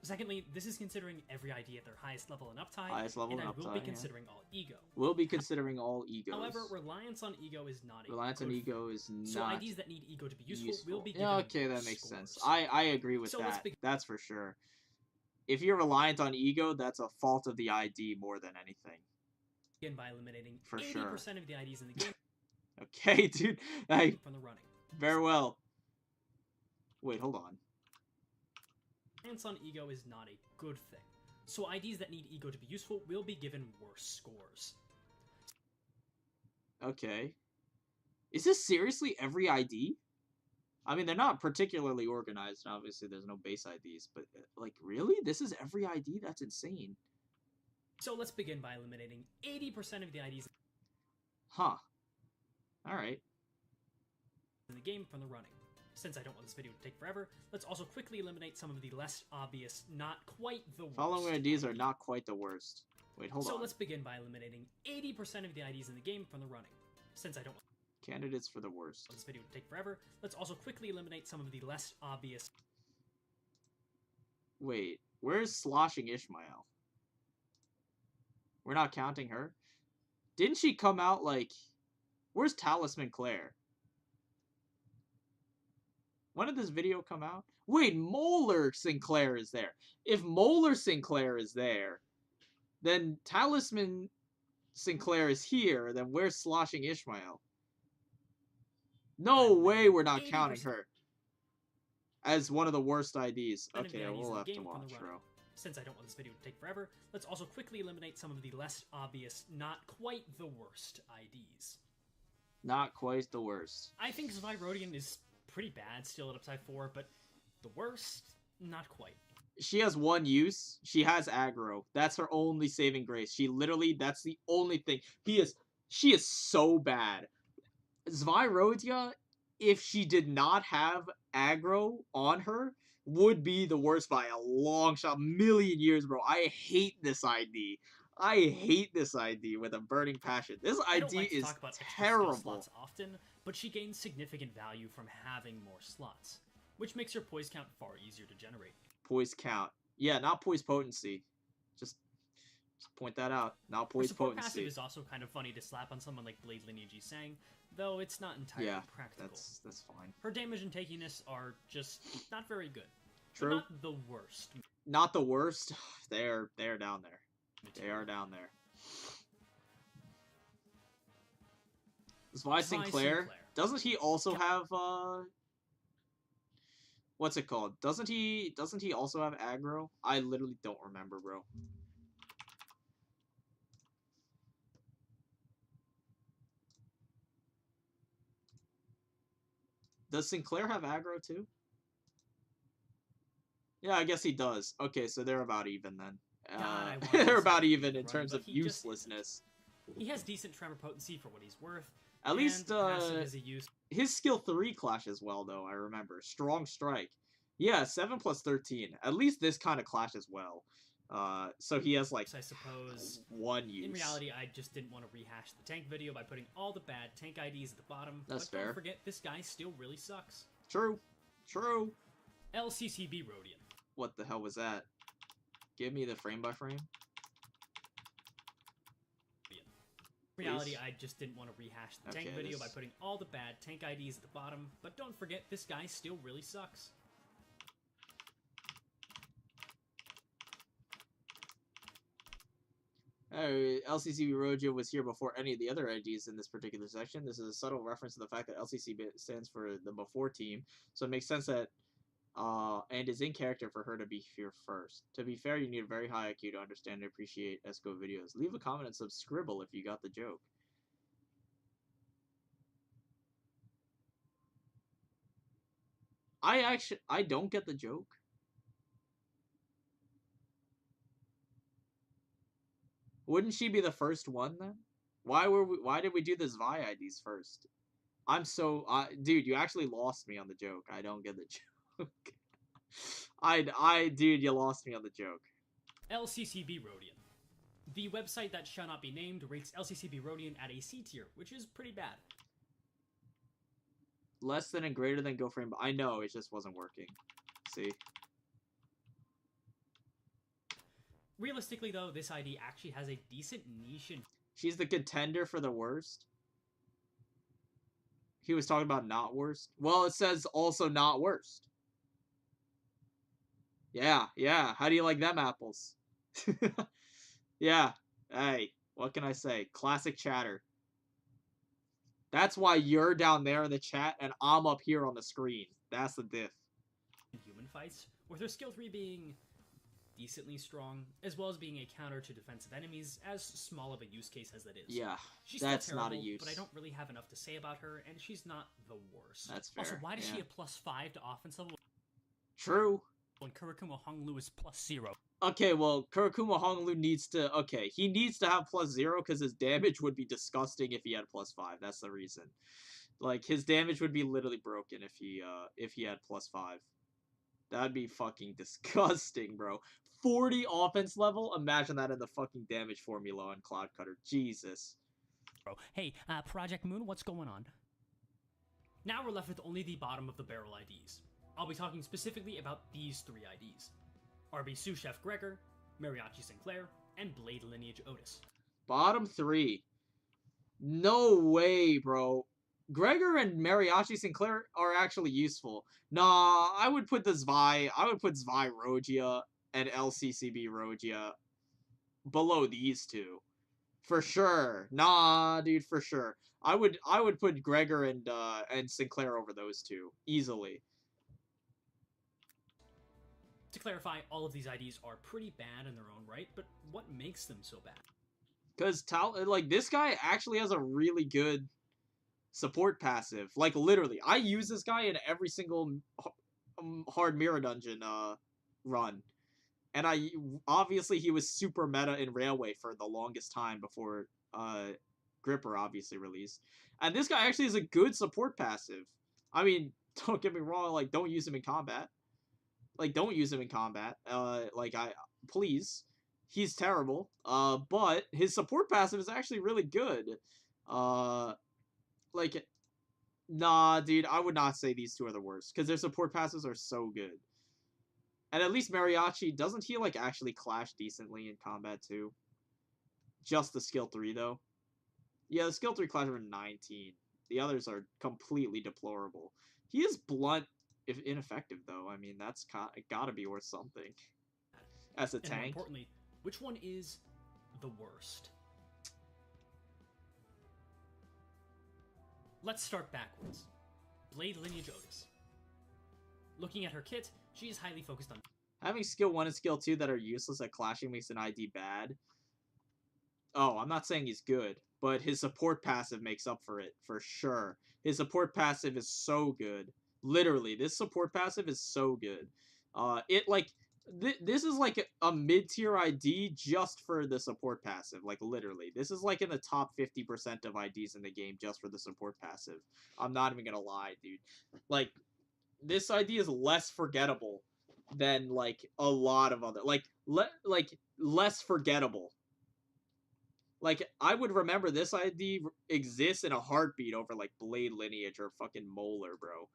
Secondly, this is considering every ID at their highest level in uptie, and I will be considering all ego. We'll be considering all egos. However, reliance on ego is not a reliance on ego is not so IDs that need ego to be useful. Will be given okay, that makes sense. I agree with that. That's for sure. If you're reliant on ego, that's a fault of the ID more than anything. Begin by eliminating for 80% sure. Of the IDs in the game. Okay, dude. Hey, from the running. Very well. Wait, hold on. Reliance on ego is not a good thing. So IDs that need ego to be useful will be given worse scores. Okay. Is this seriously every ID? I mean, they're not particularly organized, and obviously there's no base IDs, but, like, really? This is every ID? That's insane. So let's begin by eliminating 80% of the IDs. Huh. Alright. In the game from the running. Since I don't want this video to take forever, let's also quickly eliminate some of the less obvious, not quite the worst. Following IDs are not quite the worst. Wait, hold on. So let's begin by eliminating 80% of the IDs in the game from the running. Since I don't want candidates for the worst. This video to take forever. Let's also quickly eliminate some of the less obvious. Wait, where's Sloshing Ishmael? We're not counting her? Didn't she come out like... Where's Talisman Claire? When did this video come out? Wait, Molar Sinclair is there. If Molar Sinclair is there, then Talisman Sinclair is here, then where's Sloshing Ishmael? No way we're not counting her. as one of the worst IDs. Then of the Okay, IDs in we'll the have to game from the watch, run. bro. Since I don't want this video to take forever, let's also quickly eliminate some of the less obvious, not quite the worst IDs. Not quite the worst. I think Zvyrodian is pretty bad still at upside 4, but the worst, not quite. She has one use. She has aggro. That's her only saving grace. She literally, that's the only thing. She is so bad. Zvyrodia, if she did not have aggro on her, would be the worst by a long shot, million years, bro. I hate this ID. I hate this ID with a burning passion. This I ID don't like to is talk about extra skill terrible. slots often, but she gains significant value from having more slots, which makes her poise count far easier to generate. Poise count. Yeah, not poise potency. Just point that out. Not Her poise support passive potency. is also kind of funny to slap on someone like Blade Lineage Sang, though it's not entirely Yeah, practical. that's fine. Her damage and tankiness are just not very good. True. But not the worst. Not the worst. They're down there. They are down there. Zvi Sinclair. Doesn't he also have what's it called? Doesn't he also have aggro? I literally don't remember, bro. Does Sinclair have aggro too? Yeah, I guess he does. Okay, so they're about even then. God, they're about even in run, terms but of he just uselessness. He has decent tremor potency for what he's worth. At least passive is a use. His skill 3 clashes well, though, I remember. Strong Strike. Yeah, 7 plus 13. At least this kind of clashes well. So he has, like, I suppose, one use. in reality, I just didn't want to rehash the tank video by putting all the bad tank IDs at the bottom. That's but fair. Don't forget, this guy still really sucks. True. True. LCCB Rodian. What the hell was that? Give me the frame by frame. In reality, I just didn't want to rehash the tank video by putting all the bad tank IDs at the bottom. But don't forget, this guy still really sucks. LCCB Rojo was here before any of the other IDs in this particular section. This is a subtle reference to the fact that LCCB stands for the before team, so it makes sense that and is in character for her to be here first. To be fair, you need a very high IQ to understand and appreciate ESCO videos. Leave a comment and subscribble if you got the joke. I don't get the joke. Wouldn't she be the first one then? Why did we do the Zvi IDs first? I'm so dude, you actually lost me on the joke. I don't get the joke. Dude, you lost me on the joke. LCCB Rodian. The website that shall not be named rates LCCB Rodian at a C tier, which is pretty bad. Less than and greater than go frame. I know, it just wasn't working. See? Realistically, though, this ID actually has a decent niche in... She's the contender for the worst? He was talking about not worst? Well, it says also not worst. Yeah. How do you like them apples? Yeah. Hey, what can I say? Classic chatter. That's why you're down there in the chat and I'm up here on the screen. That's the diff. Human fights, with her skill 3 being decently strong, as well as being a counter to defensive enemies, as small of a use case as that is. Yeah, she's that's still terrible, not a use. But I don't really have enough to say about her, and she's not the worst. That's fair. Also, why does she have +5 to offense level? True. When Kurokuma Honglu is +0. Okay, well, Kurokuma Honglu needs to... Okay, he needs to have +0 because his damage would be disgusting if he had +5. That's the reason. Like, his damage would be literally broken if he had +5. That'd be fucking disgusting, bro. 40 offense level? Imagine that in the fucking damage formula on Cloud Cutter. Jesus. Bro, hey, Project Moon, what's going on? Now we're left with only the bottom of the barrel IDs. I'll be talking specifically about these 3 IDs. RB Sous Chef Gregor, Mariachi Sinclair, and Blade Lineage Otis. Bottom 3. No way, bro. Gregor and Mariachi Sinclair are actually useful. Nah, I would put Zvi Rogia and LCCB Rogia below these two. For sure. Nah, dude, for sure. I would put Gregor and Sinclair over those two easily. To clarify, all of these IDs are pretty bad in their own right, but what makes them so bad? Because like this guy actually has a really good support passive. Like literally, I use this guy in every single hard mirror dungeon run, and obviously he was super meta in Railway for the longest time before Gripper obviously released. And this guy actually is a good support passive. I mean, don't get me wrong, like don't use him in combat. Like don't use him in combat. Please. He's terrible. But his support passive is actually really good. Like nah, dude, I would not say these two are the worst because their support passives are so good. And at least Mariachi, doesn't he like actually clash decently in combat too? Just the skill 3 though. Yeah, the skill 3 clash over 19. The others are completely deplorable. He is blunt, if ineffective though. I mean, that's gotta be worth something. As a And more tank. importantly, which one is the worst? Let's start backwards. Blade Lineage Otis. Looking at her kit, she is highly focused on Having skill 1 and skill 2 that are useless at clashing makes an ID bad. Oh, I'm not saying he's good, but his support passive makes up for it, for sure. His support passive is so good. Literally, this support passive is so good. This is like a mid-tier ID just for the support passive. Like, literally. This is like in the top 50% of IDs in the game just for the support passive. I'm not even gonna lie, dude. Like, this ID is less forgettable than, like, a lot of other... less forgettable. Like, I would remember this ID exists in a heartbeat over, like, Blade Lineage or fucking Molar, bro.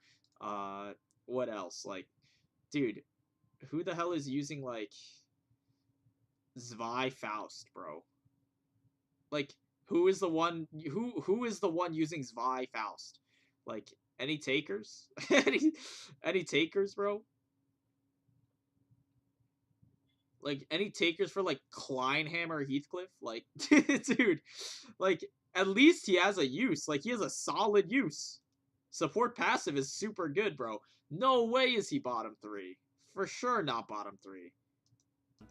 What else? Like, dude, who the hell is using, like, Zwei Faust, bro? Like, who is the one using Zwei Faust? Like, any takers? any takers, bro? Like, any takers for, like, Kleinhammer Heathcliff? Like, dude, like, at least he has a use. Like, he has a solid use. Support passive is super good, bro. No way is he bottom 3. For sure not bottom 3.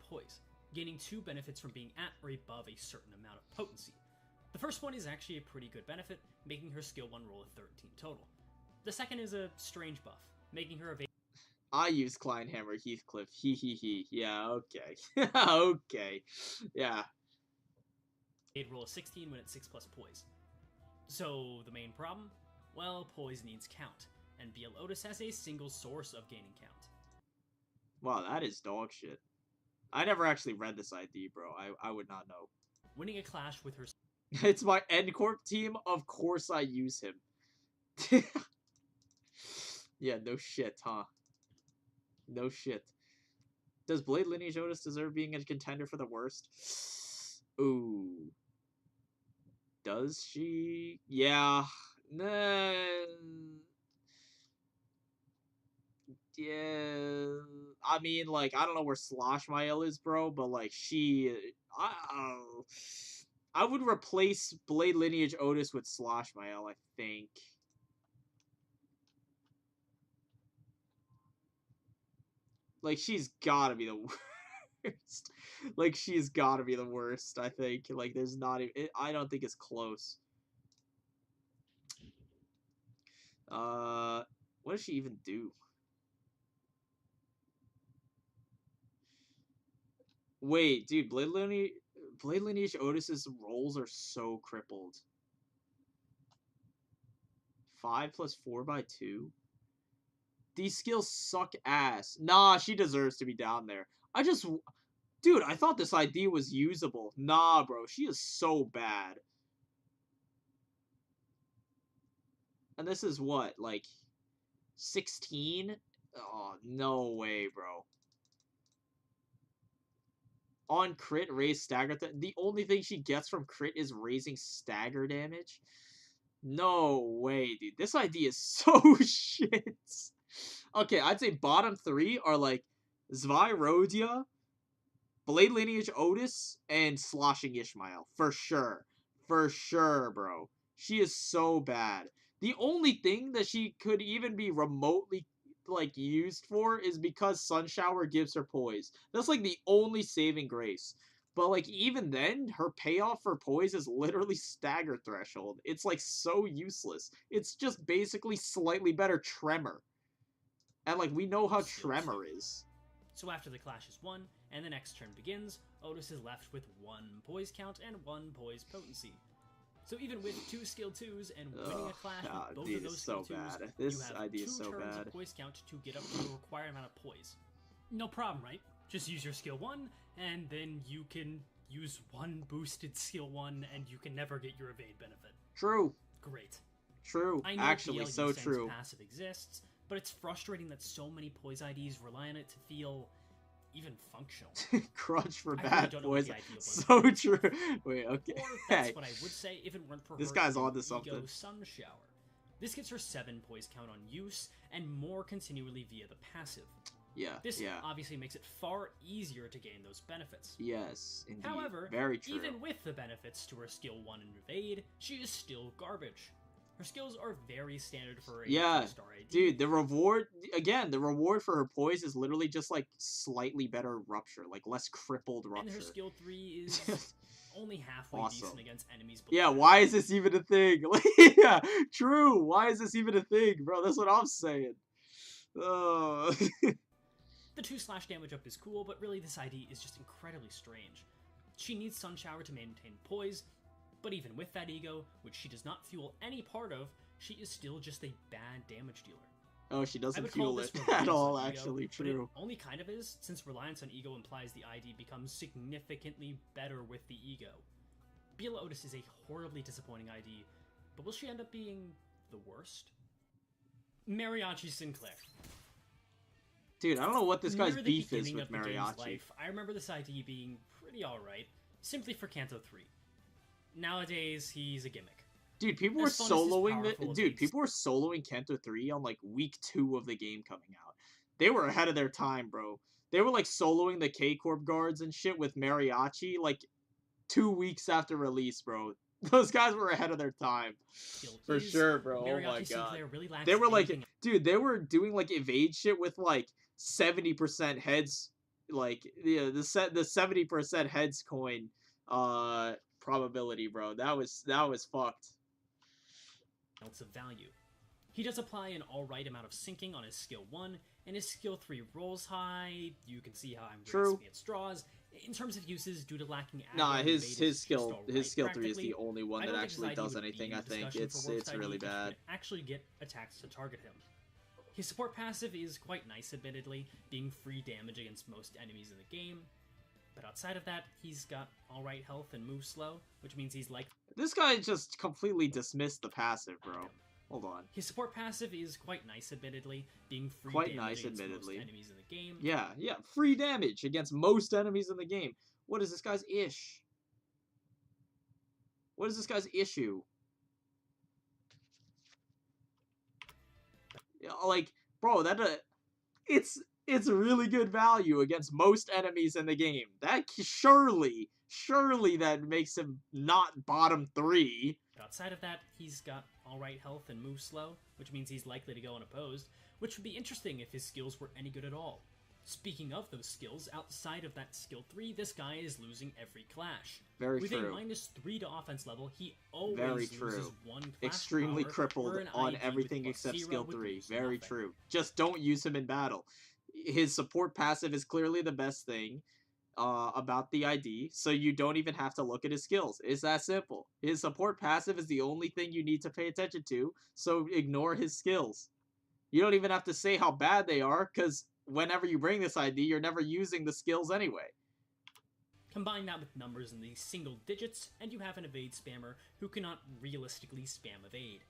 poise, gaining 2 benefits from being at or above a certain amount of potency. The first one is actually a pretty good benefit, making her skill 1 roll a 13 total. The second is a strange buff, making her evade. I use Kleinhammer Heathcliff. He. Yeah, okay. Okay. Yeah. Roll a 16 when it's 6 plus poise. So, the main problem? Well, poise needs count, and BL Otis has a single source of gaining count. Wow, that is dog shit. I never actually read this ID, bro. I would not know. Winning a clash with her. It's my End Corp team. Of course I use him. Yeah, no shit, huh? No shit. Does Blade Lineage Otis deserve being a contender for the worst? Ooh. Does she? Yeah. Nah. Yeah. I mean, like, I don't know where Slosh Mael is, bro, but, like, I would replace Blade Lineage Otis with Slosh Mael, I think. Like, she's gotta be the worst. Like, she's gotta be the worst, I think. Like, there's not even... I don't think it's close. What does she even do? Wait, dude, Blade Lineage Otis's rolls are so crippled. 5 plus 4 by 2? These skills suck ass. Nah, she deserves to be down there. Dude, I thought this ID was usable. Nah, bro, she is so bad. And this is what, like, 16? Oh, no way, bro. On crit, raise stagger. The only thing she gets from crit is raising stagger damage? No way, dude. This ID is so shit. Okay, I'd say bottom 3 are, like, Zvyrodia, Blade Lineage Otis, and Sloshing Ishmael. For sure. For sure, bro. She is so bad. The only thing that she could even be remotely like used for is because Sun Shower gives her poise. That's like the only saving grace. But like even then, her payoff for poise is literally stagger threshold. It's like so useless. It's just basically slightly better tremor. And like we know how Skill tremor 2. is. So after the clash is won, and the next turn begins, Otis is left with 1 poise count and 1 poise potency. So even with 2 skill 2s and winning a clash with both of those skill 2s, This you have idea 2 is so turns bad. of poise count to get up to the required amount of poise. No problem, right? Just use your skill 1, and then you can use 1 boosted skill 1, and you can never get your evade benefit. True. Great. True. I know Actually, PLU so Sense true. passive exists, but it's frustrating that so many poise IDs rely on it to feel even functional. Crunch for I bad really don't know what poison. the idea was So behind true. itself. Wait, okay. Or that's what I would say if it weren't for This her guy's Ego onto something. Sun Shower. This gives her 7 poise count on use, and more continually via the passive. Yeah, This yeah. obviously makes it far easier to gain those benefits. Yes, indeed. However, very true. even with the benefits to her skill 1 and evade, she is still garbage. Her skills are very standard for a 2-star AD. Dude, the reward for her poise is literally just like slightly better rupture, like less crippled rupture. And her skill 3 is only halfway Awesome. decent against enemies. Below Yeah, her. why is this even a thing? Yeah, true. Why is this even a thing, bro? That's what I'm saying. Oh. The 2 slash damage up is cool, but really this ID is just incredibly strange. She needs Sun Shower to maintain poise, but even with that ego, which she does not fuel any part of, she is still just a bad damage dealer. Oh, she I doesn't would call fuel this it reliance at all, on ego, actually. but it True. only kind of is, since reliance on ego implies the ID becomes significantly better with the ego. Bila Otis is a horribly disappointing ID, but will she end up being the worst? Mariachi Sinclair. Dude, I don't know what this guy's Near the beef is beginning with of the game's Mariachi. life, I remember this ID being pretty alright, simply for Kanto 3. Nowadays, he's a gimmick. Dude, people were As fun as his soloing powerful dude, evades. people were soloing Kanto 3 on like week 2 of the game coming out. They were ahead of their time, bro. They were like soloing the K-Corp guards and shit with Mariachi like 2 weeks after release, bro. Those guys were ahead of their time. For Is sure, bro. Oh Mariachi my god. Sinclair really lacks They were like, anything dude, they were doing like evade shit with like 70% heads, like the 70% heads coin probability, bro. That was fucked. else of value. He does apply an alright amount of sinking on his skill 1, and his skill 3 rolls high. You can see how I'm True. grasping at straws. In terms of uses, due to lacking Nah, aggro, his evade is skill just alright, his skill 3 is practically. the only one I that don't think actually his ID does would be anything. in I think discussion for worst it's ID really if you bad. can actually get attacks to target him. His support passive is quite nice, admittedly, being free damage against most enemies in the game. But outside of that, he's got alright health and moves slow, which means he's like. This guy just completely dismissed the passive, bro. Hold on. His support passive is quite nice, admittedly, being free Quite damage nice, against admittedly. most enemies in the game. Yeah, free damage against most enemies in the game. What is this guy's ish? What is this guy's issue? Yeah, like, bro, it's really good value against most enemies in the game. That surely that makes him not bottom 3. But outside of that, he's got alright health and moves slow, which means he's likely to go unopposed, which would be interesting if his skills were any good at all. Speaking of those skills, outside of that skill 3, this guy is losing every clash. Very With true. a -3 to offense level, he always Very true. loses 1 clash Extremely power crippled where an on ID everything with except +0 skill would 3. lose Very nothing. true. Just don't use him in battle. His support passive is clearly the best thing about the ID, so you don't even have to look at his skills. It's that simple. His support passive is the only thing you need to pay attention to, so ignore his skills. You don't even have to say how bad they are, because whenever you bring this ID, you're never using the skills anyway. Combine that with numbers in the single digits, and you have an evade spammer who cannot realistically spam evade.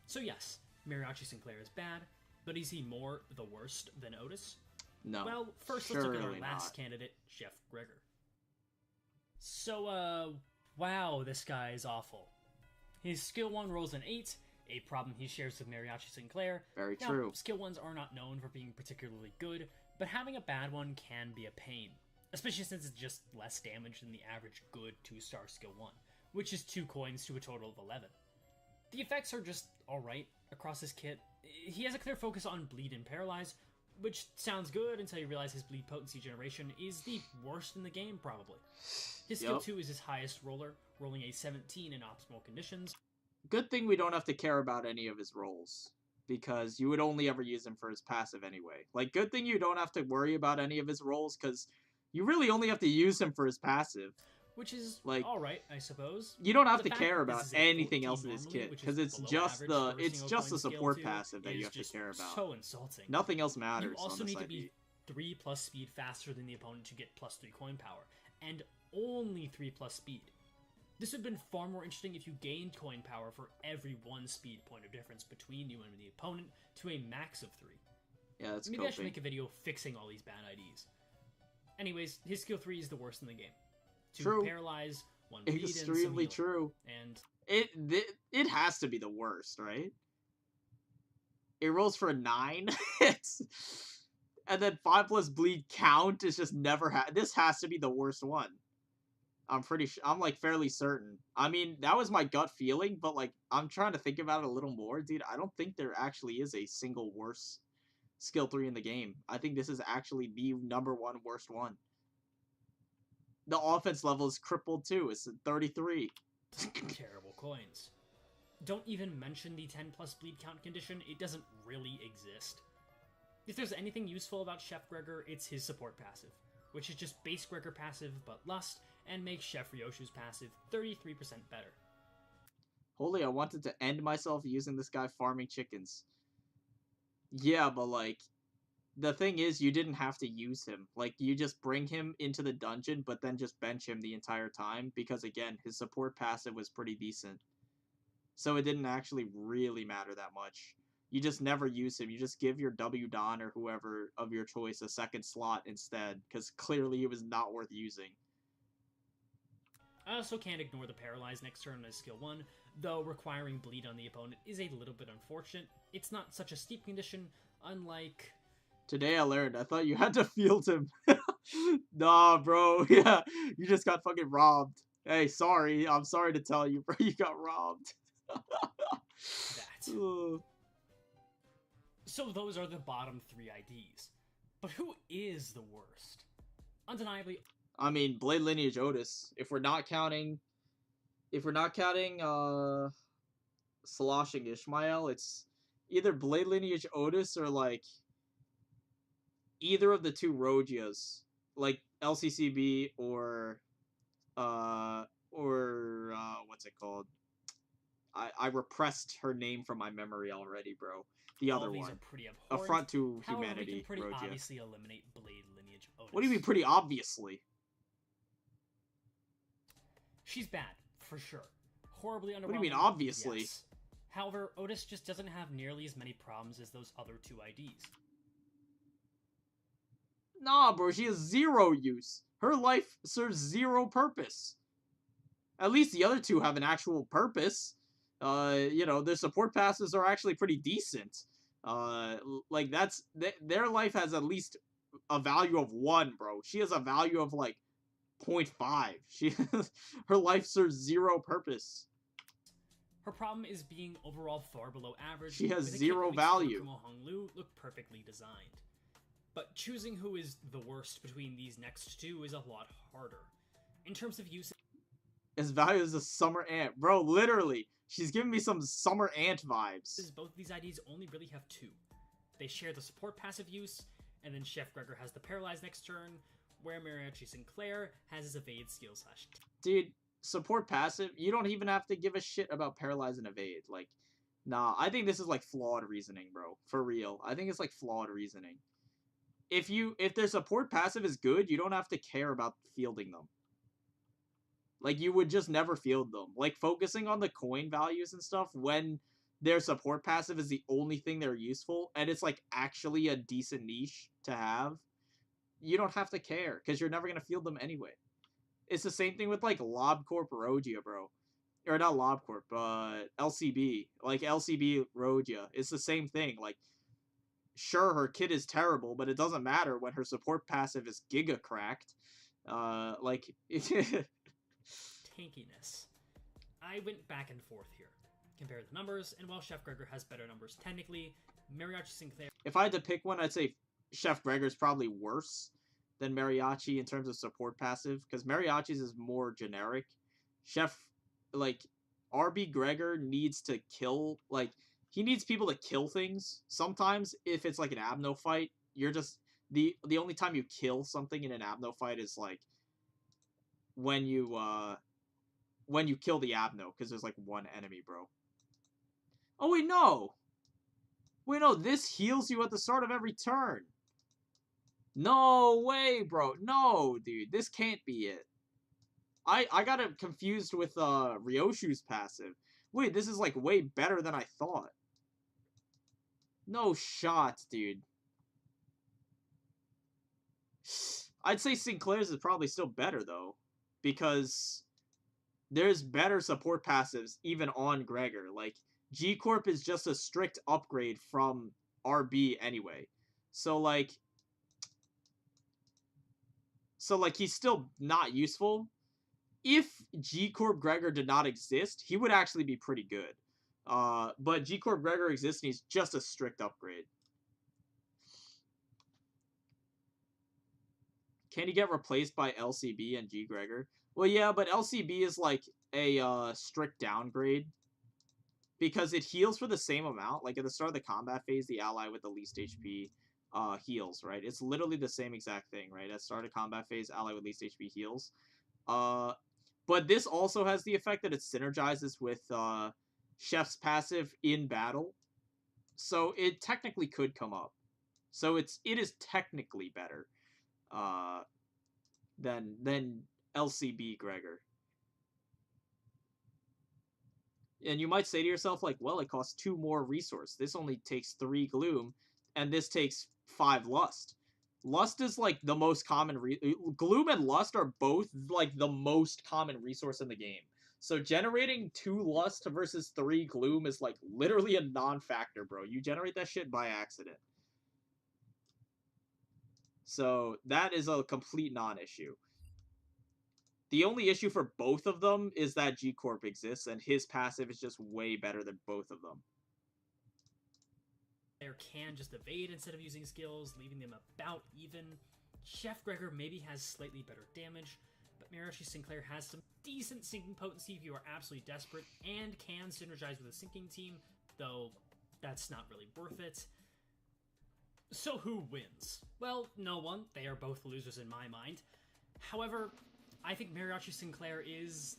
So yes, Mariachi Sinclair is bad, but is he more the worst than Otis? No. Well, first let's look at our surely last not. candidate, Jeff Gregor. So, wow, this guy is awful. His skill 1 rolls an 8, a problem he shares with Mariachi Sinclair. Very Now, true. skill 1s are not known for being particularly good, but having a bad one can be a pain, especially since it's just less damage than the average good 2-star skill 1, which is 2 coins to a total of 11. The effects are just alright across his kit. He has a clear focus on bleed and paralyze, which sounds good until you realize his bleed potency generation is the worst in the game, probably. His skill 2 is his highest roller, rolling a 17 in optimal conditions. Good thing we don't have to care about any of his rolls, because you would only ever use him for his passive anyway. Like, good thing you don't have to worry about any of his rolls, because you really only have to use him for his passive. Which is, like, alright, I suppose. You don't have to care about anything else in his kit, because it's just the support passive that you have to care about. So insulting. Nothing else matters. You also on this need to ID. be 3+ speed faster than the opponent to get +3 coin power, and only 3+ speed. This would have been far more interesting if you gained coin power for every 1 speed point of difference between you and the opponent to a max of 3. Yeah, that's Maybe coping. I should make a video fixing all these bad IDs. Anyways, his skill 3 is the worst in the game. 2 True. Paralyze, 1 bleed, Extremely and some healing. true. And it has to be the worst, right? It rolls for a 9. And then 5+ bleed count is just never this has to be the worst one. I'm like fairly certain. I mean, that was my gut feeling, but like I'm trying to think about it a little more, dude. I don't think there actually is a single worse skill 3 in the game. I think this is actually the #1 worst one. The offense level is crippled too. It's 33. Terrible coins. Don't even mention the 10+ bleed count condition. It doesn't really exist. If there's anything useful about Chef Gregor, it's his support passive, which is just base Gregor passive but Lust, and makes Chef Ryoshu's passive 33% better. Holy, I wanted to end myself using this guy farming chickens. Yeah, but like, the thing is, you didn't have to use him. Like, you just bring him into the dungeon, but then just bench him the entire time, because again, his support passive was pretty decent. So it didn't actually really matter that much. You just never use him. You just give your W Don or whoever of your choice a second slot instead, because clearly it was not worth using. I also can't ignore the Paralyze next turn as skill 1, though requiring bleed on the opponent is a little bit unfortunate. It's not such a steep condition, unlike... Today I learned. I thought you had to field him. Nah, bro. Yeah, you just got fucking robbed. Hey, sorry. I'm sorry to tell you, bro. You got robbed. That. So those are the bottom 3 IDs. But who is the worst? Undeniably... I mean, Blade Lineage Otis. If we're not counting Sloshing Ishmael, it's either Blade Lineage Otis or like either of the 2 Rogias, like LCCB or what's it called? I repressed her name from my memory already, bro. The other one. Are pretty abhorrent. Affront to However, Humanity. we can pretty Rogia. obviously eliminate Blade Lineage Otis. What do you mean pretty obviously? She's bad, for sure. Horribly underwhelming. What do you mean obviously? Yes. However, Otis just doesn't have nearly as many problems as those other 2 IDs. Nah, bro, she has 0 use. Her life serves 0 purpose. At least the other 2 have an actual purpose. You know, their support passes are actually pretty decent. Like, their life has at least a value of 1, bro. She has a value of, like, 0.5. Her life serves 0 purpose. Her problem is being overall far below average. She has with a 0 kit that makes value. Kumo Hong Lu look perfectly designed. But choosing who is the worst between these next 2 is a lot harder. In terms of use... His value is a summer ant. Bro, literally. She's giving me some summer ant vibes. Both of these IDs only really have 2. They share the support passive use, and then Chef Gregor has the Paralyze next turn, where Mariachi Sinclair has his evade skill / Dude, support passive, you don't even have to give a shit about Paralyze and evade. Like, nah, I think this is like flawed reasoning, bro. For real. I think it's like flawed reasoning. If their support passive is good, you don't have to care about fielding them. Like, you would just never field them. Like, focusing on the coin values and stuff when their support passive is the only thing they're useful, and it's, like, actually a decent niche to have, you don't have to care, because you're never going to field them anyway. It's the same thing with, like, LobCorp Rogia, bro. Or not LobCorp, but LCB. Like, LCB Rogia. It's the same thing. Like, sure, her kit is terrible, but it doesn't matter when her support passive is giga cracked. Like... Tankiness. I went back and forth here. Compare the numbers, and while Chef Gregor has better numbers technically, Mariachi Sinclair... If I had to pick one, I'd say Chef Gregor's probably worse than Mariachi in terms of support passive, because Mariachi's is more generic. Chef, like, RB Gregor needs to kill, like, he needs people to kill things. Sometimes, if it's like an Abno fight, you're just, the only time you kill something in an Abno fight is, like, when you kill the Abno, because there's, like, one enemy, bro. Oh, wait, no! Wait, no, this heals you at the start of every turn. No way, bro. No, dude. This can't be it. I got it confused with Ryoshu's passive. Wait, this is like way better than I thought. No shot, dude. I'd say Sinclair's is probably still better though, because there's better support passives even on Gregor. Like G Corp is just a strict upgrade from RB anyway. So like he's still not useful. If G Corp Gregor did not exist, he would actually be pretty good. But G Corp Gregor exists and he's just a strict upgrade. Can he get replaced by LCB and G Gregor? Well, yeah, but LCB is like a strict downgrade. Because it heals for the same amount. Like at the start of the combat phase, the ally with the least HP heals, right? It's literally the same exact thing, right? At start of combat phase, ally with least HP heals. But this also has the effect that it synergizes with Chef's passive in battle. So it technically could come up. So it is technically better than LCB Gregor. And you might say to yourself, like, well, it costs 2 more resource. This only takes 3 Gloom, and this takes 5 Lust. Lust is, like, the most common... Gloom and Lust are both, like, the most common resource in the game. So generating 2 Lust versus 3 Gloom is, like, literally a non-factor, bro. You generate that shit by accident. So that is a complete non-issue. The only issue for both of them is that G Corp exists, and his passive is just way better than both of them. There can just evade instead of using skills, leaving them about even. Chef Gregor maybe has slightly better damage, but Mariachi Sinclair has some decent sinking potency if you are absolutely desperate, and can synergize with a sinking team, though that's not really worth it. So who wins? Well, no one. They are both losers in my mind. However, I think Mariachi Sinclair is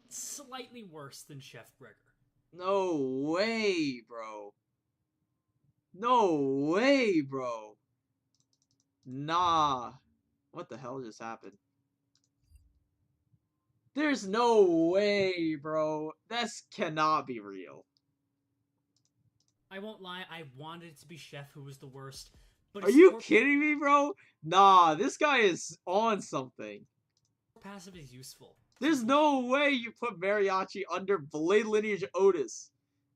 slightly worse than Chef Gregor. No way, bro. No way, bro. Nah. What the hell just happened? There's no way, bro. This cannot be real. I won't lie, I wanted it to be Chef who was the worst. But are you kidding me, bro? Nah, this guy is on something. Passive is useful. There's no way you put Mariachi under Blade Lineage Otis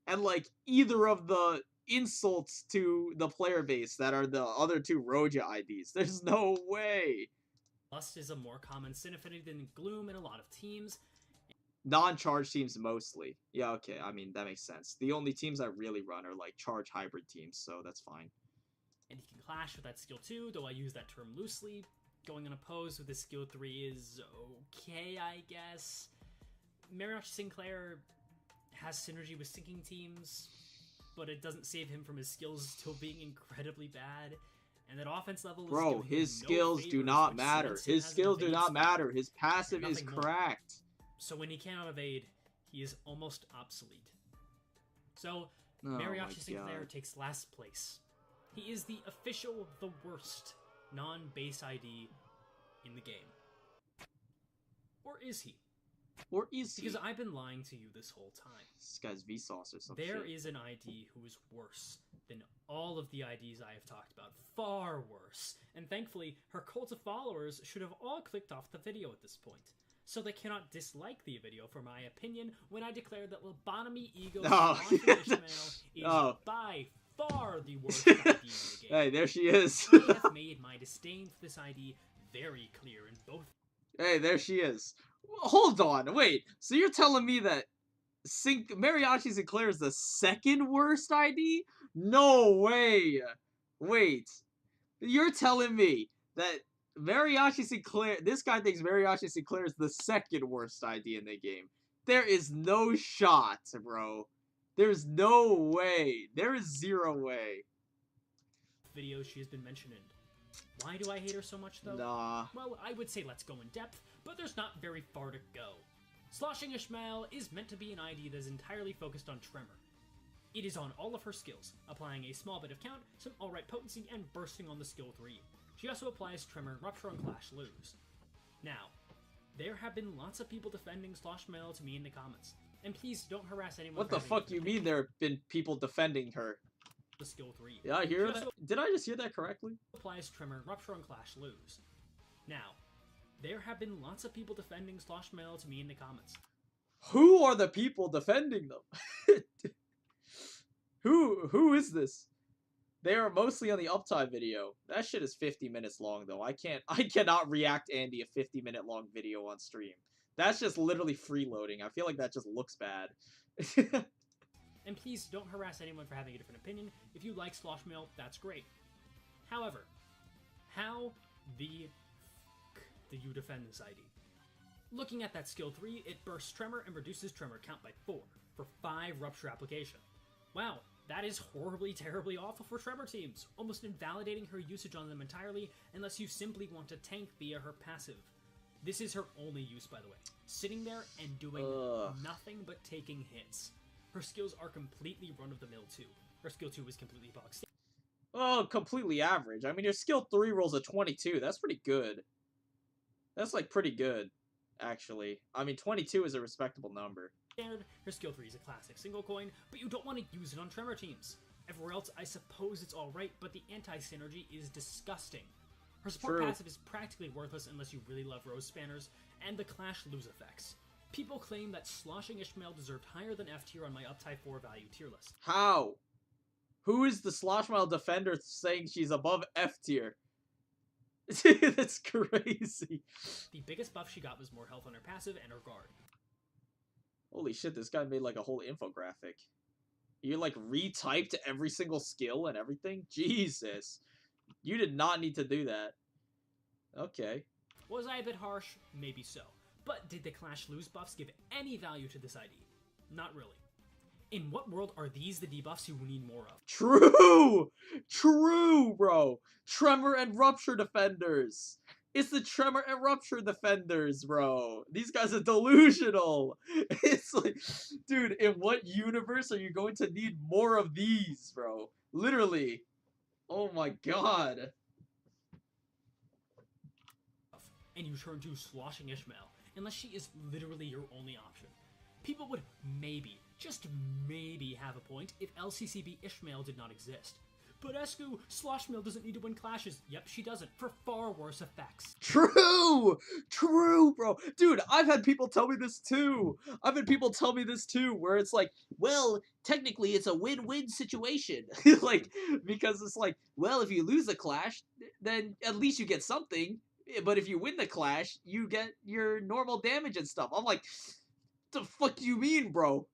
and like either of the insults to the player base that are the other 2 Roja IDs. There's no way. Lust is a more common sin affinity than Gloom in a lot of teams. Non-charge teams mostly. Yeah, okay, I mean, that makes sense. The only teams I really run are like charge hybrid teams, so that's fine. And he can clash with that skill 2, though I use that term loosely. Going unopposed with his skill 3 is okay, I guess. Mariachi Sinclair has synergy with sinking teams, but it doesn't save him from his skills still being incredibly bad. And that offense level is bro, his skills do not matter. His skills do not matter. His passive is cracked. So when he cannot evade, he is almost obsolete. So Mariachi Sinclair takes last place. He is the official, the worst non-base ID in the game. Or is he? Or is he? Because I've been lying to you this whole time. This guy's Vsauce or something. There is an ID who is worse than all of the IDs I have talked about. Far worse. And thankfully, her cult of followers should have all clicked off the video at this point. So they cannot dislike the video for my opinion when I declare that lobotomy ego is by far the worst ID in the game. Hey, there she is. I have made my disdain for this ID very clear in both. Hey, there she is. Hold on, wait. So you're telling me that Mariachi Sinclair is the second worst ID? No way! Wait. You're telling me that Mariachi Sinclair, this guy thinks Mariachi Sinclair is the second worst ID in the game. There is no shot, bro. There's no way. There is zero way. Videos she has been mentioned in. Why do I hate her so much, though? Nah. Well, I would say let's go in depth, but there's not very far to go. Sloshing Ishmael is meant to be an ID that is entirely focused on Tremor. It is on all of her skills, applying a small bit of count, some alright potency, and bursting on the skill 3. She also applies Tremor, Rupture, and Clash Lose. Now, there have been lots of people defending Sloshmail to me in the comments, and please don't harass anyone. What the fuck you mean there have been people defending her? The skill 3. Did I hear that? Did I just hear that correctly? Applies Tremor, Rupture, and Clash Lose. Now, there have been lots of people defending Sloshmail to me in the comments. Who are the people defending them? Who is this? They are mostly on the uptime video. That shit is 50 minutes long though. I cannot react Andy a 50-minute long video on stream. That's just literally freeloading. I feel like that just looks bad. And please don't harass anyone for having a different opinion. If you like Sloshmail, that's great. However, how the f*** do you defend this ID? Looking at that skill 3, it bursts Tremor and reduces Tremor count by 4 for 5 Rupture application. Wow, that is horribly, terribly awful for Tremor teams, almost invalidating her usage on them entirely unless you simply want to tank via her passive. This is her only use, by the way. Sitting there and doing nothing but taking hits. Her skills are completely run-of-the-mill too. Her skill 2 is completely boxed. Oh, completely average. I mean, your skill 3 rolls a 22. That's pretty good. That's, like, pretty good, actually. I mean, 22 is a respectable number. Standard, her skill 3 is a classic single coin, but you don't want to use it on Tremor teams. Everywhere else, I suppose it's alright, but the anti-synergy is disgusting. Her support passive is practically worthless unless you really love Rose Spanners, and the Clash Lose effects. People claim that Sloshing Ishmael deserved higher than F tier on my uptype 4 value tier list. How? Who is the Sloshmail defender saying she's above F tier? That's crazy. The biggest buff she got was more health on her passive and her guard. Holy shit, this guy made like a whole infographic. You like retyped every single skill and everything? Jesus. You did not need to do that. Okay. Was I a bit harsh? Maybe so. But did the Clash Lose buffs give any value to this ID? Not really. In what world are these the debuffs you need more of? True! True, bro! Tremor and Rupture defenders! It's the Tremor and Rupture defenders, bro! These guys are delusional! It's like, dude, in what universe are you going to need more of these, bro? Literally. Oh my god. And you turn to Sloshing Ishmael, unless she is literally your only option. People would maybe, just maybe have a point if LCCB Ishmael did not exist. But Esku, Sloshmail doesn't need to win clashes. Yep, she doesn't, for far worse effects. True! True, bro! Dude, I've had people tell me this too! Where it's like, well, technically it's a win-win situation. Like, because it's like, well, if you lose a clash, then at least you get something. But if you win the clash, you get your normal damage and stuff. I'm like, the fuck you mean, bro?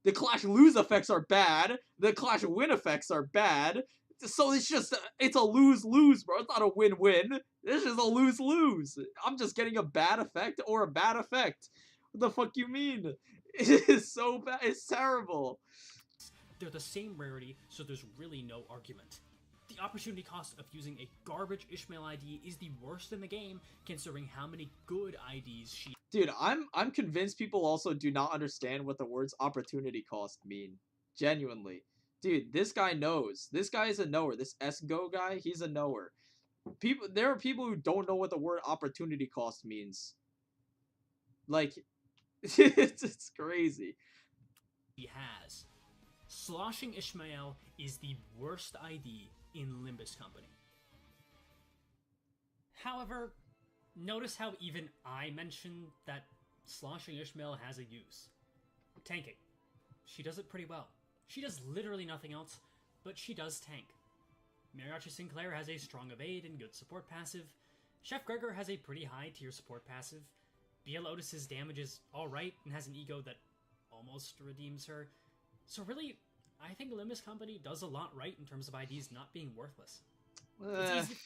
The Clash Lose effects are bad. The Clash Win effects are bad. So it's a lose-lose, bro. It's not a win-win. This is a lose-lose. I'm just getting a bad effect or a bad effect. What the fuck you mean? It is so bad. It's terrible. They're the same rarity, so there's really no argument. The opportunity cost of using a garbage Ishmael ID is the worst in the game, considering how many good IDs she... Dude, I'm convinced people also do not understand what the words opportunity cost mean. Genuinely. Dude, this guy knows. This guy is a knower. This SGO guy, he's a knower. There are people who don't know what the word opportunity cost means. Like, it's crazy. He has. Sloshing Ishmael is the worst ID in Limbus Company. However, notice how even I mentioned that Sloshing Ishmael has a use. Tanking. She does it pretty well. She does literally nothing else, but she does tank. Mariachi Sinclair has a strong evade and good support passive. Chef Gregor has a pretty high tier support passive. Bia Lotus's damage is alright and has an ego that almost redeems her. So really, I think Limbus Company does a lot right in terms of IDs not being worthless. It's easy to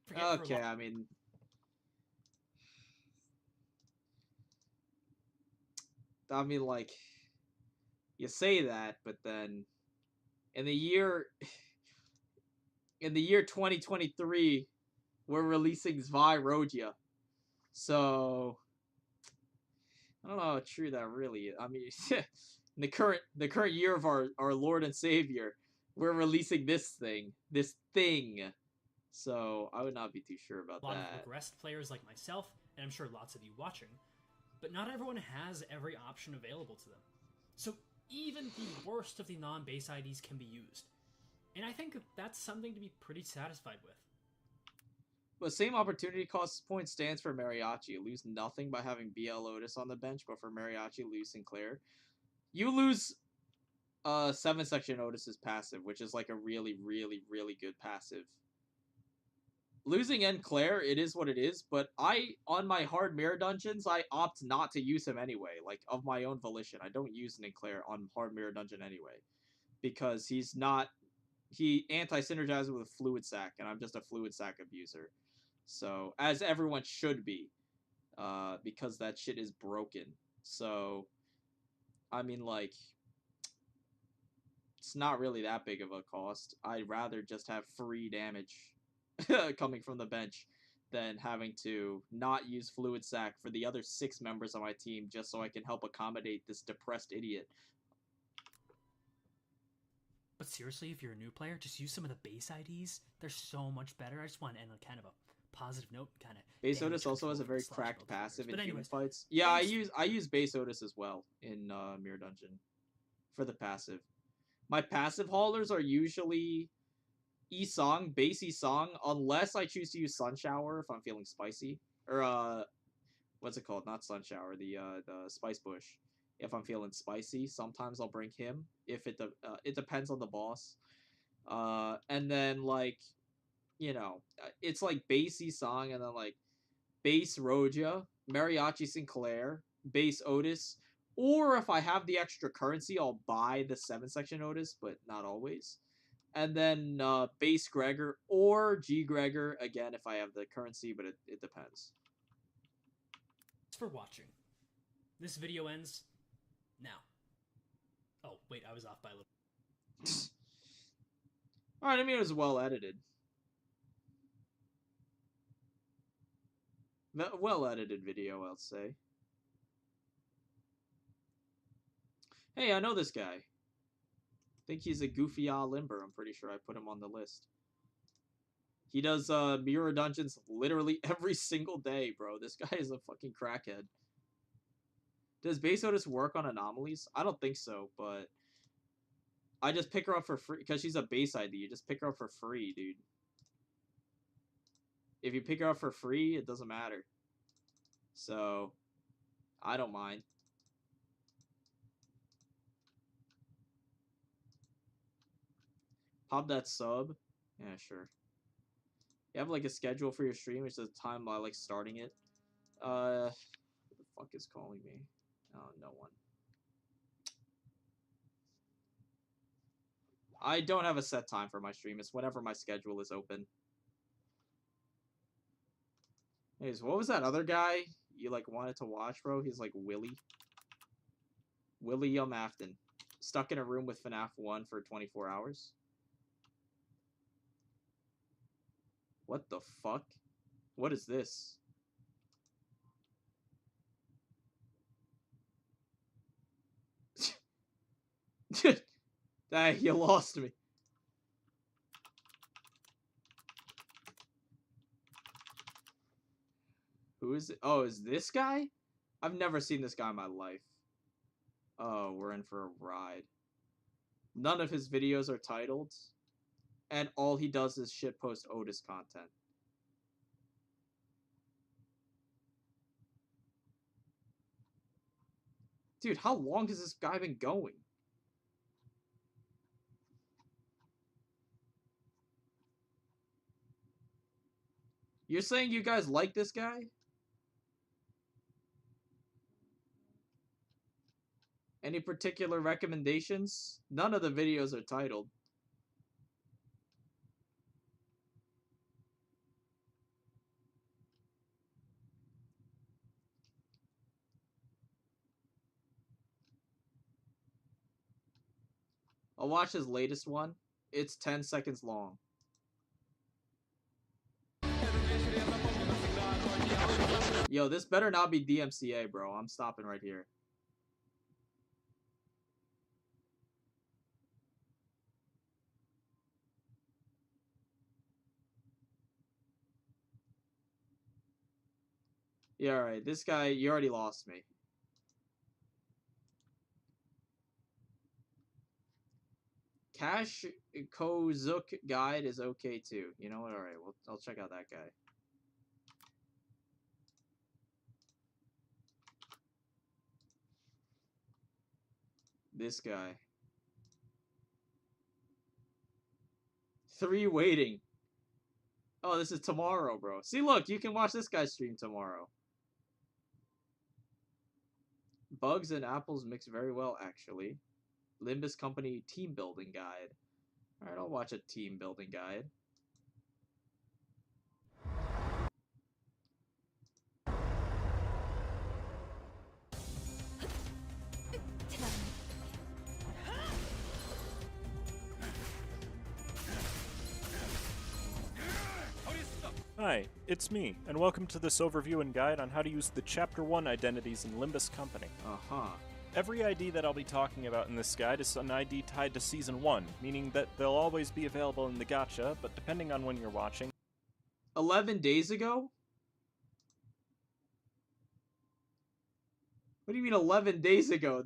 forget for a Okay, lot. I mean, like, you say that, but then in the year 2023, we're releasing Zvirogia. So I don't know how true that really is. I mean, in the current year of our Lord and Savior, we're releasing this thing. So I would not be too sure about A lot that. of regressed players like myself, and I'm sure lots of you watching, but not everyone has every option available to them. So even the worst of the non-base IDs can be used. And I think that's something to be pretty satisfied with. But same opportunity cost point stands for Mariachi. You lose nothing by having BL Otis on the bench, but for Mariachi, lose Sinclair. You lose 7-section Otis's passive, which is like a really, really, really good passive. Losing Claire, it is what it is, but on my hard mirror dungeons, I opt not to use him anyway, like, of my own volition. I don't use Claire on hard mirror dungeon anyway, because he anti-synergizes with Fluid Sac, and I'm just a Fluid Sac abuser. So, as everyone should be, because that shit is broken. So, I mean, like, it's not really that big of a cost. I'd rather just have free damage coming from the bench than having to not use Fluid Sac for the other 6 members of my team just so I can help accommodate this depressed idiot. But seriously, if you're a new player, just use some of the base IDs. They're so much better. I just want to end on kind of a positive note, kind of. Base Otis also has a very cracked passive in human fights. Yeah, I use Base Otis as well in Mirror Dungeon for the passive. My passive haulers are usually E-Song, base E-Song, unless I choose to use Sun Shower if I'm feeling spicy. Or, what's it called? Not Sun Shower, the Spice Bush. If I'm feeling spicy, sometimes I'll bring him. If it depends on the boss. And then, like, you know, it's like base E-Song, and then, like, base Roja, Mariachi Sinclair, base Otis, or if I have the extra currency, I'll buy the 7-section Otis, but not always. And then base Gregor or G Gregor, again, if I have the currency, but it depends. Thanks for watching. This video ends now. Oh, wait, I was off by a little. Alright, I mean, it was well edited. Well edited video, I'll say. Hey, I know this guy. I think he's a goofy limber. I'm pretty sure I put him on the list. He does mirror dungeons literally every single day, bro. This guy is a fucking crackhead. Does Base Otis work on anomalies? I don't think so, but I just pick her up for free because she's a base ID. You just pick her up for free, dude. If you pick her up for free, it doesn't matter. So, I don't mind. Pop that sub. Yeah, sure. You have like a schedule for your stream, which is the time I like starting it. Who the fuck is calling me? Oh, no one. I don't have a set time for my stream. It's whenever my schedule is open. Anyways, what was that other guy you like wanted to watch, bro? He's like Willie Afton. Stuck in a room with FNAF 1 for 24 hours. What the fuck? What is this? Hey, you lost me. Who is it? Oh, is this guy? I've never seen this guy in my life. Oh, we're in for a ride. None of his videos are titled. And all he does is shitpost Otis content. Dude, how long has this guy been going? You're saying you guys like this guy? Any particular recommendations? None of the videos are titled. I'll watch his latest one. It's 10 seconds long. Yo, this better not be DMCA, bro. I'm stopping right here. Yeah, alright. This guy, you already lost me. Cash Kozook guide is okay too. You know what? Alright, well, I'll check out that guy. This guy. 3 waiting. Oh, this is tomorrow, bro. See, look, you can watch this guy stream tomorrow. Bugs and apples mix very well, actually. Limbus Company team building guide. Alright, I'll watch a team building guide. Hi, it's me, and welcome to this overview and guide on how to use the Chapter 1 identities in Limbus Company. Uh-huh. Every ID that I'll be talking about in this guide is an ID tied to Season 1, meaning that they'll always be available in the gacha, but depending on when you're watching... 11 days ago? What do you mean 11 days ago?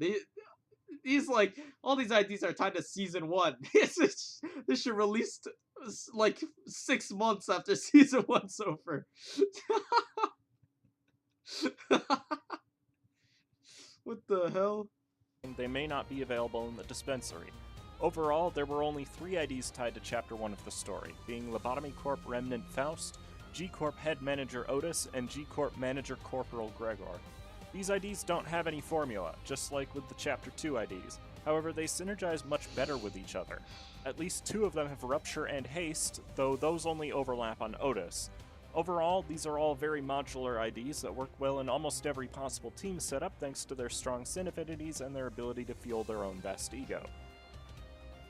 These like, all these IDs are tied to Season 1. This should release like 6 months after Season 1's over. What the hell? They may not be available in the dispensary. Overall, there were only 3 IDs tied to Chapter 1 of the story, being Lobotomy Corp Remnant Faust, G-Corp Head Manager Otis, and G-Corp Manager Corporal Gregor. These IDs don't have any formula, just like with the Chapter 2 IDs. However, they synergize much better with each other. At least 2 of them have Rupture and Haste, though those only overlap on Otis. Overall, these are all very modular IDs that work well in almost every possible team setup thanks to their strong syn affinities and their ability to fuel their own best ego.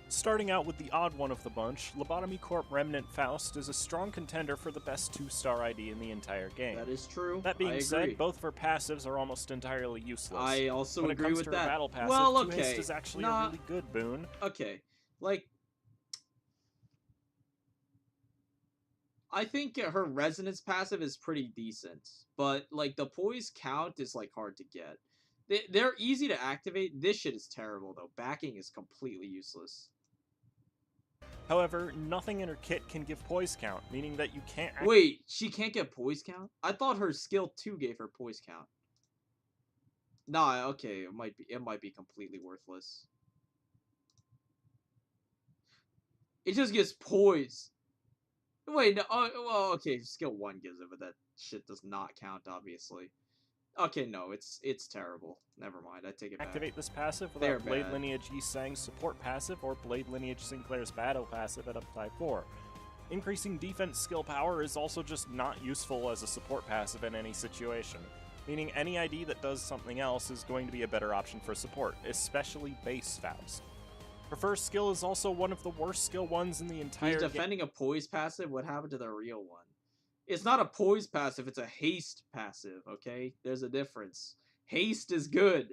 Starting out with the odd one of the bunch, Lobotomy Corp Remnant Faust is a strong contender for the best 2-star ID in the entire game. That is true. That being said, both of her passives are almost entirely useless. I also agree with when it comes to that. her battle passive, well, Two Haste is actually a really good boon. Okay, like, I think her resonance passive is pretty decent, but like the poise count is like hard to get. They're easy to activate. This shit is terrible though. Backing is completely useless. However, nothing in her kit can give poise count, meaning that you can't... Wait, she can't get poise count? I thought her skill 2 gave her poise count. Nah, okay, it might be completely worthless. It just gives poise. Wait, no, well, okay, skill 1 gives it, but that shit does not count, obviously. Okay, no, it's terrible. Never mind, I take it back. Activate this passive without Blade Lineage Yi-Sang's support passive or Blade Lineage Sinclair's battle passive at uptime 4. Increasing defense skill power is also just not useful as a support passive in any situation, meaning any ID that does something else is going to be a better option for support, especially base Faust. Her first skill is also one of the worst skill ones in the entire game. He's defending a poise passive? What happened to the real one? It's not a poise passive, it's a haste passive, okay? There's a difference. Haste is good.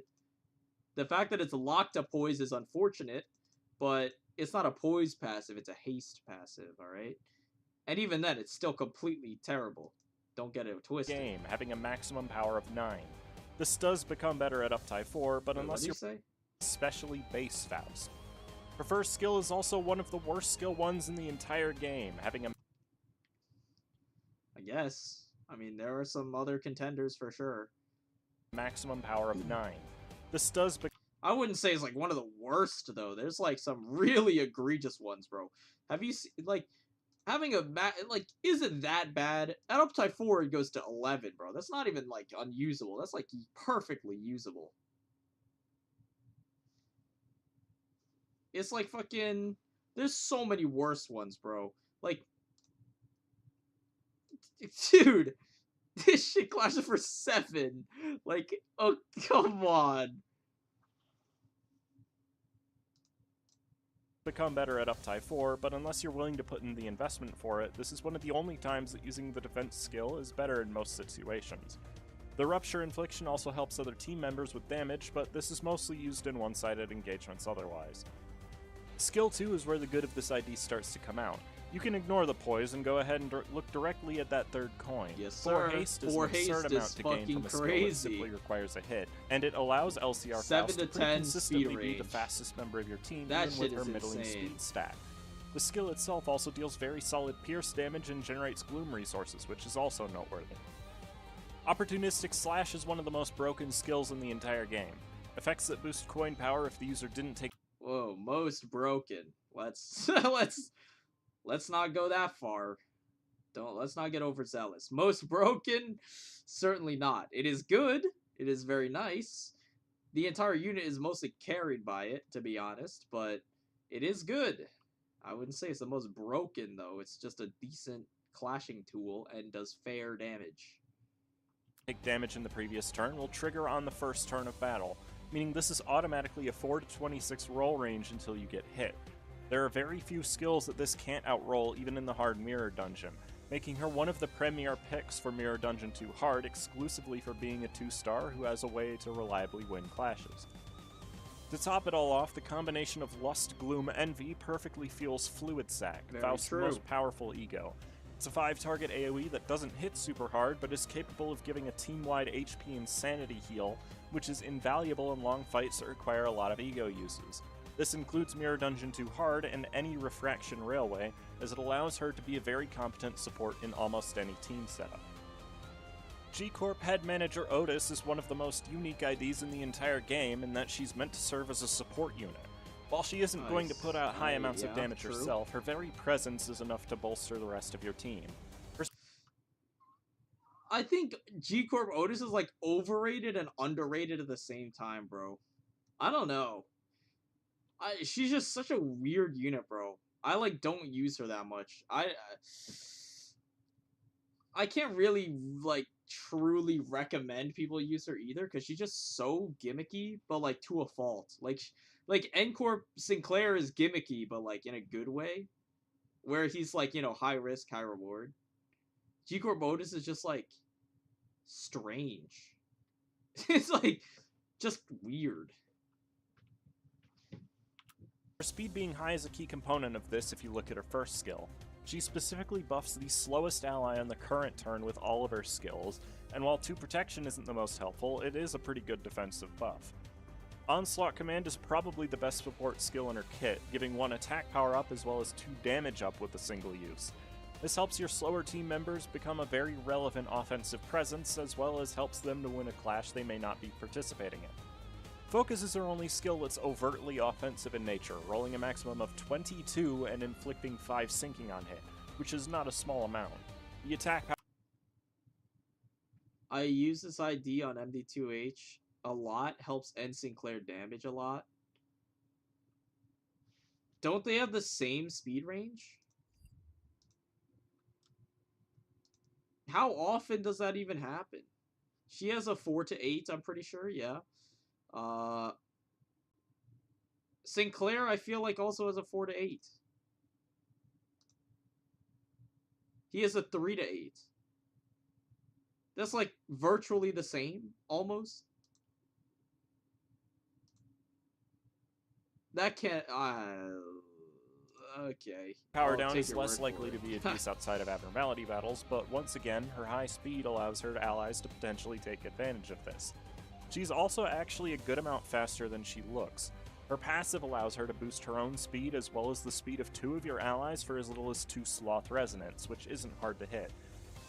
The fact that it's locked to poise is unfortunate, but it's not a poise passive, it's a haste passive, alright? And even then, it's still completely terrible. Don't get it twisted. Game, having a maximum power of 9. This does become better at uptime 4, but unless you're especially base Faust. Her first skill is also one of the worst skill ones in the entire game, having a... I guess. I mean, there are some other contenders for sure. Maximum power of 9. This does I wouldn't say it's like one of the worst though. There's like some really egregious ones, bro. Have you seen like having a like isn't that bad? At uptime 4 it goes to 11, bro. That's not even like unusable. That's like perfectly usable. It's like fucking... There's so many worse ones, bro. Like... Dude! This shit clashes for 7. Like, oh, come on. Become better at uptie 4, but unless you're willing to put in the investment for it, this is one of the only times that using the defense skill is better in most situations. The Rupture infliction also helps other team members with damage, but this is mostly used in one-sided engagements otherwise. Skill 2 is where the good of this ID starts to come out. You can ignore the poise and go ahead and look directly at that third coin. Yes, sir. 4 haste is an absurd amount to gain from a skill that simply requires a hit, and it allows LCR 7 Faust to to 10 consistently speed be the range. fastest member of your team, That even with shit her is middling insane. speed stack. The skill itself also deals very solid pierce damage and generates gloom resources, which is also noteworthy. Opportunistic Slash is one of the most broken skills in the entire game. Effects that boost coin power if the user didn't take... Whoa, most broken. Let's let's not go that far. Let's not get overzealous. Most broken? Certainly not. It is good. It is very nice. The entire unit is mostly carried by it, to be honest, but it is good. I wouldn't say it's the most broken, though. It's just a decent clashing tool and does fair damage. Take damage in the previous turn will trigger on the first turn of battle, meaning this is automatically a 4 to 26 roll range until you get hit. There are very few skills that this can't outroll even in the hard Mirror Dungeon, making her one of the premier picks for Mirror Dungeon 2 Hard exclusively for being a 2-star who has a way to reliably win clashes. To top it all off, the combination of Lust, Gloom, Envy perfectly fuels Fluid Sac, Very Faust's true. most powerful ego. It's a 5-target AoE that doesn't hit super hard, but is capable of giving a team-wide HP and sanity heal, which is invaluable in long fights that require a lot of ego uses. This includes Mirror Dungeon 2 Hard and any Refraction Railway, as it allows her to be a very competent support in almost any team setup. G-Corp Head Manager Otis is one of the most unique IDs in the entire game in that she's meant to serve as a support unit. While she isn't going to put out high amounts of damage true. herself, her very presence is enough to bolster the rest of your team. I think G-Corp Otis is like overrated and underrated at the same time, bro. I don't know. She's just such a weird unit, bro. I like don't use her that much. I can't really like truly recommend people use her either because she's just so gimmicky, but like to a fault. Like N-Corp Sinclair is gimmicky, but like in a good way, where he's like, you know, high risk, high reward. G-Corp Otis is just like strange. It's like just weird. Her speed being high is a key component of this if you look at her first skill. She specifically buffs the slowest ally on the current turn with all of her skills, and while 2 protection isn't the most helpful, it is a pretty good defensive buff. Onslaught Command is probably the best support skill in her kit, giving 1 attack power up as well as 2 damage up with a single use. This helps your slower team members become a very relevant offensive presence, as well as helps them to win a clash they may not be participating in. Focus is her only skill that's overtly offensive in nature, rolling a maximum of 22 and inflicting 5 sinking on hit, which is not a small amount. The attack power... I use this ID on MD2H a lot, helps end Sinclair damage a lot. Don't they have the same speed range? How often does that even happen? She has a 4 to 8, I'm pretty sure, yeah. Sinclair, I feel like, also has a 4 to 8. He has a 3 to 8. That's like virtually the same, almost. That can't. Okay. Power I'll down take is your less word likely for to it. be a piece outside of abnormality battles, but once again, her high speed allows her allies to potentially take advantage of this. She's also actually a good amount faster than she looks. Her passive allows her to boost her own speed as well as the speed of 2 of your allies for as little as 2 Sloth Resonance, which isn't hard to hit.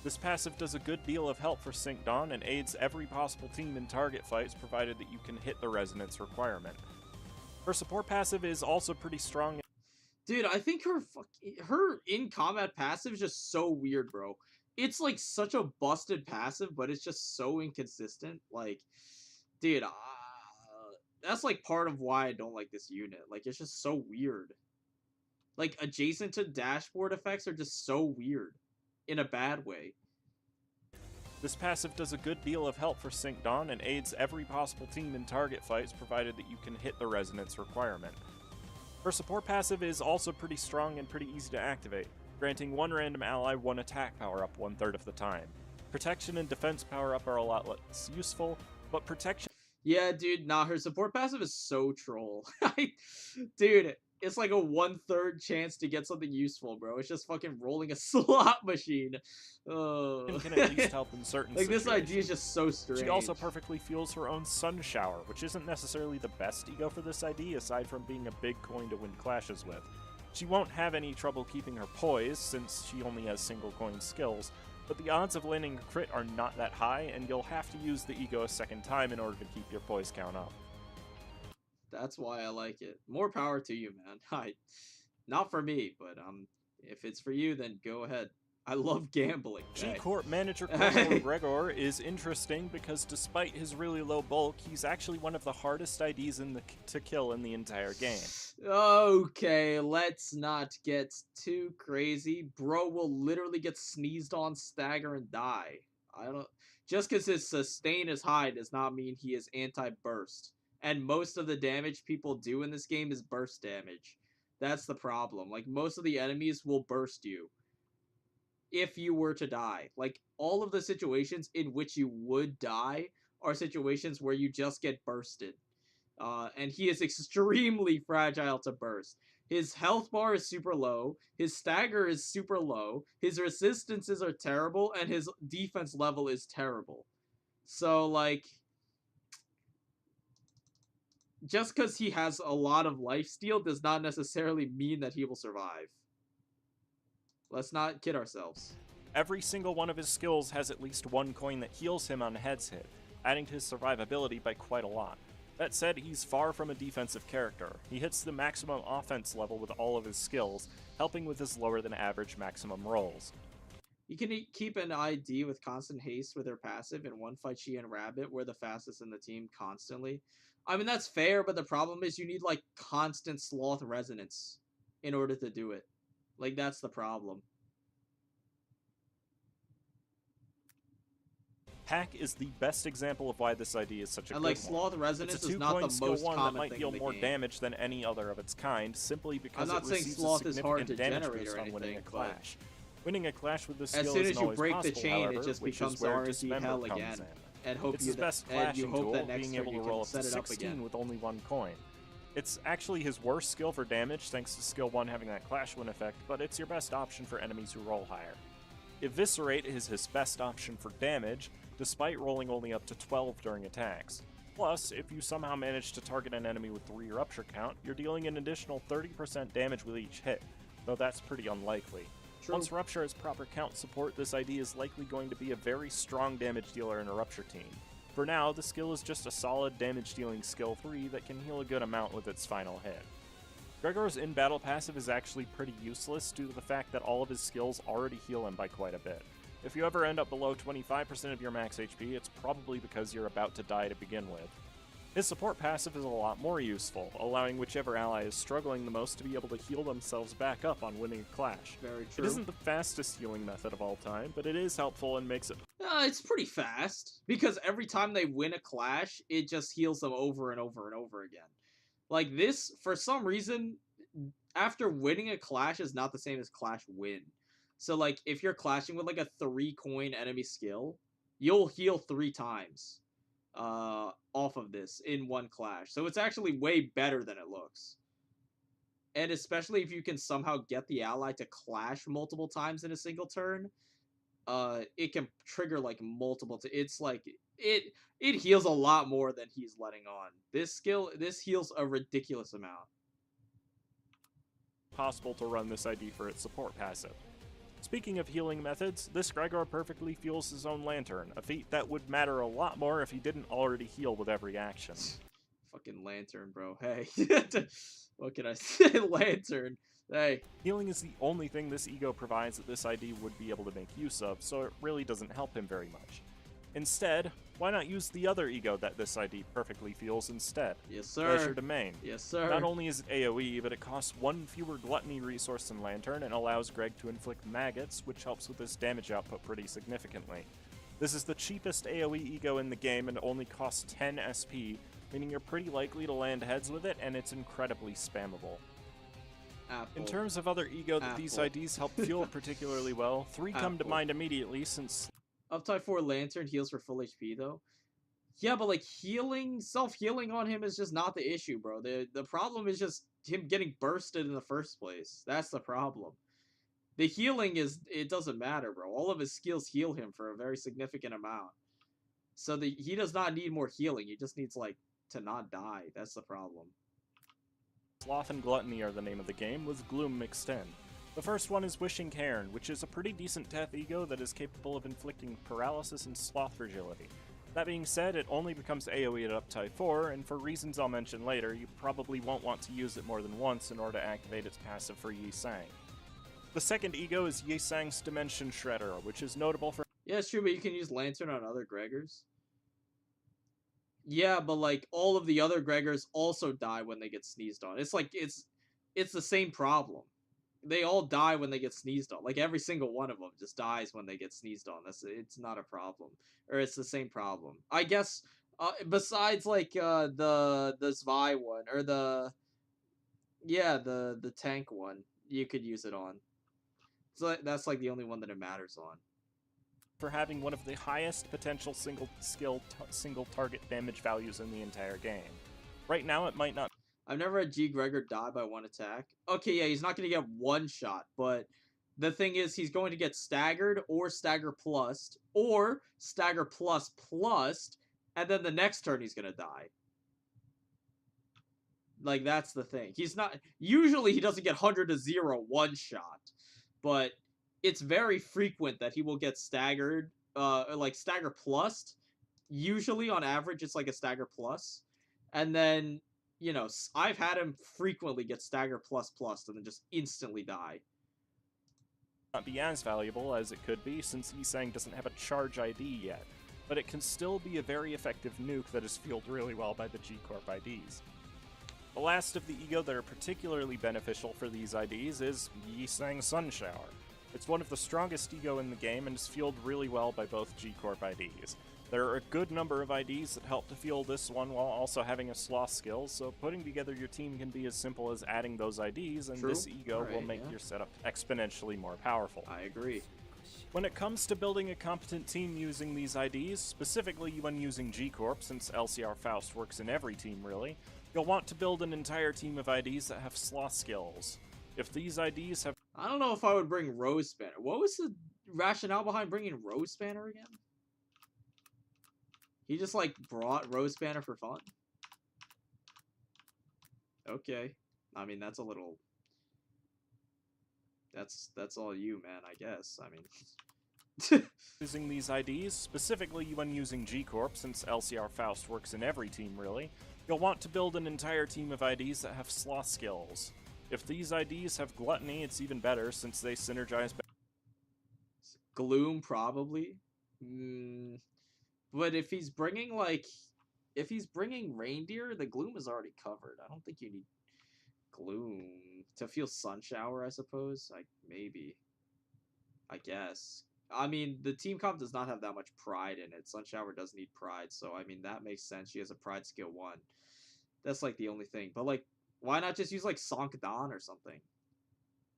This passive does a good deal of help for Sync Dawn and aids every possible team in target fights provided that you can hit the resonance requirement. Her support passive is also pretty strong. Dude, I think her in combat passive is just so weird, bro. It's like such a busted passive, but it's just so inconsistent. Like, dude, that's like part of why I don't like this unit. Like, it's just so weird. Like, adjacent to dashboard effects are just so weird. In a bad way. This passive does a good deal of help for Sync Dawn and aids every possible team in target fights provided that you can hit the resonance requirement. Her support passive is also pretty strong and pretty easy to activate, granting one random ally one attack power up 1/3 of the time. Protection and defense power up are a lot less useful, but protection... Yeah, dude, nah, her support passive is so troll. Dude, it's like a 1/3 chance to get something useful, bro. It's just fucking rolling a slot machine. can at least help in certain like, situations. this idea is just so strange. She also perfectly fuels her own Sun Shower, which isn't necessarily the best ego for this ID, aside from being a big coin to win clashes with. She won't have any trouble keeping her poise, since she only has single coin skills, but the odds of landing a crit are not that high, and you'll have to use the ego a second time in order to keep your poise count up. That's why I like it. More power to you, man. Not for me, but if it's for you, then go ahead. I love gambling. G-Corp manager Corporal Gregor is interesting because despite his really low bulk, he's actually one of the hardest IDs to kill in the entire game. Okay, let's not get too crazy. Bro will literally get sneezed on, stagger, and die. Just because his sustain is high does not mean he is anti-burst. And most of the damage people do in this game is burst damage. That's the problem. Like, most of the enemies will burst you if you were to die. Like, all of the situations in which you would die are situations where you just get bursted. And he is extremely fragile to burst. His health bar is super low, his stagger is super low, his resistances are terrible, and his defense level is terrible. So, like, just because he has a lot of lifesteal does not necessarily mean that he will survive. Let's not kid ourselves. Every single one of his skills has at least one coin that heals him on heads hit, adding to his survivability by quite a lot. That said, he's far from a defensive character. He hits the maximum offense level with all of his skills, helping with his lower than average maximum rolls. You can keep an ID with constant haste with her passive. In one fight, she and Rabbit were the fastest in the team constantly. I mean, that's fair, but the problem is you need, like, constant sloth resonance in order to do it. Like, that's the problem. Pack is the best example of why this ID is such a good like, one. sloth resonance is not the most one common that might thing deal in the more game. damage than any other of its kind, simply because I'm not it saying receives sloth a is hard significant to damage generate boost or on winning a anything, clash. Winning a clash with this skill as soon as isn't you always break possible, the chain, however, it just which becomes is where RNG Dismember hell comes again. in. And hope It's you his best and you clashing hope tool, that next being turn able you to roll can up to set it up 16 again. with only one coin. It's actually his worst skill for damage thanks to skill 1 having that clash win effect, but it's your best option for enemies who roll higher. Eviscerate is his best option for damage, despite rolling only up to 12 during attacks. Plus, if you somehow manage to target an enemy with 3 Rupture count, you're dealing an additional 30% damage with each hit, though that's pretty unlikely. True. Once Rupture has proper count support, this ID is likely going to be a very strong damage dealer in a Rupture team. For now, the skill is just a solid damage dealing skill 3 that can heal a good amount with its final hit. Gregor's in-battle passive is actually pretty useless due to the fact that all of his skills already heal him by quite a bit. If you ever end up below 25% of your max HP, it's probably because you're about to die to begin with. His support passive is a lot more useful, allowing whichever ally is struggling the most to be able to heal themselves back up on winning a clash. Very true. It isn't the fastest healing method of all time, but it is helpful and makes it... It's pretty fast, because every time they win a clash, it just heals them over and over and over again. Like, this, for some reason, after winning a clash is not the same as clash win. So, like, if you're clashing with, like, a 3-coin enemy skill, you'll heal 3 times off of this in one clash. So it's actually way better than it looks. And especially if you can somehow get the ally to clash multiple times in a single turn, it can trigger, like, multiple... it's, like... It heals a lot more than he's letting on. This heals a ridiculous amount. Possible to run this ID for its support passive. Speaking of healing methods, this Gregor perfectly fuels his own Lantern, a feat that would matter a lot more if he didn't already heal with every action. Fucking Lantern, bro. Hey. What can I say? Lantern. Hey. Healing is the only thing this ego provides that this ID would be able to make use of, so it really doesn't help him very much. Instead, why not use the other ego that this ID perfectly fuels instead? Yes, sir. Pleasure Domain. Yes, sir. Not only is it AoE, but it costs one fewer gluttony resource than Lantern and allows Greg to inflict maggots, which helps with his damage output pretty significantly. This is the cheapest AoE ego in the game and only costs 10 SP, meaning you're pretty likely to land heads with it, and it's incredibly spammable. Apple. In terms of other ego that these Apple. IDs help fuel particularly well, 3 come to Apple. mind immediately since Uptide 4 Lantern heals for full HP though. Yeah, but like self-healing on him is just not the issue, bro. The problem is just him getting bursted in the first place. That's the problem. The healing it doesn't matter, bro. All of his skills heal him for a very significant amount. So he does not need more healing. He just needs like to not die. That's the problem. Sloth and Gluttony are the name of the game, with Gloom mixed in. The first one is Wishing Cairn, which is a pretty decent death ego that is capable of inflicting paralysis and sloth fragility. That being said, it only becomes AoE at Uptide 4, and for reasons I'll mention later, you probably won't want to use it more than once in order to activate its passive for Yi Sang. The second ego is Yi Sang's Dimension Shredder, which is notable for— Yeah, it's true, but you can use Lantern on other Gregors. Yeah, but like all of the other Gregors also die when they get sneezed on. It's like it's the same problem. They all die when they get sneezed on. Like every single one of them just dies when they get sneezed on. It's not a problem, or it's the same problem. I guess besides like the Zwei one or the tank one, you could use it on. So that's like the only one that it matters on. For having one of the highest potential single target damage values in the entire game. Right now it might not. I've never had G. Gregor die by one attack. Okay, yeah, he's not going to get one shot, but the thing is he's going to get staggered or stagger plus, or stagger plus, and then the next turn he's going to die. Like, that's the thing. He's not... Usually he doesn't get 100 to 0 one shot, but it's very frequent that he will get staggered, like stagger plus. Usually, on average, it's like a stagger plus, and then... You know, I've had him frequently get stagger plus and then just instantly die. Not be as valuable as it could be since Yi Sang doesn't have a charge ID yet, but it can still be a very effective nuke that is fueled really well by the G-Corp IDs. The last of the ego that are particularly beneficial for these IDs is Yi Sang Sun Shower. It's one of the strongest ego in the game and is fueled really well by both G-Corp IDs. There are a good number of IDs that help to fuel this one while also having a sloth skill, so putting together your team can be as simple as adding those IDs, and this ego will make your setup exponentially more powerful. I agree. When it comes to building a competent team using these IDs, specifically when using G-Corp, since LCR Faust works in every team really, you'll want to build an entire team of IDs that have sloth skills. If these IDs have... I don't know if I would bring Rose Spanner. What was the rationale behind bringing Rose Spanner again? He just, like, brought Rose Banner for fun? Okay. I mean, that's a little... That's all you, man, I guess. I mean... Using these IDs, specifically when using G-Corp, since LCR Faust works in every team, really, you'll want to build an entire team of IDs that have sloth skills. If these IDs have Gluttony, it's even better, since they synergize... Gloom, probably. But if he's bringing, like... If he's bringing Reindeer, the Gloom is already covered. I don't think you need Gloom to feel Sun Shower, I suppose. Like, maybe. I guess. I mean, the team comp does not have that much pride in it. Sun Shower does need pride, so, I mean, that makes sense. She has a pride skill 1. That's, like, the only thing. But, like, why not just use, like, Sonk Don or something?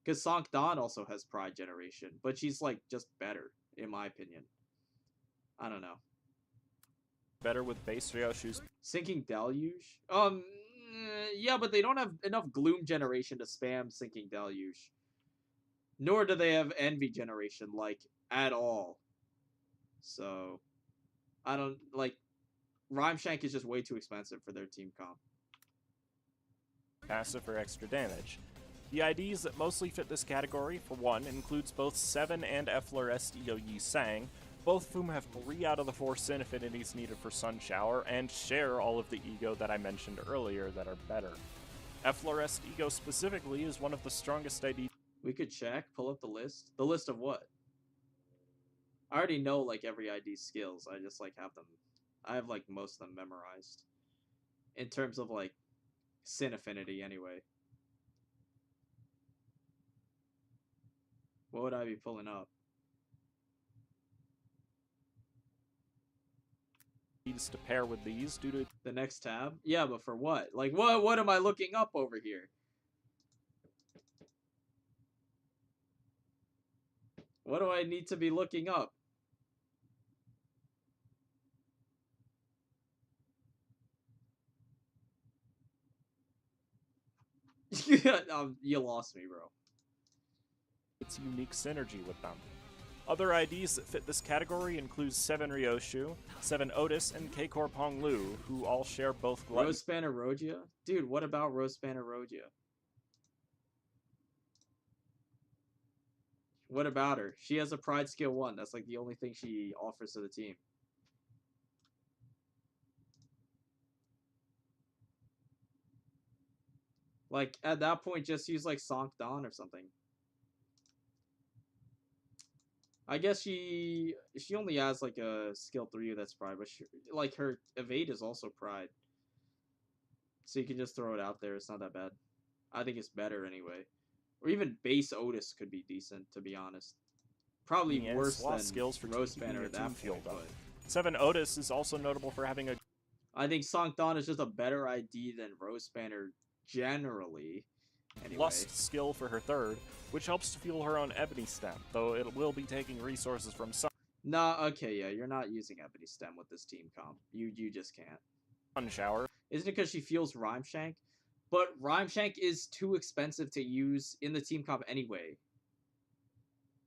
Because Sonk Don also has pride generation, but she's, like, just better, in my opinion. I don't know. Better with base Ryoshu's... Sinking Deluge? Yeah, but they don't have enough Gloom generation to spam Sinking Deluge. Nor do they have Envy generation, like, at all. So, I don't, like, Rhyme Shank is just way too expensive for their team comp. Passive for extra damage. The IDs that mostly fit this category, for one, includes both Seven and Efflorest Ego Yi Sang, both of whom have 3 out of the 4 Sin affinities needed for Sun Shower, and share all of the ego that I mentioned earlier that are better. Efflorest Ego specifically is one of the strongest IDs. We could check, pull up the list. The list of what? I already know, like, every ID skills. I just, like, have them I have like most of them memorized. In terms of like sin affinity anyway. What would I be pulling up? Needs to pair with these due to The next tab? Yeah, but for what? Like what am I looking up over here? What do I need to be looking up? You lost me, bro. its unique synergy with them. Other IDs that fit this category include 7 Ryoshu, 7 Otis, and K-Corp Honglu, who all share both gluttony. Rose Banner Rogia? Dude, what about Rose Banner Rogia? What about her? She has a Pride Skill 1. That's like the only thing she offers to the team. Like, at that point, just use like Sonk Dawn or something. I guess she only has like a skill 3 that's Pride, but like her evade is also Pride. So you can just throw it out there. It's not that bad. I think it's better anyway. Or even base Otis could be decent, to be honest. Probably worse than skills for Rose Banner at that point. But 7 Otis is also notable for having a I think Sonk Dawn is just a better ID than Rose Banner generally. Anyway. Lust skill for her 3rd, which helps to fuel her own Ebony Stem, though it will be taking resources from Sun Nah, okay, yeah, you're not using Ebony Stem with this team comp. You just can't. Shower. Isn't it because she feels Rhyme Shank? But Rhyme Shank is too expensive to use in the team comp anyway.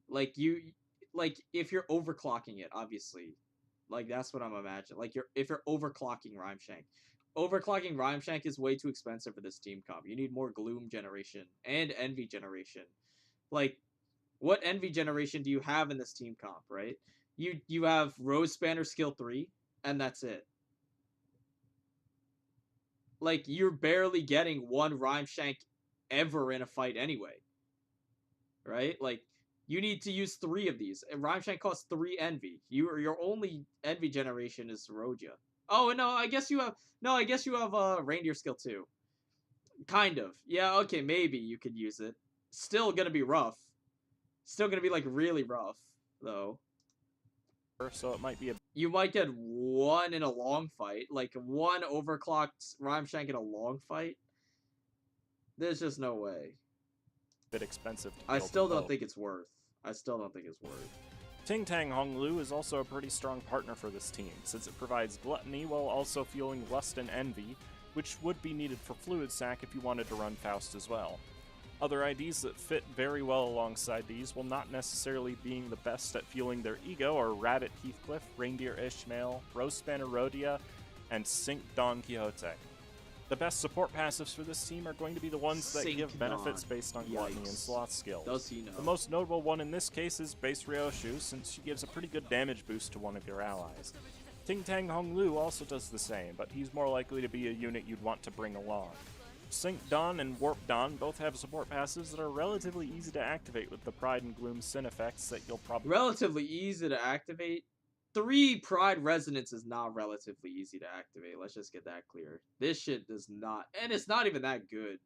Like if you're overclocking it, obviously. Like that's what I'm imagining. Like if you're overclocking Rhyme Shank. Overclocking Rhyme Shank is way too expensive for this team comp. You need more Gloom generation and Envy generation. Like, what Envy generation do you have in this team comp, right? You have Rose Spanner skill 3, and that's it. Like, you're barely getting one Rhyme Shank ever in a fight anyway. Right? Like, you need to use 3 of these. And Rhyme Shank costs 3 Envy. Your only Envy generation is Roja. Oh, no, I guess you have Reindeer skill 2. Kind of. Yeah, okay, maybe you could use it. Still gonna be rough. Still gonna be, like, really rough, though. So it might be a You might get 1 in a long fight. Like, 1 overclocked Rhyme Shank in a long fight. There's just no way. bit expensive to I build still them don't both. think it's worth. I still don't think it's worth. Ting Tang Honglu is also a pretty strong partner for this team, since it provides gluttony while also fueling lust and envy, which would be needed for Fluid Sac if you wanted to run Faust as well. Other IDs that fit very well alongside these, while not necessarily being the best at fueling their ego, are Rabbit Heathcliff, Reindeer Ishmael, Rose Spanner Rodia, and Sync Don Quixote. The best support passives for this team are going to be the ones that Sync give benefits Don. based on gluttony and Yikes. sloth skills. Does he know? The most notable one in this case is Base Ryoshu, since she gives a pretty good damage boost to one of your allies. Ting Tang Honglu also does the same, but he's more likely to be a unit you'd want to bring along. Sync Don and Warp Don both have support passives that are relatively easy to activate with the Pride and Gloom Sin effects that you'll probably... Relatively easy to activate. 3 Pride Resonance is not relatively easy to activate. Let's just get that clear. This shit does not... And it's not even that good.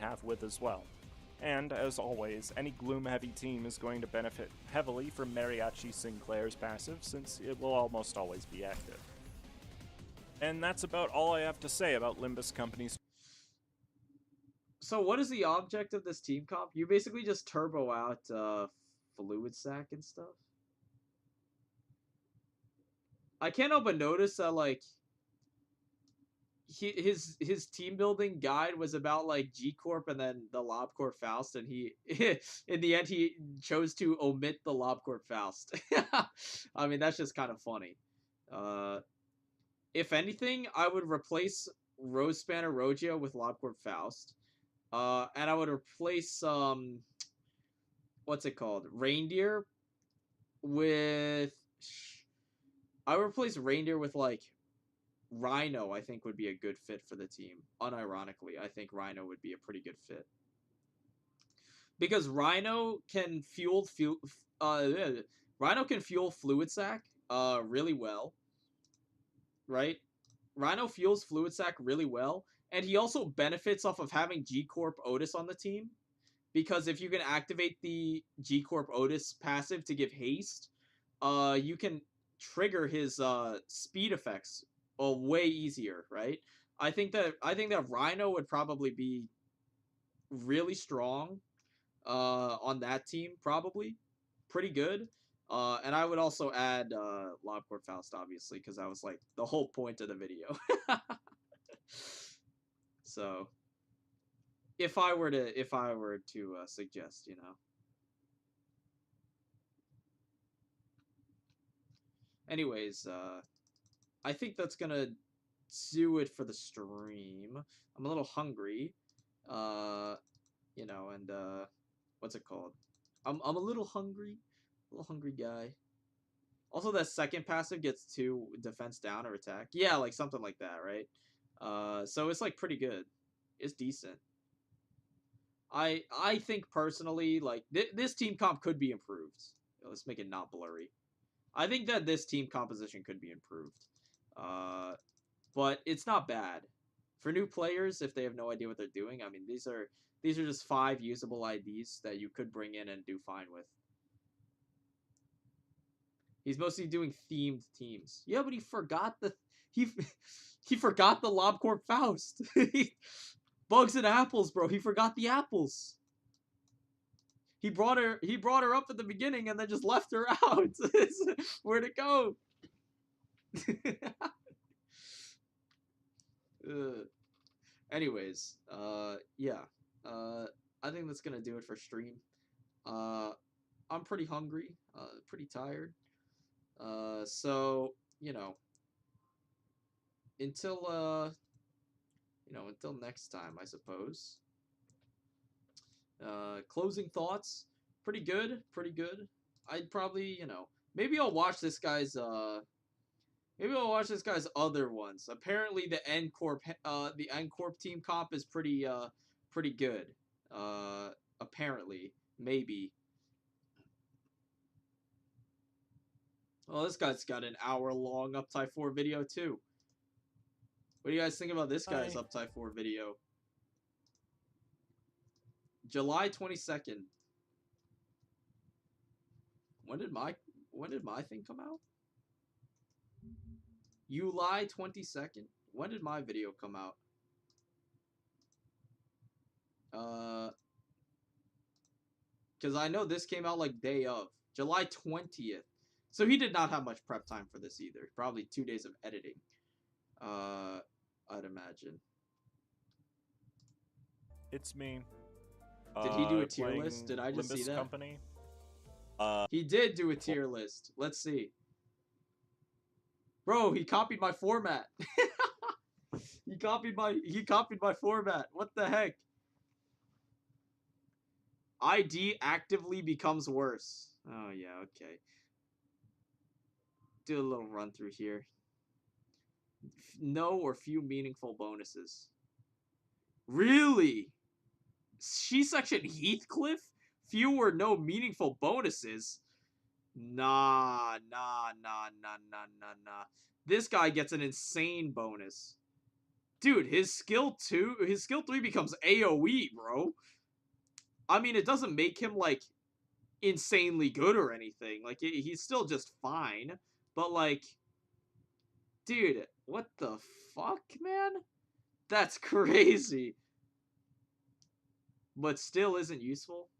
have with as well. And, as always, any Gloom-heavy team is going to benefit heavily from Mariachi Sinclair's passive, since it will almost always be active. And that's about all I have to say about Limbus Company's... So what is the object of this team comp? You basically just turbo out Fluid Sac and stuff? I can't help but notice that, like, his team building guide was about, like, G-Corp and then the LobCorp Faust, and he, in the end, he chose to omit the LobCorp Faust. I mean, that's just kind of funny. If anything, I would replace Rose Spanner Rogia with LobCorp Faust. And I would replace, what's it called? Reindeer with... I would replace Reindeer with, like, Rhino, I think, would be a good fit for the team. Unironically, I think Rhino would be a pretty good fit. Because Rhino can fuel Fluid Sac, really well, right? Rhino fuels Fluid Sac really well, and he also benefits off of having G Corp Otis on the team, because if you can activate the G Corp Otis passive to give haste, you can trigger his speed effects way easier, right? I think that Rhino would probably be really strong on that team, probably pretty good. And I would also add Lobcorp Faust, obviously, because that was like the whole point of the video. So if I were to suggest, you know. Anyways, I think that's gonna do it for the stream. I'm a little hungry, you know, and what's it called? I'm a little hungry guy. Also, that second passive gets 2 defense down or attack. Yeah, like something like that, right? So it's like pretty good. It's decent. I think personally, like this team comp could be improved. Let's make it not blurry. I think that this team composition could be improved. But it's not bad. For new players, if they have no idea what they're doing, I mean, these are just 5 usable IDs that you could bring in and do fine with. He's mostly doing themed teams. Yeah, but he forgot the he forgot the Lobcorp Faust. Bugs and apples, bro. He forgot the apples. He brought her up at the beginning and then just left her out. Where'd it go? Anyways, yeah. I think that's gonna do it for stream. I'm pretty hungry, pretty tired. So, you know, until next time, I suppose. Closing thoughts, pretty good. I'd probably, maybe I'll watch this guy's other ones. Apparently the N Corp team comp is pretty good. Apparently, maybe. Well, this guy's got an hour-long Uptide 4 video, too. What do you guys think about this guy's Uptide 4 video? July 22nd. When did my thing come out? July 22nd. When did my video come out? Because I know this came out like day of. July 20th. So he did not have much prep time for this either. Probably 2 days of editing. I'd imagine. It's me. Did he do a tier list? Did I just see that? Company. He did do a tier list. Let's see. Bro, he copied my format. He copied my format. What the heck? ID actively becomes worse. Oh yeah, okay. Do a little run through here. No or few meaningful bonuses. Really? C-section Heathcliff? Few or no meaningful bonuses? Nah. This guy gets an insane bonus. Dude, his skill 3 becomes AoE, bro. I mean, it doesn't make him, like, insanely good or anything. Like, he's still just fine. But, like, dude, what the fuck, man? That's crazy. But still isn't useful?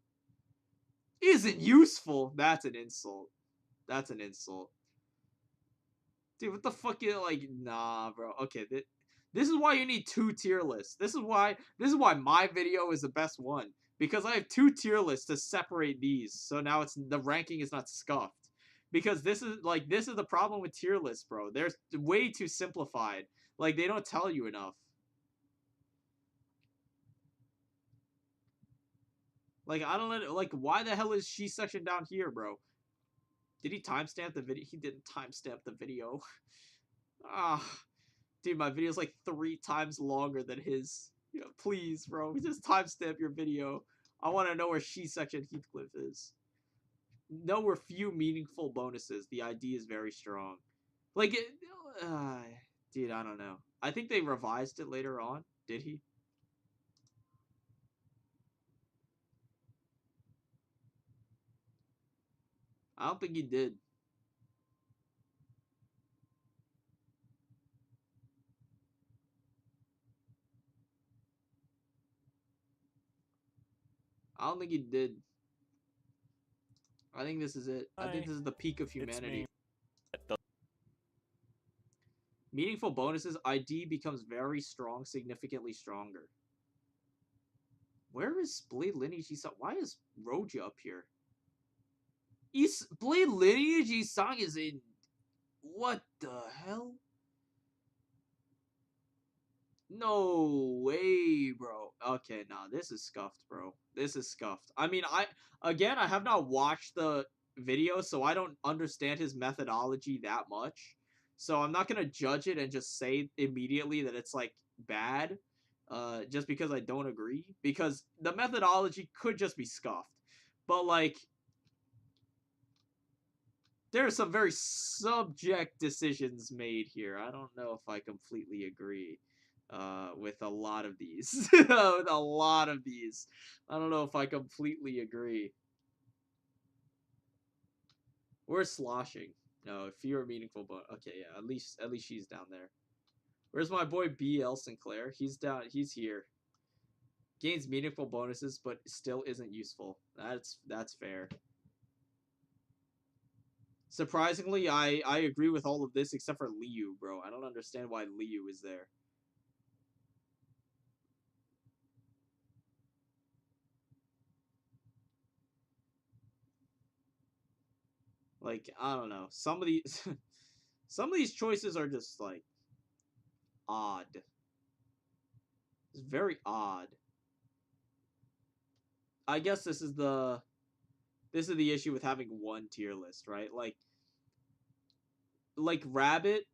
Isn't useful? That's an insult. That's an insult. Dude, what the fuck is, like, nah, bro. Okay, this is why you need 2 tier lists. This is why my video is the best one. Because I have 2 tier lists to separate these. So now the ranking is not scuffed. Because this is the problem with tier lists, bro. They're way too simplified. Like, they don't tell you enough. Like, I don't know, like, why the hell is she section down here, bro? Did he timestamp the video? He didn't timestamp the video. Ah, dude, my video's like 3 times longer than his. You know, please, bro, just timestamp your video. I want to know where she section Heathcliff is. no or few meaningful bonuses. The ID is very strong. Like, dude, I don't know. I think they revised it later on. Did he? I don't think he did. I don't think he did. I think this is it. I think this is the peak of humanity. Meaningful bonuses, ID becomes very strong, significantly stronger. Where is Blade Lineage Isang? Why is Roja up here? Blade Lineage Isang is in... What the hell? No way, bro. Okay, nah, this is scuffed, bro. This is scuffed. I mean, I have not watched the video, so I don't understand his methodology that much. So I'm not gonna judge it and just say immediately that it's, like, bad, just because I don't agree. Because the methodology could just be scuffed. But, like, there are some very subject decisions made here. I don't know if I completely agree with a lot of these. With a lot of these. I don't know if I completely agree. Where's Sloshing? No, fewer meaningful okay, yeah, at least she's down there. Where's my boy B.L. Sinclair? He's here. Gains meaningful bonuses, but still isn't useful. That's fair. Surprisingly, I agree with all of this except for Liu, bro. I don't understand why Liu is there. Like, I don't know. Some of these some of these choices are just, like, odd. It's very odd. I guess this is the issue with having one tier list, right? Like Rabbit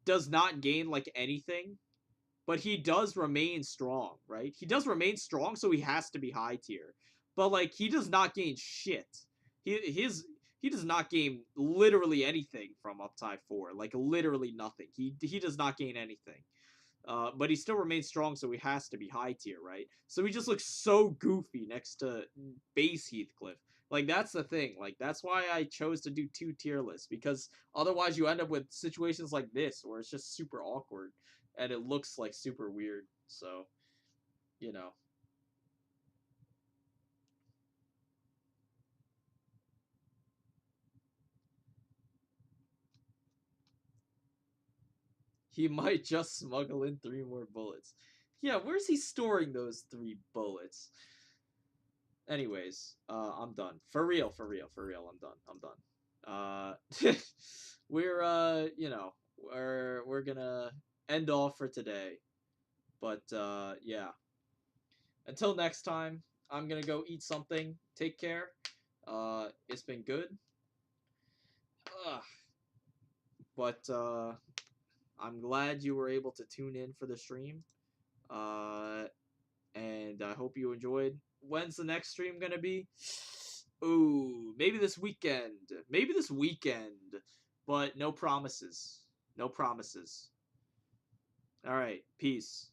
does not gain, like, anything, but he does remain strong, right? He does remain strong, so he has to be high tier. But, like, he does not gain shit. He does not gain literally anything from Uptide 4. Like, literally nothing. He does not gain anything. But he still remains strong, so he has to be high tier, right? So he just looks so goofy next to base Heathcliff. Like, that's the thing. Like, that's why I chose to do 2 tier lists, because otherwise you end up with situations like this, where it's just super awkward, and it looks, like, super weird. So, you know. He might just smuggle in 3 more bullets. Yeah, where's he storing those 3 bullets? Anyways, I'm done. For real, I'm done. We're, you know, we're gonna end off for today. But, yeah. Until next time, I'm gonna go eat something. Take care. It's been good. Ugh. But, I'm glad you were able to tune in for the stream. And I hope you enjoyed. When's the next stream gonna be? Ooh, maybe this weekend. Maybe this weekend. But no promises. No promises. Alright, peace.